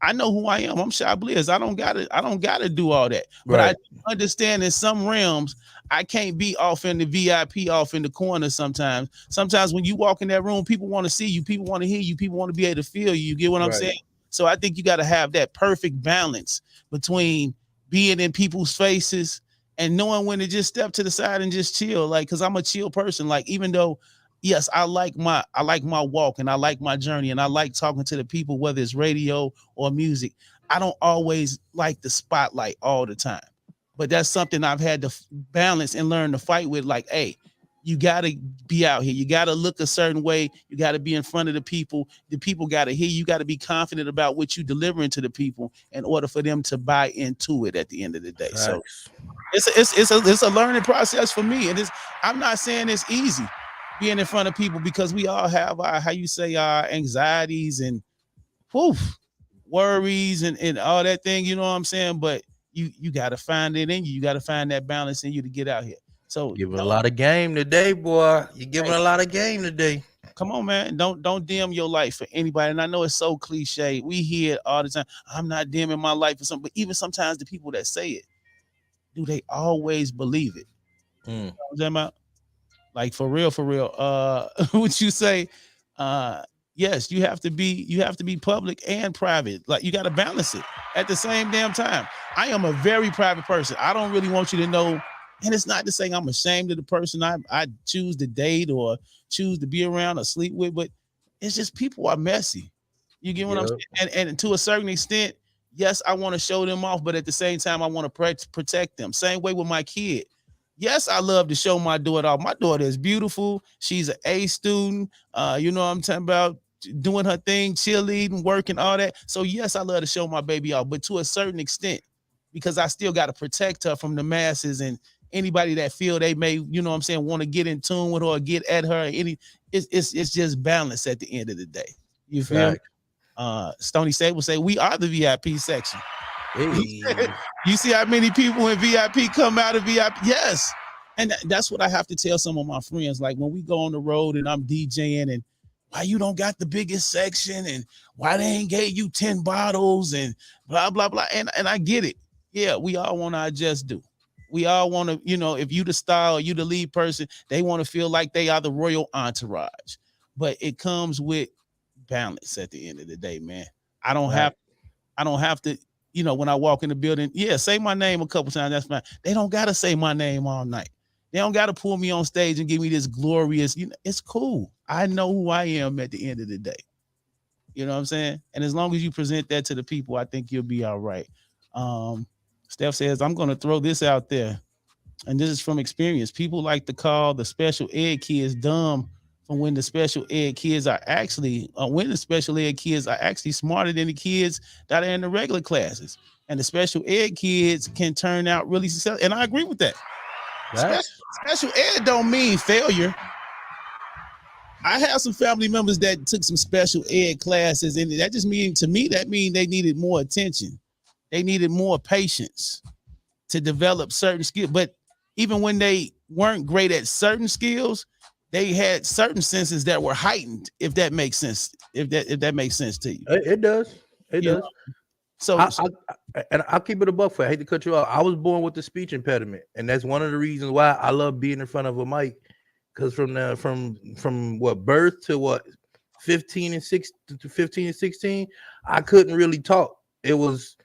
I know who I am. I'm Chiblizz. I don't gotta do all that. But right. I understand in some realms, I can't be off in the VIP, off in the corner sometimes. Sometimes when you walk in that room, people want to see you, people want to hear you, people want to be able to feel you. You get what I'm saying? So I think you got to have that perfect balance between being in people's faces and knowing when to just step to the side and just chill. Like, cause I'm a chill person. Like, even though, yes, I like my walk and I like my journey and I like talking to the people, whether it's radio or music. I don't always like the spotlight all the time, but that's something I've had to balance and learn to fight with. Like, hey, you got to be out here. You got to look a certain way. You got to be in front of the people. The people got to hear you. Got to be confident about what you delivering to the people in order for them to buy into it at the end of the day. Facts. So it's a learning process for me. And I'm not saying it's easy being in front of people, because we all have our, how you say, our anxieties and worries and all that thing, you know what I'm saying? But you got to find it in you. You got to find that balance in you to get out here. So giving a lot of game today, boy. You're giving a lot of game today. Come on, man. Don't dim your life for anybody. And I know it's so cliche. We hear it all the time. I'm not dimming my life for something. But even sometimes the people that say it, do they always believe it? You know what I'm talking about? Like, for real. What you say? Yes, you have to be public and private. Like, you got to balance it at the same damn time. I am a very private person. I don't really want you to know. And it's not to say I'm ashamed of the person I choose to date or choose to be around or sleep with, but it's just people are messy. You get what I'm saying? And to a certain extent, yes, I want to show them off, but at the same time, I want to protect them. Same way with my kid. Yes, I love to show my daughter off. My daughter is beautiful. She's an A student. You know what I'm talking about? Doing her thing, cheerleading, working, all that. So yes, I love to show my baby off, but to a certain extent, because I still got to protect her from the masses and anybody that feel they may, you know what I'm saying, want to get in tune with her or get at her. It's just balance at the end of the day. You feel? Stony State will say, we are the VIP section. Hey. You see how many people in VIP come out of VIP? Yes. And that's what I have to tell some of my friends. Like, when we go on the road and I'm DJing, and why you don't got the biggest section, and why they ain't gave you 10 bottles and blah, blah, blah. And I get it. Yeah, we all want to just do. We all want to, you know, if you the star or you the lead person, they want to feel like they are the royal entourage. But it comes with balance at the end of the day, man. I don't have to, you know, when I walk in the building, say my name a couple times, that's fine. They don't got to say my name all night. They don't got to pull me on stage and give me this glorious, you know, it's cool. I know who I am at the end of the day. You know what I'm saying? And as long as you present that to the people, I think you'll be all right. Steph says, I'm going to throw this out there. And this is from experience. People like to call the special ed kids dumb from when the special ed kids are actually, smarter than the kids that are in the regular classes. And the special ed kids can turn out really successful. And I agree with that. Special ed don't mean failure. I have some family members that took some special ed classes, and that just means, to me, that means they needed more attention. They needed more patience to develop certain skills. But even when they weren't great at certain skills, they had certain senses that were heightened, if that makes sense. If that makes sense to you. It does. It does. So I'll keep it a buck for. I hate to cut you off. I was born with a speech impediment, and that's one of the reasons why I love being in front of a mic. Because from what birth to what 15 and 16, I couldn't really talk. It was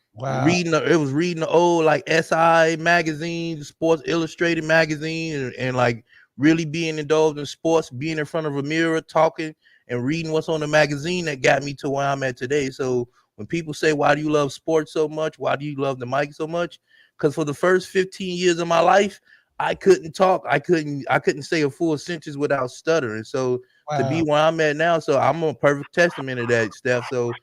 reading the old like SI magazine, Sports Illustrated magazine, and like really being indulged in sports, being in front of a mirror, talking and reading what's on the magazine that got me to where I'm at today. So when people say, why do you love sports so much? Why do you love the mic so much? Because for the first 15 years of my life, I couldn't talk. I couldn't say a full sentence without stuttering. So to be where I'm at now, so I'm a perfect testament of that, Steph. So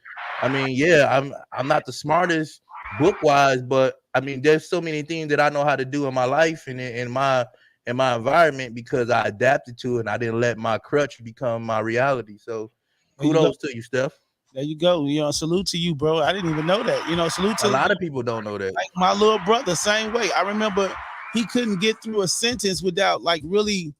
I mean, yeah, I'm not the smartest book wise, but I mean, there's so many things that I know how to do in my life and in my environment because I adapted to it and I didn't let my crutch become my reality. So kudos to you, Steph. There you go. You know, salute to you, bro. I didn't even know that. You know, salute to a lot of people don't know that. Like my little brother, same way. I remember he couldn't get through a sentence without like really,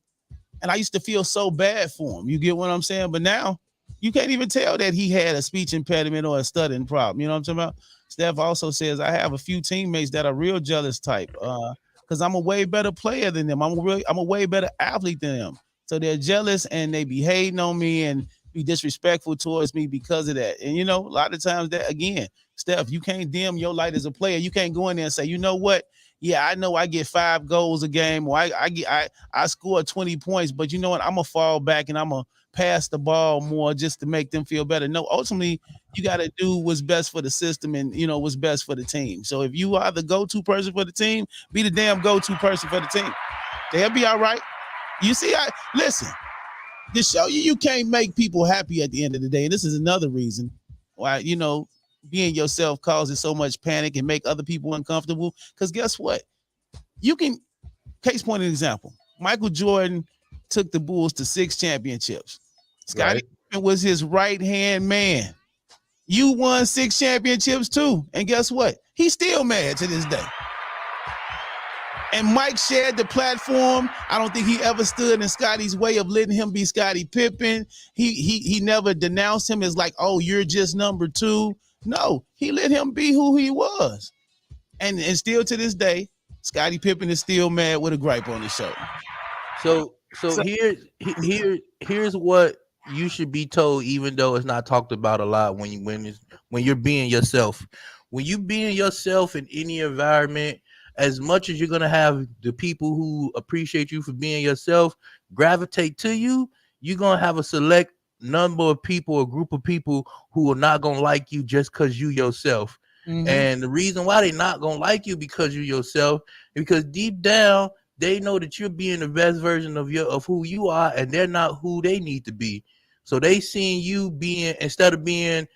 and I used to feel so bad for him. You get what I'm saying? But now you can't even tell that he had a speech impediment or a stuttering problem. You know what I'm talking about? Steph also says, I have a few teammates that are real jealous type because I'm a way better player than them. I'm a way better athlete than them. So they're jealous and they be hating on me and be disrespectful towards me because of that. And, you know, a lot of times that, again, Steph, you can't dim your light as a player. You can't go in there and say, you know what? yeah, I know I get 5 goals a game, or I score 20 points, but you know what? I'm gonna fall back and I'm gonna pass the ball more just to make them feel better. No, ultimately, you got to do what's best for the system and what's best for the team. So if you are the go-to person for the team, be the damn go-to person for the team. They'll be all right. You see, listen. To show you can't make people happy at the end of the day. And this is another reason why, being yourself causes so much panic and make other people uncomfortable. Because guess what? You can, case point an example. Michael Jordan took the Bulls to 6 championships. Scottie Pippen was his right-hand man. You won 6 championships too. And guess what? He's still mad to this day. And Mike shared the platform. I don't think he ever stood in Scottie's way of letting him be Scottie Pippen. He never denounced him as like, oh, you're just number 2. No, he let him be who he was. And still to this day, Scottie Pippen is still mad with a gripe on his shoulder. So here's what you should be told, even though it's not talked about a lot when you're being yourself. When you being yourself in any environment, as much as you're gonna have the people who appreciate you for being yourself gravitate to you, you're gonna have a select number of people, a group of people who are not gonna like you just because you yourself. Mm-hmm. And the reason why they're not gonna like you because you yourself, because deep down they know that you're being the best version of who you are, and they're not who they need to be. So they seeing you being, instead of being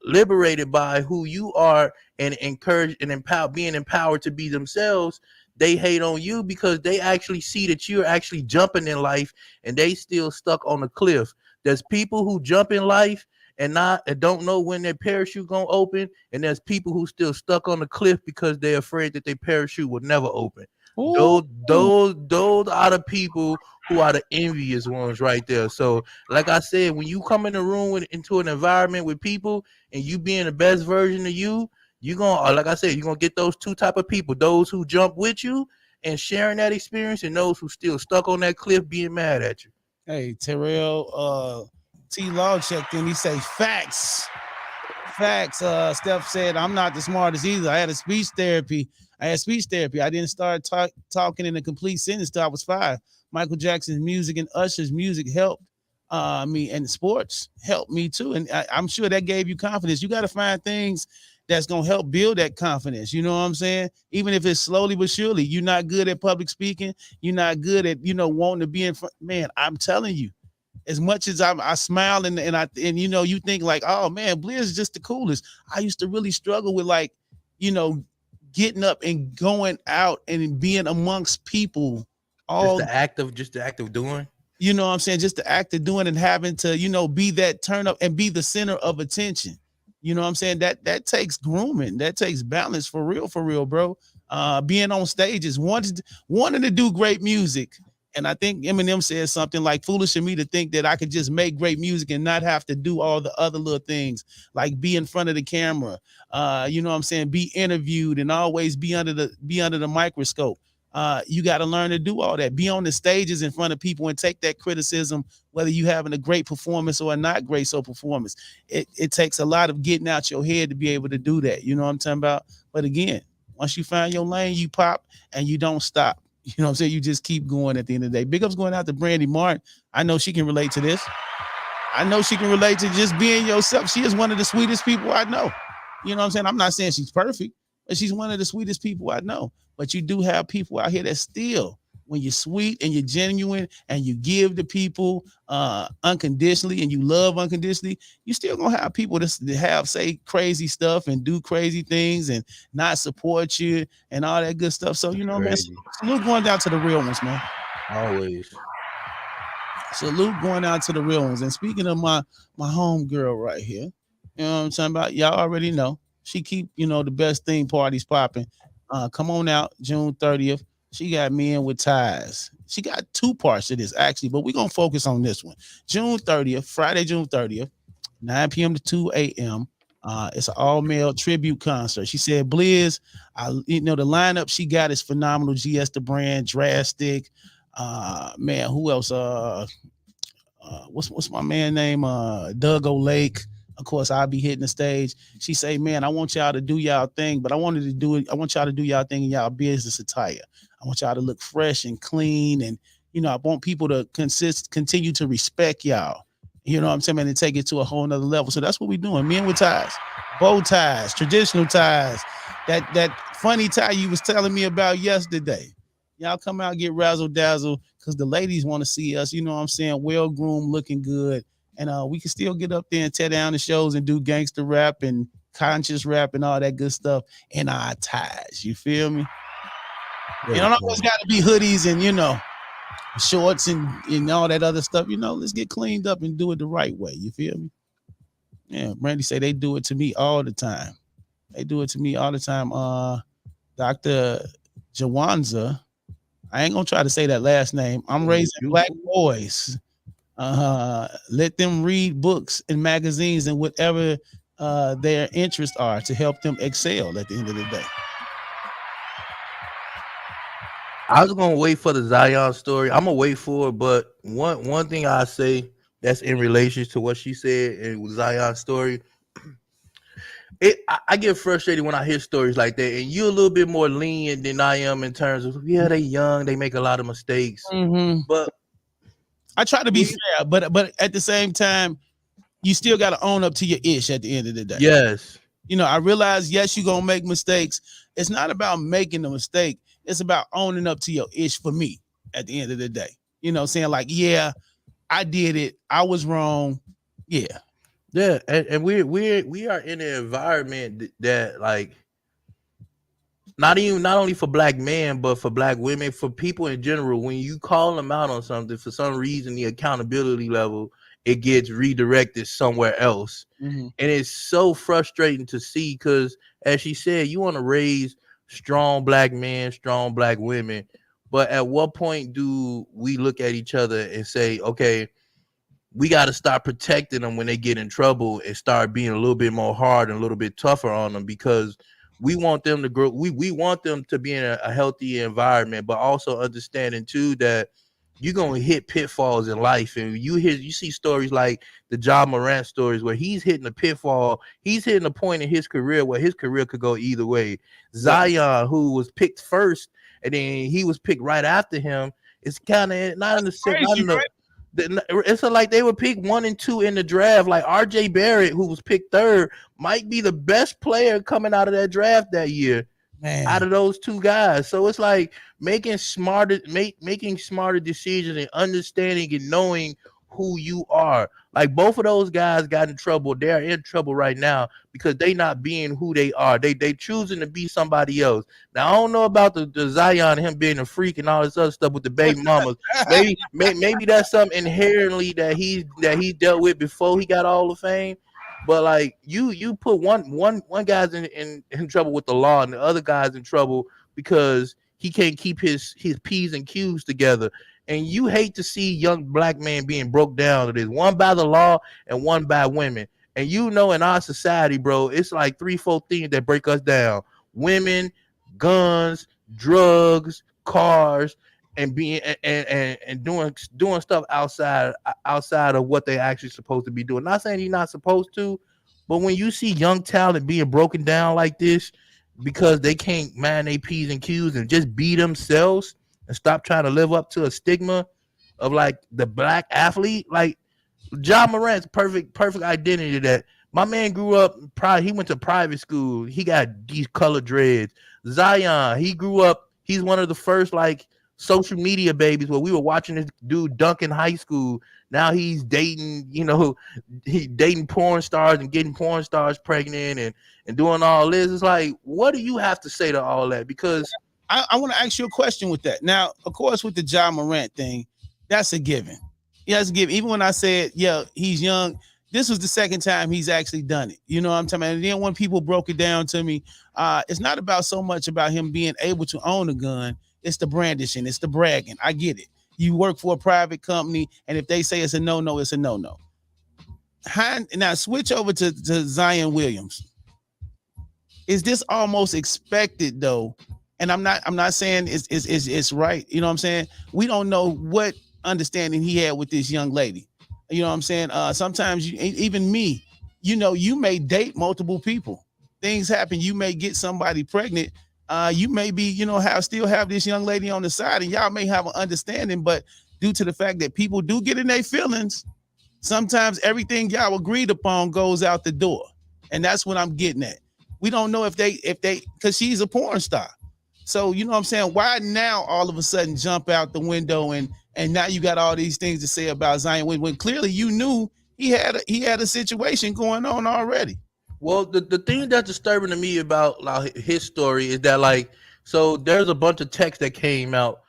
liberated by who you are and encouraged and being empowered to be themselves, they hate on you because they actually see that you're actually jumping in life and they still stuck on the cliff. There's people who jump in life and don't know when their parachute gonna open, and there's people who still stuck on the cliff because they're afraid that their parachute will never open. Those are the people who are the envious ones right there. So like I said, when you come in the room into an environment with people and you being the best version of you, you're gonna, like I said, you're gonna get those 2 type of people: those who jump with you and sharing that experience, and those who still stuck on that cliff being mad at you. Hey, Terrell T Law checked in. He say facts. Steph said, I'm not the smartest either. I had speech therapy. I didn't start talking in a complete sentence till I was 5. Michael Jackson's music and Usher's music helped me, and sports helped me too. And I'm sure that gave you confidence. You got to find things that's going to help build that confidence. You know what I'm saying? Even if it's slowly but surely. You're not good at public speaking. You're not good at, wanting to be in front. Man, I'm telling you, as much as I smile and you think like, oh man, Blizz is just the coolest. I used to really struggle with getting up and going out and being amongst people. Just the act of doing. You know what I'm saying? Just the act of doing and having to, be that turn up and be the center of attention. You know what I'm saying? That takes grooming. That takes balance for real, bro. Being on stages, wanting to do great music. And I think Eminem said something like, foolish of me to think that I could just make great music and not have to do all the other little things, like be in front of the camera, you know what I'm saying, be interviewed and always be under the microscope. You got to learn to do all that. Be on the stages in front of people and take that criticism, whether you having a great performance or a not great performance. It takes a lot of getting out your head to be able to do that. You know what I'm talking about? But again, once you find your lane, you pop and you don't stop. You know what I'm saying? You just keep going at the end of the day. Big ups going out to Brandy Martin. I know she can relate to this. I know she can relate to just being yourself. She is one of the sweetest people I know. You know what I'm saying? I'm not saying she's perfect, but she's one of the sweetest people I know. But you do have people out here that still, when you're sweet and you're genuine and you give to people unconditionally and you love unconditionally, you still gonna have people that say crazy stuff and do crazy things and not support you and all that good stuff. So, you know, man, salute going down to the real ones, man. Always. Salute going out to the real ones. And speaking of my home girl right here, you know what I'm talking about? Y'all already know. She keep, the best theme parties popping. Come on out June 30th. She got Men with Ties. She got 2 parts to this, actually, but we're going to focus on this one. June 30th, Friday, June 30th, 9 p.m. to 2 a.m. It's an all-male tribute concert. She said, Blizz, the lineup she got is phenomenal. GS the Brand, Drastic. Man, who else? What's my man name? Doug O'Lake. Of course, I'll be hitting the stage. She say, man, I want y'all to do y'all thing, but I want y'all to do y'all thing in y'all business attire. I want y'all to look fresh and clean. And, I want people to continue to respect y'all. You know what I'm saying? And take it to a whole nother level. So that's what we're doing. Men with ties, bow ties, traditional ties, that funny tie you was telling me about yesterday. Y'all come out, get razzle dazzle, because the ladies want to see us, you know what I'm saying, well-groomed, looking good. And we can still get up there and tear down the shows and do gangster rap and conscious rap and all that good stuff in our ties. You feel me? You don't always got to be hoodies and, shorts and all that other stuff. Let's get cleaned up and do it the right way. You feel me? Yeah, Brandy say they do it to me all the time. They do it to me all the time. Dr. Jawanza, I ain't gonna try to say that last name. I'm raising black boys. Let them read books and magazines and whatever their interests are to help them excel at the end of the day. I was gonna wait for the Zion story. I'm gonna wait for it, but one thing I say that's in relation to what she said and with Zion's story, I get frustrated when I hear stories like that, and you're a little bit more lenient than I am in terms of they young, they make a lot of mistakes, but I try to be fair, but at the same time, you still got to own up to your ish at the end of the day. Yes. I realize, yes, you're going to make mistakes. It's not about making the mistake. It's about owning up to your ish for me at the end of the day. Saying like, yeah, I did it. I was wrong. Yeah. Yeah. And we are in an environment that like, not only for black men, but for black women, for people in general, when you call them out on something, for some reason, the accountability level, it gets redirected somewhere else. Mm-hmm. And it's so frustrating to see because, as she said, you want to raise strong black men, strong black women. But at what point do we look at each other and say, okay, we got to start protecting them when they get in trouble and start being a little bit more hard and a little bit tougher on them because we want them to grow. We want them to be in a healthy environment, but also understanding too that you're gonna hit pitfalls in life, and you see stories like the Ja Morant stories where he's hitting a pitfall. He's hitting a point in his career where his career could go either way. Zion, who was picked first, and then he was picked right after him. It's kind of not in the same. It's like they would pick 1 and 2 in the draft. Like RJ Barrett, who was picked third, might be the best player coming out of that draft that year. Man. Out of those two guys. So it's like making smarter decisions and understanding and knowing who you are. Like both of those guys got in trouble. They're in trouble right now because they not being who they are. They choosing to be somebody else. Now I don't know about the Zion, him being a freak and all this other stuff with the baby mamas. maybe that's something inherently that he dealt with before he got all the fame. But like you put one guy's in trouble with the law and the other guy's in trouble because he can't keep his P's and Q's together. And you hate to see young black men being broke down to this, one by the law and one by women. And in our society, bro, it's like 3-4 things that break us down: women, guns, drugs, cars, and being and doing stuff outside of what they actually supposed to be doing. Not saying you're not supposed to, but when you see young talent being broken down like this because they can't mind their P's and Q's and just be themselves and stop trying to live up to a stigma of like the black athlete, like Ja Morant's perfect identity that my man grew up he went to private school. He got these color dreads. Zion, he grew up, he's one of the first like social media babies where we were watching this dude dunk in high school. Now he's dating, he dating porn stars and getting porn stars pregnant and doing all this. It's like, what do you have to say to all that? Because I want to ask you a question with that. Now, of course, with the Ja Morant thing, that's a given. Yeah, that's a given. Even when I said, yeah, he's young, this was the second time he's actually done it. You know what I'm talking about? And then when people broke it down to me, it's not about so much about him being able to own a gun. It's the brandishing. It's the bragging. I get it. You work for a private company, and if they say it's a no-no, it's a no-no. Now, switch over to Zion Williams. Is this almost expected, though? And I'm not saying it's right. You know what I'm saying? We don't know what understanding he had with this young lady. You know what I'm saying? Sometimes even me, you may date multiple people. Things happen. You may get somebody pregnant. You may be, still have this young lady on the side, and y'all may have an understanding, but due to the fact that people do get in their feelings, sometimes everything y'all agreed upon goes out the door. And that's what I'm getting at. We don't know if they, because she's a porn star. So, you know what I'm saying? Why now all of a sudden jump out the window and now you got all these things to say about Zion when clearly you knew he had a situation going on already. Well, the thing that's disturbing to me about like his story is that like, so there's a bunch of texts that came out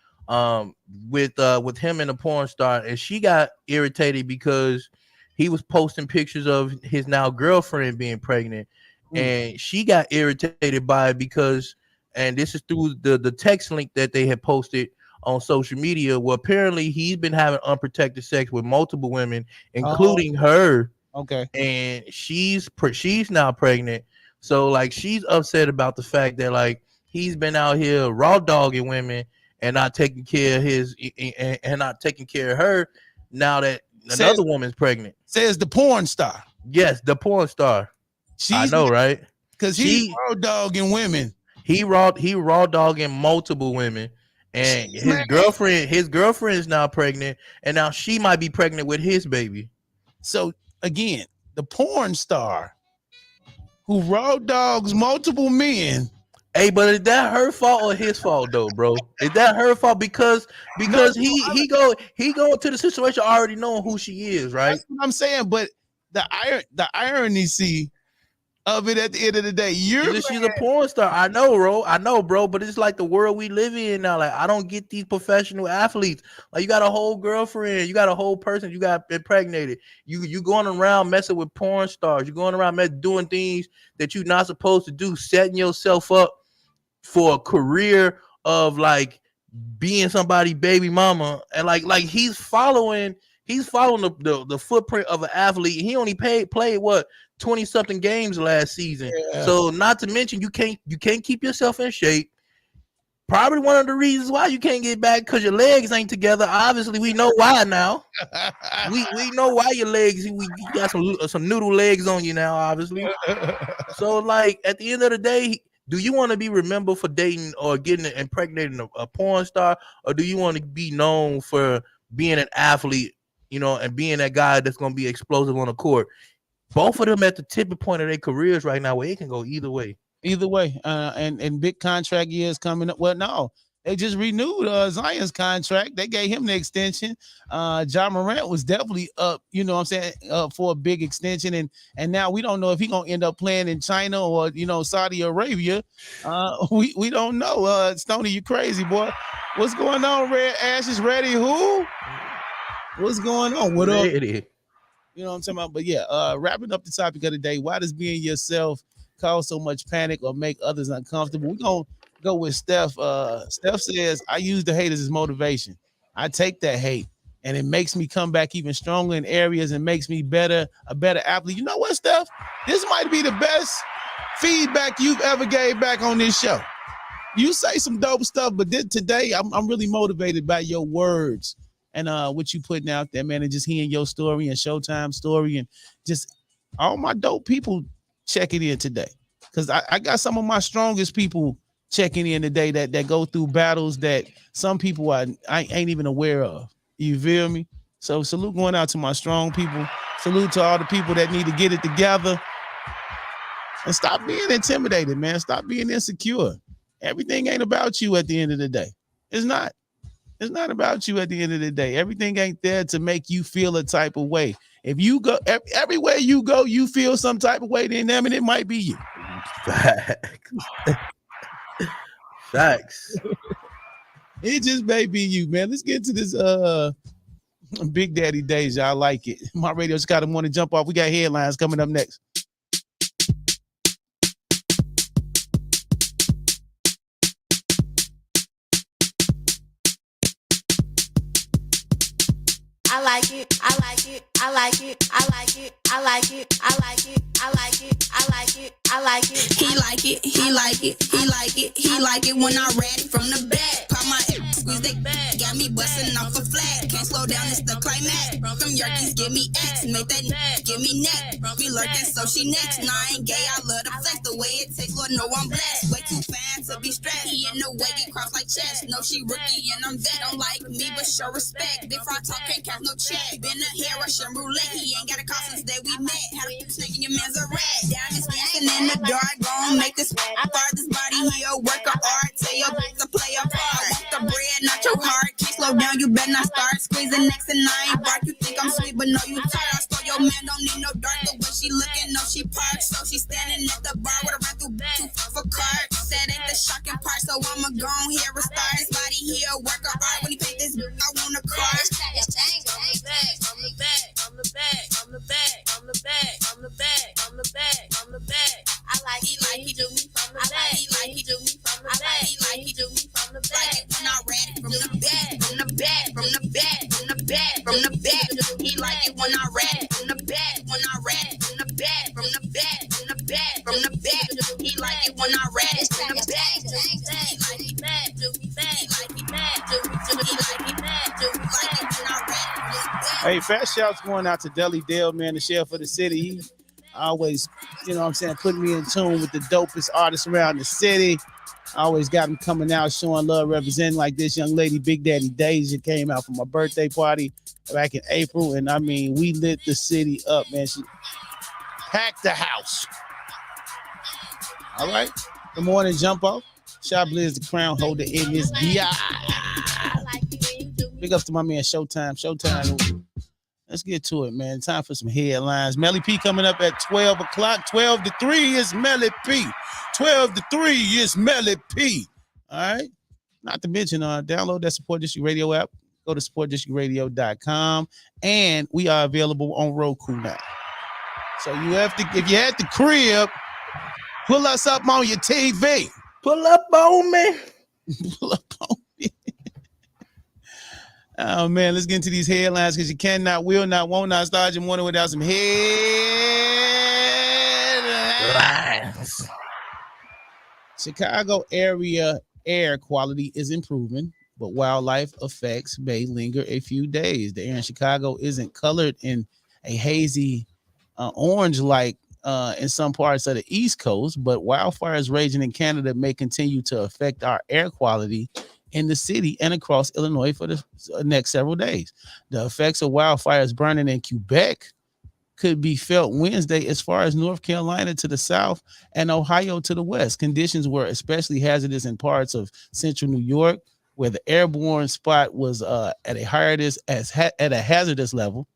with him and a porn star, and she got irritated because he was posting pictures of his now girlfriend being pregnant, and she got irritated by it because, and this is through the text link that they had posted on social media, where apparently he's been having unprotected sex with multiple women, including her. Okay. And she's now pregnant. So like she's upset about the fact that like he's been out here raw dogging women and not taking care of and not taking care of her now that another woman's pregnant. Says the porn star. Yes, the porn star. I know, right? Because he's raw dogging women. He raw dogging multiple women. And his girlfriend is now pregnant, and now she might be pregnant with his baby. So again, the porn star who raw dogs multiple men. Hey, but is that her fault or his fault though, bro? Is that her fault because he go into the situation already knowing who she is, right? That's what I'm saying. But the irony, of it at the end of the day, she's a porn star. I know, bro. But it's like the world we live in now. Like I don't get these professional athletes. Like you got a whole girlfriend, you got a whole person, you got impregnated. You going around messing with porn stars. You're going around doing things that you're not supposed to do, setting yourself up for a career of like being somebody's baby mama, and like he's following the footprint of an athlete. He only played what 20-something games last season. Yeah. So not to mention you can't keep yourself in shape. Probably one of the reasons why you can't get back because your legs ain't together. Obviously, we know why now. we know why your legs. You got some noodle legs on you now, obviously. So like at the end of the day, do you want to be remembered for dating or getting impregnating a porn star, or do you want to be known for being an athlete, and being that guy that's going to be explosive on the court? Both of them at the tipping point of their careers right now, where it can go either way. Either way, and big contract years coming up. Well, no, they just renewed Zion's contract. They gave him the extension. John Morant was definitely up, up for a big extension. And now we don't know if he's going to end up playing in China or, Saudi Arabia. We don't know. Stoney, you crazy, boy. What's going on, Red Ash is ready? Who? What's going on? What up? You know what I'm talking about? But yeah, wrapping up the topic of the day, why does being yourself cause so much panic or make others uncomfortable? We're going to go with Steph. Steph says, I use the haters as motivation. I take that hate and it makes me come back even stronger in areas and makes me a better athlete. You know what, Steph? This might be the best feedback you've ever gave back on this show. You say some dope stuff, but today I'm really motivated by your words and what you putting out there, man, and just hearing your story and Showtime story and just all my dope people checking in today. Because I got some of my strongest people checking in today that go through battles that some people I ain't even aware of. You feel me? So salute going out to my strong people. Salute to all the people that need to get it together. And stop being intimidated, man. Stop being insecure. Everything ain't about you at the end of the day. It's not. It's not about you at the end of the day. Everything ain't there to make you feel a type of way. If you go everywhere you go, you feel some type of way, then it might be you. Facts. It just may be you, man. Let's get to this Big Daddy Days. Y'all like it. My radio Chicago morning jump off. We got headlines coming up next. I like it, I like it, I like it, I like it, I like it, I like it, I like it, I like it, I like it. He like it, he like it, he like it, he like it when I read it from the back. Pop my squeeze they back, got me busting off a flag. Can't slow down, it's the climax. Them Yorkies give me X, make that give me neck. Be lurking, so she next. Nah, I ain't gay, I love the flex. The way it takes, Lord, know I'm blessed. Way too fine to be stressed. He in the way, get crossed like chess. No, she rookie and I'm vet. Don't like me, but show respect. Big fry talk, can't count no check. Been a hair Russian roulette. He ain't got a call since day we met. Had a snake in your man's a rat. Down is dancing in the dark, gon' make this farthest body here. Work a art, tell your bitch to play a part. Want the bread, not your heart. Can't slow down, you better not start squeezing next and I ain't bark. You think I'm sweet, but no, you tired. I stole your man, don't need no dark. The way she looking, no, she parked. So she standing at the bar with a run through too far for card. That ain't the shocking part, so I'ma go on here and start. His body here, work a art. When he paint this, I want a car. I like he do me from the back. He do me from the back. He do me from the back. When I read it from the back, from the back, from the back, from the back, from the back. He like it when I read it from the back, when I read it from the back, from the back, from the back, from the back. He like it when I read it from the back. He like he mad, do me back, like he mad, do me, he like he mad, do me like it when I read it from the back. Hey, fast shouts going out to Deli Dale, man, the sheriff of the city. He always, you know what I'm saying, putting me in tune with the dopest artists around the city. I always got him coming out, showing love, representing like this young lady, Big Daddy Deja, came out for my birthday party back in April. And I mean, we lit the city up, man. She packed the house. All right. Good morning, Jumpoff. Chiblizz, the crown holder in this DI. Big ups to my man, Showtime. Let's get to it, man. Time for some headlines. Melly P coming up at 12 o'clock. 12 to 3 is Melly P. 12 to 3 is Melly P. All right. Not to mention, download that Support District Radio app. Go to supportdistrictradio.com. And we are available on Roku now. So you have to, if you're at the crib, pull us up on your TV. Pull up on me. Pull up on me. Oh, man, let's get into these headlines because you cannot, will not, won't not start your morning without some headlines. Chicago area air quality is improving, but wildlife effects may linger a few days. The air in Chicago isn't colored in a hazy orange like in some parts of the East Coast, but wildfires raging in Canada may continue to affect our air quality in the city and across Illinois for the next several days. The effects of wildfires burning in Quebec could be felt Wednesday as far as North Carolina to the south and Ohio to the west. Conditions were especially hazardous in parts of central New York, where the airborne spot was at a hazardous level,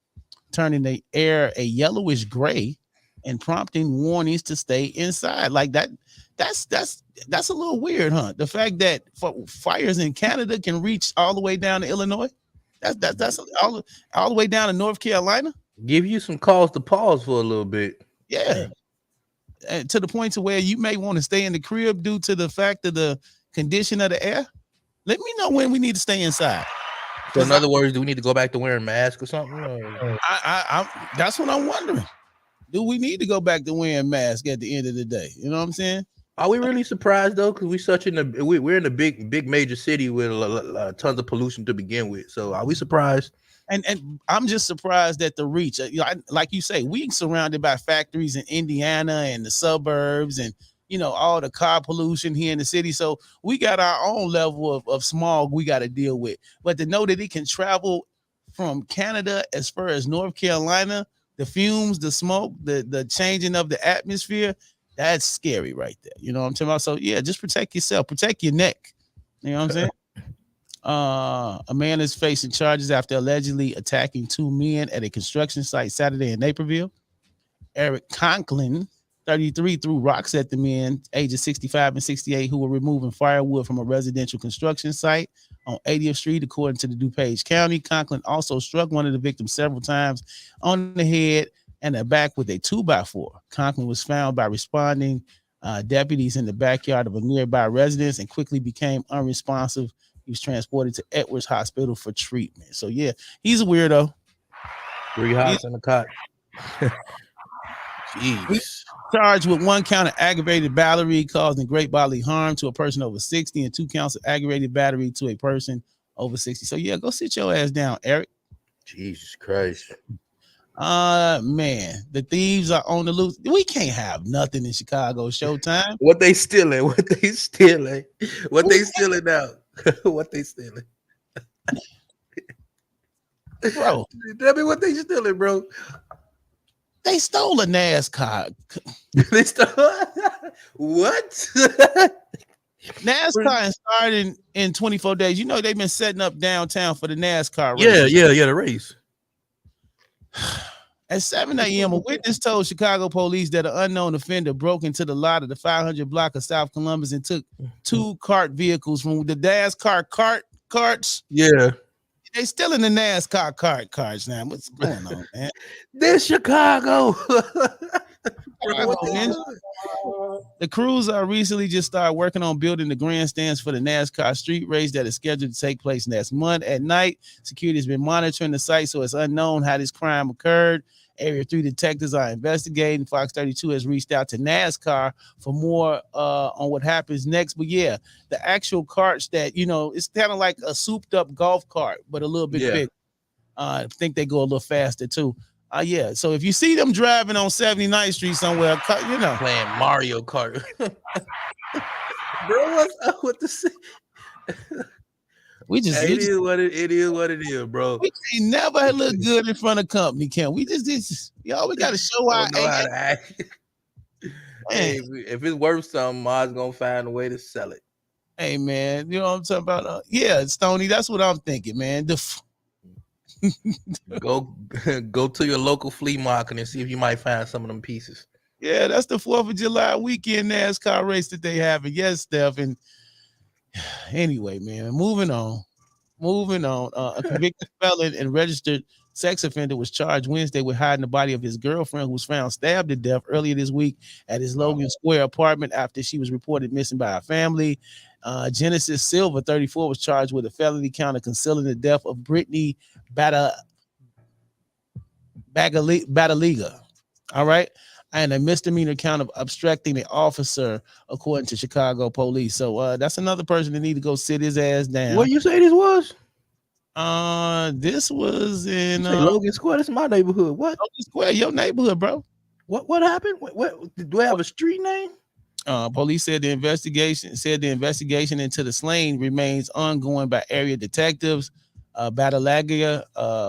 turning the air a yellowish gray and prompting warnings to stay inside. Like that. That's a little weird, huh? The fact that fires in Canada can reach all the way down to Illinois, that's all the way down to North Carolina. Give you some cause to pause for a little bit. Yeah, to the point to where you may want to stay in the crib due to the fact of the condition of the air. Let me know when we need to stay inside. So in other words, do we need to go back to wearing masks or something? Or? That's what I'm wondering. Do we need to go back to wearing masks at the end of the day? You know what I'm saying? Are we really surprised though? Because we're in a big major city with tons of pollution to begin with. So are we surprised? And I'm just surprised at the reach. Like you say, we surrounded by factories in Indiana and the suburbs, and all the car pollution here in the city. So we got our own level of smog we got to deal with. But to know that it can travel from Canada as far as North Carolina, the fumes, the smoke, the changing of the atmosphere. That's scary right there. You know what I'm talking about? So, yeah, just protect yourself. Protect your neck. You know what I'm saying? A man is facing charges after allegedly attacking two men at a construction site Saturday in Naperville. Eric Conklin, 33, threw rocks at the men, ages 65 and 68, who were removing firewood from a residential construction site on 80th Street, according to the DuPage County. Conklin also struck one of the victims several times on the head and the back with a 2x4. Conklin was found by responding deputies in the backyard of a nearby residence and quickly became unresponsive. He was transported to Edwards Hospital for treatment. So, yeah, he's a weirdo. 3 hots in the cot. Jeez. Charged with 1 count of aggravated battery causing great bodily harm to a person over 60 and 2 counts of aggravated battery to a person over 60. So yeah, go sit your ass down, Eric. Jesus Christ. Man, the thieves are on the loose. We can't have nothing in Chicago Showtime. What they stealing? What they stealing? What they stealing now? What they stealing? Bro, tell me what they stealing, bro. They stole a NASCAR. They stole what? NASCAR started in 24 days. You know they've been setting up downtown for the NASCAR race. Yeah, the race. At 7 a.m., a witness told Chicago police that an unknown offender broke into the lot of the 500 block of South Columbus and took 2 cart vehicles from the NASCAR carts. Yeah. They still in the NASCAR carts now. What's going on, man? This Chicago. The crews recently just started working on building the grandstands for the NASCAR street race that is scheduled to take place next month. At night, security has been monitoring the site, so it's unknown how this crime occurred. Area 3 detectives are investigating. Fox 32 has reached out to NASCAR for more on what happens next. But yeah, the actual carts that, it's kind of like a souped up golf cart, but a little bit bigger. I think they go a little faster too. Yeah. So if you see them driving on 79th Street somewhere, playing Mario Kart. Bro, what's up with the We just it is what it is, bro. We ain't never look good in front of company, can we? We gotta show our act. Hey, if it's worth something, Ma's gonna find a way to sell it. Hey man, you know what I'm talking about? Yeah, Stoney, that's what I'm thinking, man. Go to your local flea market and see if you might find some of them pieces. Yeah, that's the 4th of July weekend NASCAR race that they have. And yes, Steph. And anyway, man, moving on. A convicted felon and registered sex offender was charged Wednesday with hiding the body of his girlfriend, who was found stabbed to death earlier this week at his Logan Square apartment after she was reported missing by her family. Genesis Silva, 34, was charged with a felony count of concealing the death of Brittany Badaliga. All right. And a misdemeanor count of obstructing an officer, according to Chicago police. So that's another person that need to go sit his ass down. What you say this was? This was in Logan Square. That's my neighborhood. What? Logan Square, your neighborhood, bro. What happened? What do I have a street name? Police said the investigation into the slaying remains ongoing by area detectives. Badalagia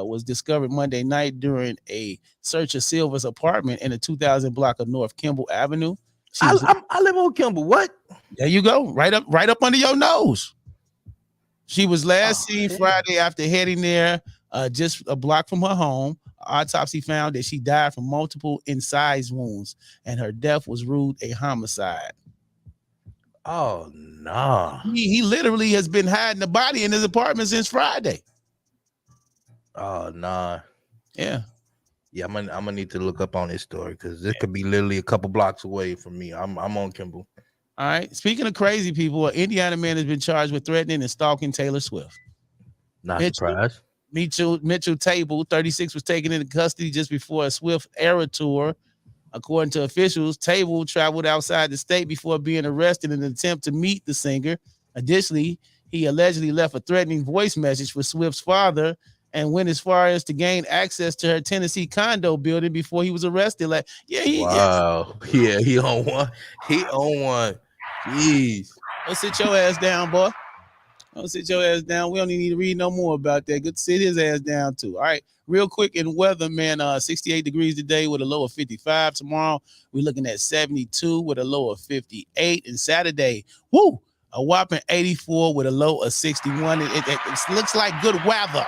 was discovered Monday night during a search of Silva's apartment in the 2000 block of North Kimball Avenue. I live on Kimball. What? There you go. Right up under your nose. She was last seen Friday after heading there just a block from her home. Autopsy found that she died from multiple incised wounds, and her death was ruled a homicide. Oh, no. He literally has been hiding the body in his apartment since Friday. Oh, nah. Yeah. Yeah, I'm gonna need to look up on this story because this could be literally a couple blocks away from me. I'm on Kimball. All right. Speaking of crazy people, an Indiana man has been charged with threatening and stalking Taylor Swift. Not surprised. Mitchell Table, 36, was taken into custody just before a Swift era tour. According to officials, Table traveled outside the state before being arrested in an attempt to meet the singer. Additionally, he allegedly left a threatening voice message for Swift's father and went as far as to gain access to her Tennessee condo building before he was arrested. He on one. He on one. Jeez. Go sit your ass down, boy. Don't sit your ass down. We don't need to read no more about that. Good to sit his ass down too. All right. Real quick in weather, man. 68 degrees today with a low of 55. Tomorrow we're looking at 72 with a low of 58. And Saturday, a whopping 84 with a low of 61. It looks like good weather.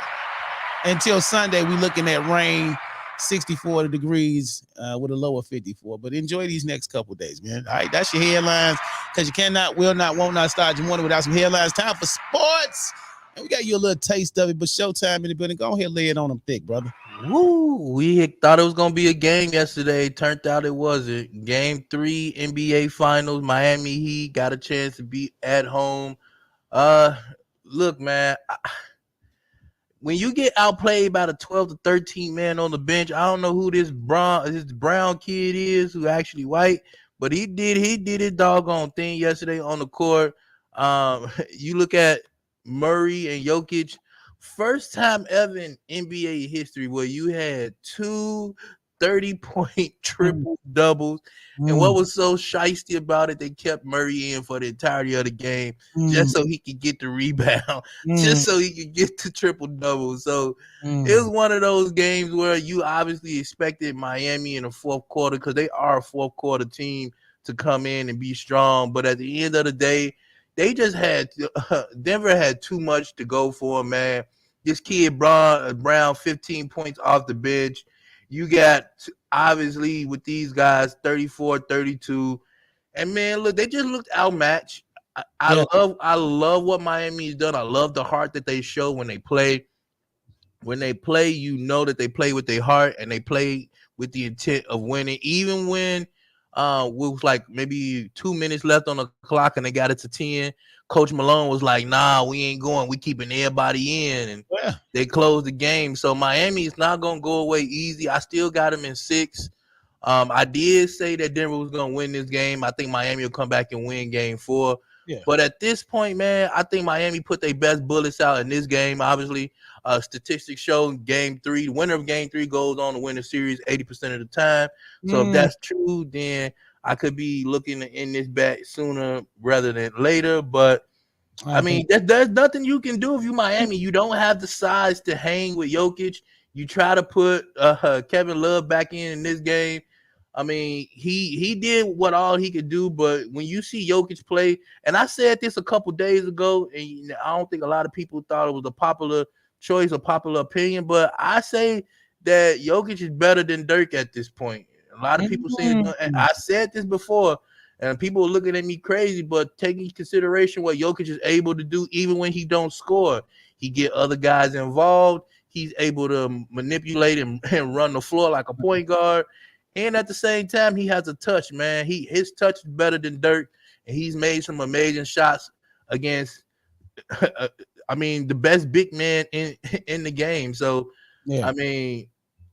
Until Sunday, we're looking at rain, 64 degrees with a low of 54. But enjoy these next couple days, man. All right, that's your headlines, because you cannot, will not, won't not start your morning without some headlines. Time for sports. And we got you a little taste of it, but Showtime in the building. Go ahead and lay it on them thick, brother. Woo! We thought it was going to be a game yesterday. Turned out it wasn't. Game 3, NBA Finals. Miami Heat got a chance to be at home. Look, man. When you get outplayed by the 12 to 13 man on the bench, I don't know who this brown kid is who actually white, but he did his doggone thing yesterday on the court. You look at Murray and Jokic, first time ever in NBA history where you had two 30-point triple doubles. And what was so shiesty about it, they kept Murray in for the entirety of the game just so he could get the rebound, just so he could get the triple double. So it was one of those games where you obviously expected Miami in the fourth quarter, because they are a fourth quarter team, to come in and be strong. But at the end of the day, they just had Denver had too much to go for, man. This kid Brown 15 points off the bench. You got obviously with these guys 34, 32. And man, look, they just looked outmatched. I love what Miami's done. I love the heart that they show when they play. When they play, you know that they play with their heart and they play with the intent of winning. Even when was like maybe 2 minutes left on the clock and they got it to 10, Coach Malone was like, nah, we ain't going. We keeping everybody in. And they closed the game. So Miami is not going to go away easy. I still got them in 6. I did say that Denver was going to win this game. I think Miami will come back and win game 4. Yeah. But at this point, man, I think Miami put their best bullets out in this game. Obviously, statistics show game 3, the winner of game 3 goes on to win the series 80% of the time. So if that's true, then I could be looking to end this bet sooner rather than later. But I mean, there's nothing you can do if you Miami. You don't have the size to hang with Jokic. You try to put Kevin Love back in this game. I mean, he did what all he could do, but when you see Jokic play, and I said this a couple days ago, and I don't think a lot of people thought it was a popular choice, a popular opinion, but I say that Jokic is better than Dirk at this point. A lot of people say, and I said this before, and people are looking at me crazy, but taking into consideration what Jokic is able to do, even when he don't score, he get other guys involved. He's able to manipulate and run the floor like a point guard. And at the same time, he has a touch, man. His touch is better than Dirk, and he's made some amazing shots against, I mean, the best big man in the game. So, I mean,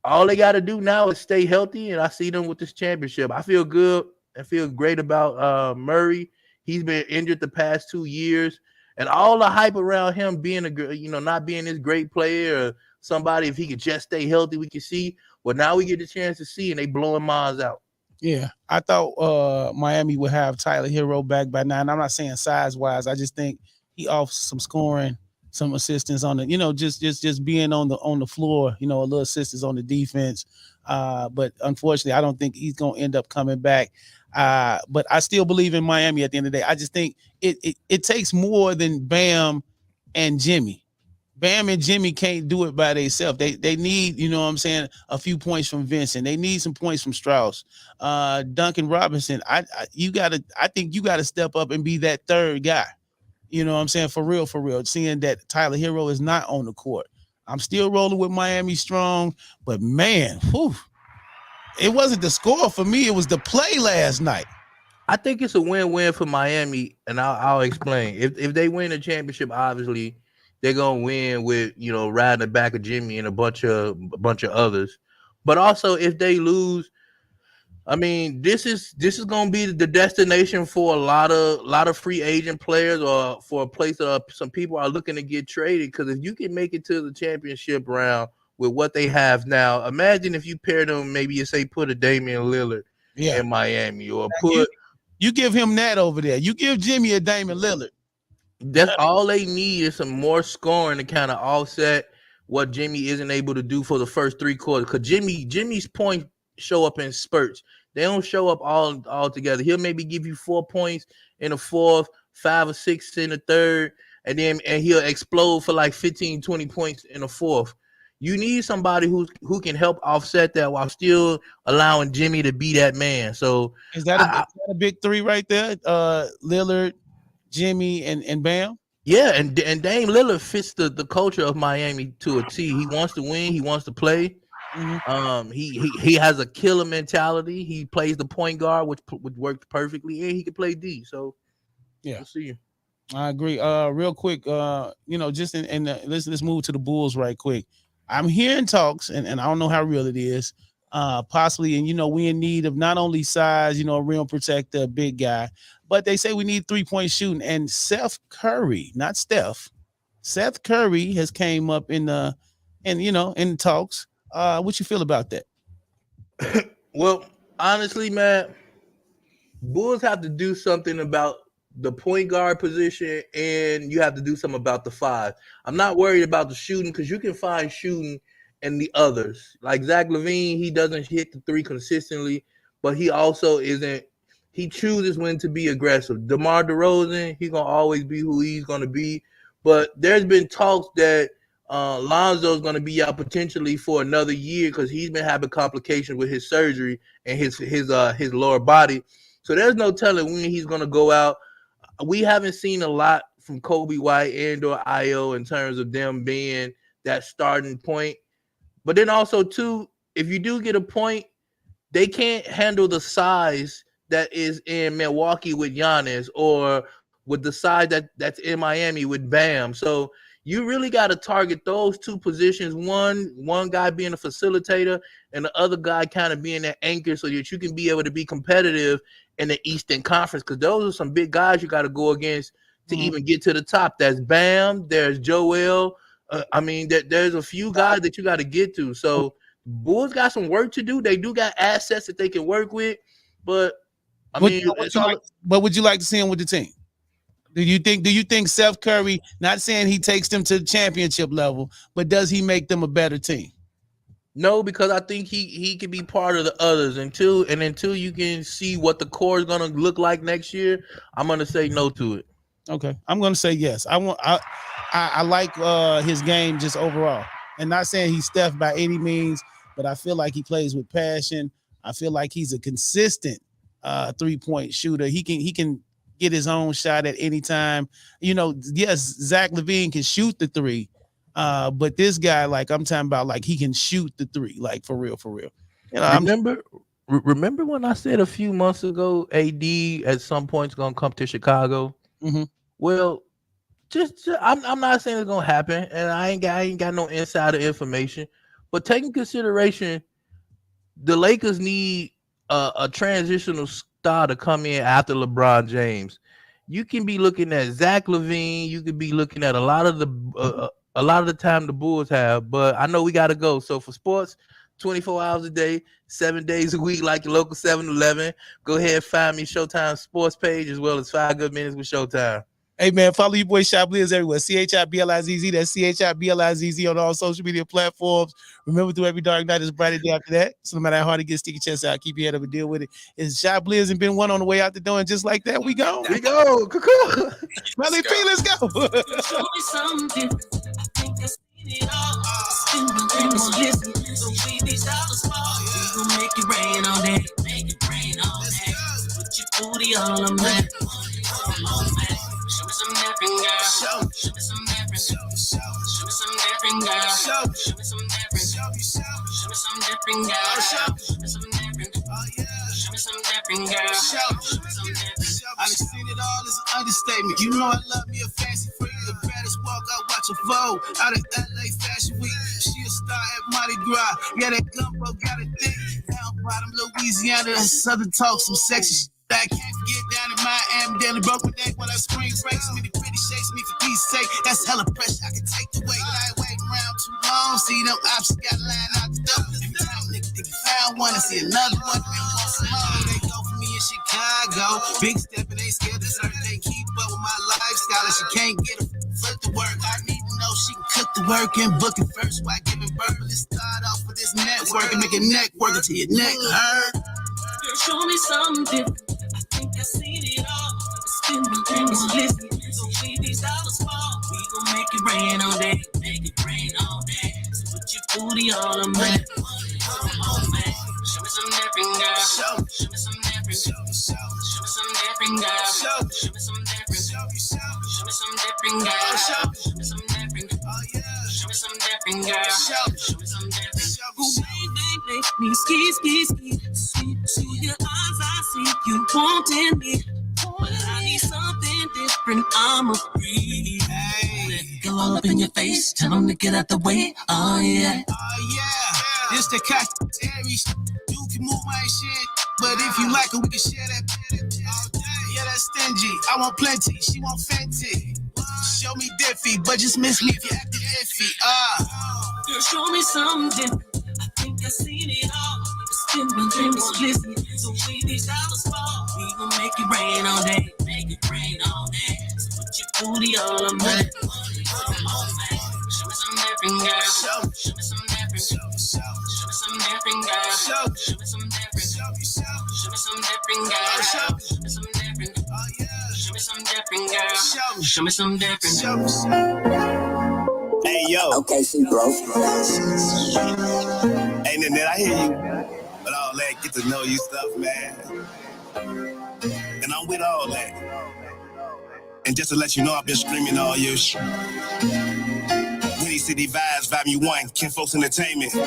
all they got to do now is stay healthy, and I see them with this championship. I feel good. I feel great about Murray. He's been injured the past 2 years, and all the hype around him being not being this great player or somebody, if he could just stay healthy, we can see. Well, now we get the chance to see, and they blowing minds out. Yeah, I thought Miami would have Tyler Hero back by now. And I'm not saying size-wise. I just think he offers some scoring, some assistance on the, just being on the floor, a little assistance on the defense. But unfortunately, I don't think he's going to end up coming back. But I still believe in Miami at the end of the day. I just think it takes more than Bam and Jimmy. Bam and Jimmy can't do it by themselves. They need, a few points from Vincent. They need some points from Strauss. Duncan Robinson. I think you gotta step up and be that third guy. You know what I'm saying? For real. Seeing that Tyler Hero is not on the court. I'm still rolling with Miami strong, but man, it wasn't the score for me. It was the play last night. I think it's a win-win for Miami, and I'll explain. If they win the championship, obviously they're gonna win with riding the back of Jimmy and a bunch of others. But also, if they lose, I mean, this is gonna be the destination for a lot of free agent players, or for a place that some people are looking to get traded. Because if you can make it to the championship round with what they have now, imagine if you pair them, maybe you say put a Damian Lillard in Miami, or put you give him that over there. You give Jimmy a Damian Lillard. That's all they need is some more scoring to kind of offset what Jimmy isn't able to do for the first 3 quarters. Because Jimmy's points show up in spurts. They don't show up all together. He'll maybe give you 4 points in the fourth, 5 or 6 in the third, and he'll explode for like 15, 20 points in the fourth. You need somebody who can help offset that while still allowing Jimmy to be that man. So is that a big 3 right there? Lillard, Jimmy, and Bam? Yeah, and Dame Lillard fits the culture of Miami to a T. He wants to win. He wants to play. Mm-hmm. He has a killer mentality. He plays the point guard, which works perfectly, and he can play D. So yeah, we'll see. I agree. Real quick, just let's move to the Bulls right quick. I'm hearing talks, and I don't know how real it is. Possibly, and we in need of not only size, a rim protector, a big guy, but they say we need 3-point shooting. And Seth Curry, not Steph, Seth Curry has came up in the talks. What you feel about that? Well, honestly, man, Bulls have to do something about the point guard position, and you have to do something about the five. I'm not worried about the shooting because you can find shooting in the others. Like Zach LaVine, he doesn't hit the three consistently, but he also isn't. He chooses when to be aggressive. DeMar DeRozan, he's gonna always be who he's gonna be. But there's been talks that Lonzo's gonna be out potentially for another year because he's been having complications with his surgery and his lower body. So there's no telling when he's gonna go out. We haven't seen a lot from Kobe White and or Io in terms of them being that starting point. But then also too, if you do get a point, they can't handle the size that is in Milwaukee with Giannis or with the size that's in Miami with Bam. So you really got to target those two positions. One guy being a facilitator and the other guy kind of being that anchor so that you can be able to be competitive in the Eastern Conference, because those are some big guys you got to go against to even get to the top. There's Bam, there's Joel. There's a few guys that you got to get to. So Bulls got some work to do. They do got assets that they can work with, but what would you like to see him with the team? Do you think Seth Curry, not saying he takes them to the championship level, but does he make them a better team? No, because I think he can be part of the others until you can see what the core is going to look like next year. I'm going to say no to it. Okay, I'm going to say yes. I like his game just overall, and not saying he's Steph by any means, but I feel like he plays with passion. I feel like he's a consistent 3-point shooter. He can get his own shot at any time. Yes, Zach LaVine can shoot the three. But this guy, like I'm talking about, like he can shoot the three, like for real. Remember when I said a few months ago, AD at some point is gonna come to Chicago? Mm-hmm. Well, I'm not saying it's gonna happen, and I ain't got no insider information. But taking consideration, the Lakers need a transitional star to come in after LeBron James. You can be looking at Zach LaVine. You could be looking at a lot of the time the Bulls have, but I know we got to go. So for sports, 24 hours a day, 7 days a week, like your local 7-Eleven, go ahead and find me Showtime Sports page as well as 5 Good Minutes with Showtime. Hey, man, follow your boy Chiblizz everywhere. Chiblizz. That's Chiblizz on all social media platforms. Remember, through every dark night is a brighter day after that. So no matter how hard it gets, stick your chest out. Keep your head up and deal with it. It's Chiblizz and been one on the way out the door. And just like that, we go. We go. Cool. Melly P, let's go. Show me something. I think I seen it all. Still my dream is living. So we these dollars fall. We gon' make it rain all day. Make it rain all day. Put your booty on a man. Show me some different, girl. Show me some different. Show me some different, girl. Show me some different. Show me some different, girl. Show me some different. Show me some different, girl. Show me some different. I done seen it all as an understatement. You know I love me a fancy freak. The baddest walk I watch a Vogue out of LA Fashion Week. She a star at Mardi Gras. Yeah, that gumbo got a thick. Down bottom Louisiana, that southern talk, some sexy shit. I can't forget down in Miami, daily broken day when I spring breaks me, the pretty shakes me for peace sake. That's hella pressure, I can take the weight. I ain't waiting around too long, see them options got line out the door. Every time nigga think you found one, I see another one. They want some more, they go for me in Chicago. Big step and they scared to serve, they keep up with my lifestyle. And she can't get a foot to work. I need to know she can cook the work and book it first while giving birth. Let's start off with this network and make a neck work until your neck hurt. Girl, show me something. I think I seen it all. Still my dream is living. So we these dollars fall. We gon' make it rain all day. Make it rain all day. So put your booty on a man. Show me some different, girl. Show me some different. Show me some different, girl. Show me some different. Show me some different, girl. Show me some different. Show me some different, girl. Show me some different. Baby, make me ski. See your eyes, I see you wanting me. But I need something different. I'm a freak. Let go all up in your face. Tell them to get out the way. Oh yeah. It's the cock Aries. You can move my shit, but if you like it, we can share that. Yeah, that's stingy. I want plenty. She want Fenty. show me diffy, but just miss me if you acting iffy. Girl, show me something different. I think I've seen it all. Spend my dreams explicit. So baby, dollars fall. We gon' make it rain all day. Make it rain all day. So put your booty all on me. Show me some different, girl. Show me some different. Show me some different, girl. Show me some different. Show me some different, girl. Show me some different. Show me some different, girl. Show me some different. Hey, yo. Okay, see, bro. Hey, Nanette, I hear you. But all that get to know you stuff, man. And I'm with all that. And just to let you know, I've been screaming all year. Winnie City Vibes, Volume 1, Ken Folks Entertainment. I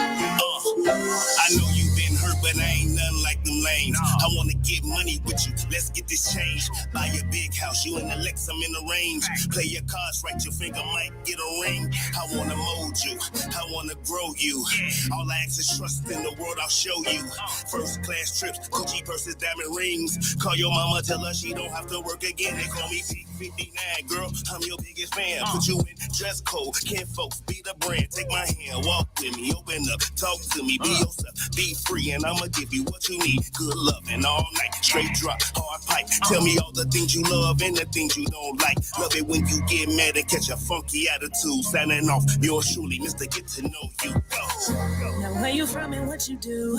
know you've been hurt, but I ain't nothing like them lanes. I wanna get money with you, let's get this change. Buy a big house, you in the Lex, I'm in the range. Play your cards right, your finger might get a ring. I wanna mold you, I wanna grow you. All I ask is trust in the world, I'll show you. First class trips, Gucci purses, diamond rings. Call your mama, tell her she don't have to work again. They call me P59, girl, I'm your biggest fan. Put you in dress code, Ken Folks, be the brand. Take my hand, walk with me, open up, talk to me, be yourself, be free, and I'ma give you what you need. Good loving all night, straight drop, hard pipe. Tell me all the things you love and the things you don't like. Love it when you get mad and catch a funky attitude. Signing off, yours truly, Mr. Get to Know You. Now where you from and what you do?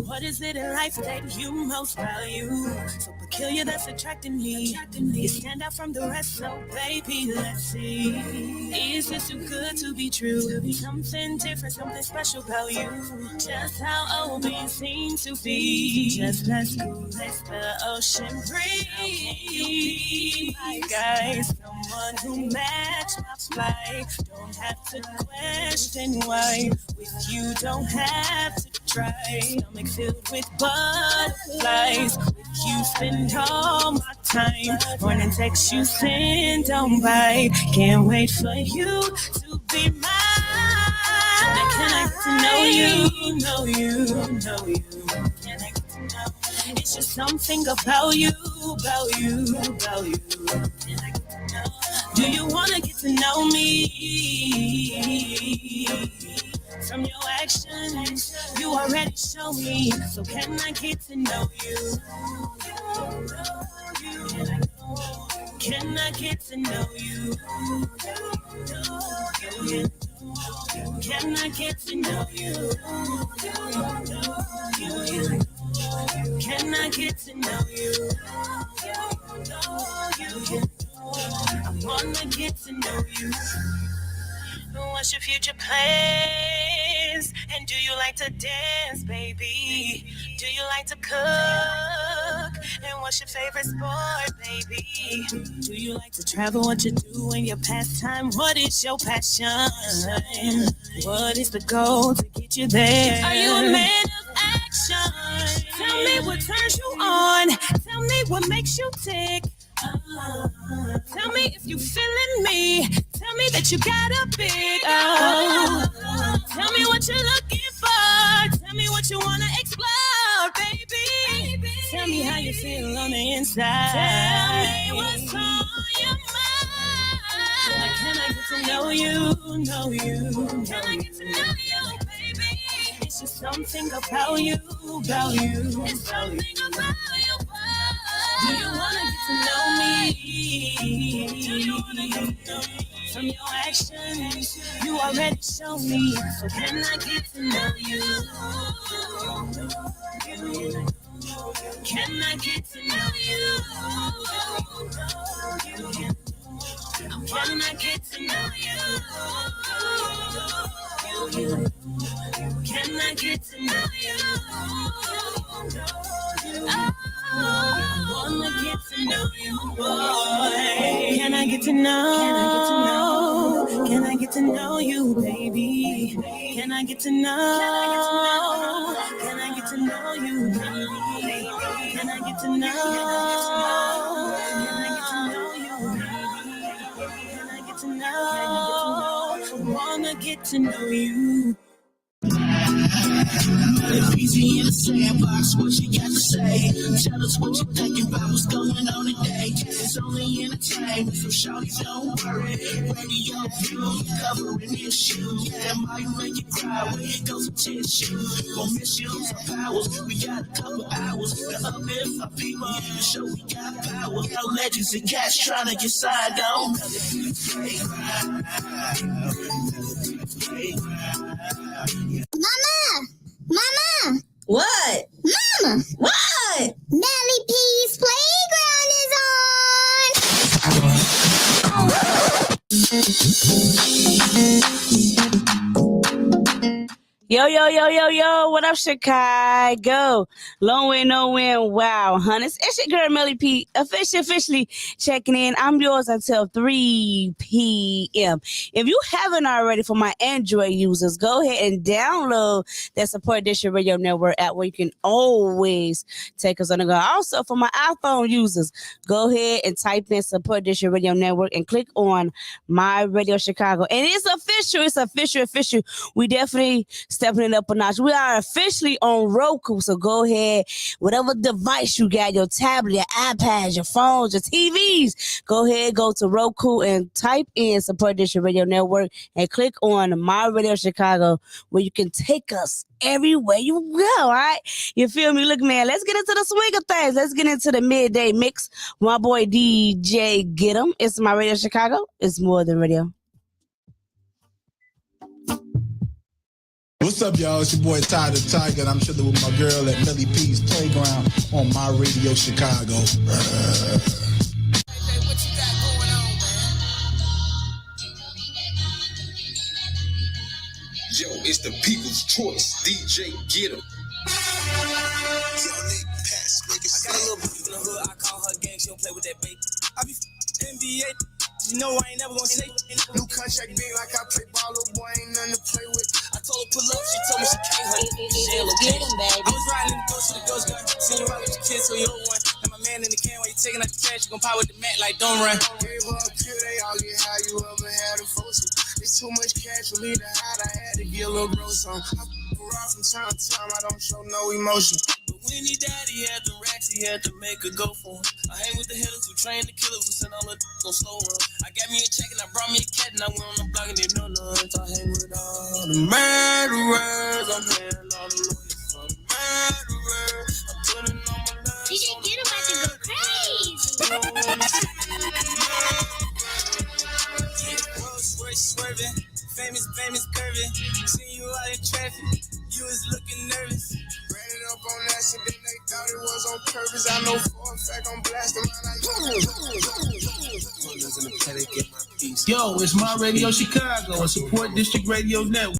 What is it in life that you most value? So peculiar that's attracting me. You stand out from the rest, so baby, let's see. Is this too good to be true? Something different, something special about you. Just how open seems to be. Just let's cool, let the ocean breathe. My guy, someone who match my flight. Don't have to question why. With you, don't have to try. Stomach filled with butterflies. With you, spend all my time. Morning text you send, don't bite. Can't wait for you to be mine. Can I get to know you? Know you. Can I get to know? It's just something about you. Can I get to know? Do you wanna get to know me? From your actions, you already show me. So can I get to know you? Can I get to know you? Can I get to know you? Can I get to know you? I wanna get to know you. What's your future plans? And do you like to dance, baby? Do you like to cook? And what's your favorite sport, baby? Do you like to travel? What you do in your pastime? What is your passion? What is the goal to get you there? Are you a man of action? Tell me what turns you on. Tell me what makes you tick. Tell me if you feeling me. Tell me that you got a big Tell me what you're looking for. Tell me what you wanna explore, baby. Tell me how you feel on the inside. Tell me what's on your mind. Can I get to know you? Can I get to know you, baby? It's just something about you. It's something about you. Do you wanna get to know me? From your actions, you already show me. So can I get to know you? Can I get to know you? Can I get to know you? Can I get to know you? I wanna get to know you, boy. Can I get to know? Can I get to know you, baby? Can I get to know? Can I get to know you, baby? Can I get to know? Can I get to know you, baby? Can I get to know? I wanna get to know you. It's easy in the sandbox, what you got to say. Tell us what you're thinking about what's going on today. It's only entertainment, so shawty, don't worry. Radio view, covering issues that might make you cry when it goes to tissue. Won't misuse our powers. We got a couple hours to uplift our people and show we got power. Our legends and cats trying to get signed on. Mama! What? Mama! What? Melly P's playground is on! Yo, what up, Chicago? Long win, no win, wow, hunters. It's your girl, Melly P, officially checking in. I'm yours until 3 p.m. If you haven't already, for my Android users, go ahead and download that Support District Radio Network app where you can always take us on the go. Also, for my iPhone users, go ahead and type in Support District Radio Network and click on My Radio Chicago. And it's official. We definitely stepping it up a notch. We are officially on Roku, so go ahead, whatever device you got, your tablet, your iPads, your phones, your TVs, go ahead, go to Roku and type in Support District Radio Network and click on My Radio Chicago, where you can take us everywhere you go, all right? You feel me? Look, man, let's get into the swing of things. Let's get into the midday mix. My boy DJ Get 'em. It's My Radio Chicago. It's more than radio. What's up, y'all? It's your boy Ty the Tiger, and I'm chilling with my girl at Melly P's Playground on My Radio Chicago. Yo, it's the people's choice. DJ Get 'em. I got a little bitch in the hood, I call her gang, she don't play with that baby. I be NBA, you know I ain't never gonna say. New contract big like I play ball, little boy, ain't nothing to play with. I told her pull up, she told me she can't hunt. I was riding in the ghost with the ghost gun, seen you out with your kids, so you're one. And my man in the can while you taking out the trash, you gon' pop with the mat like don't run. Gave her a kill, they all get how you ever had a focus. It's too much cash for me to hide, I had to get a little bro some. I around from time to time, I don't show no emotion. But when he died, he had the racks, he had to make a go for him. I hang with the hitters who train the killers who send all the on slow run. I got me a check and I brought me a cat and I went on the block and they know none. I hang with all the murderers, I'm paying all the lawyers for the murderers. I'm putting on my love. DJ Get 'em about to go crazy. Swerving, famous curving. Seen you out in traffic, you was looking nervous. Ran it up on accident, they thought it was on purpose. I know for a fact I'm blasting my Yo, it's My Radio Chicago, a Support District Radio Network.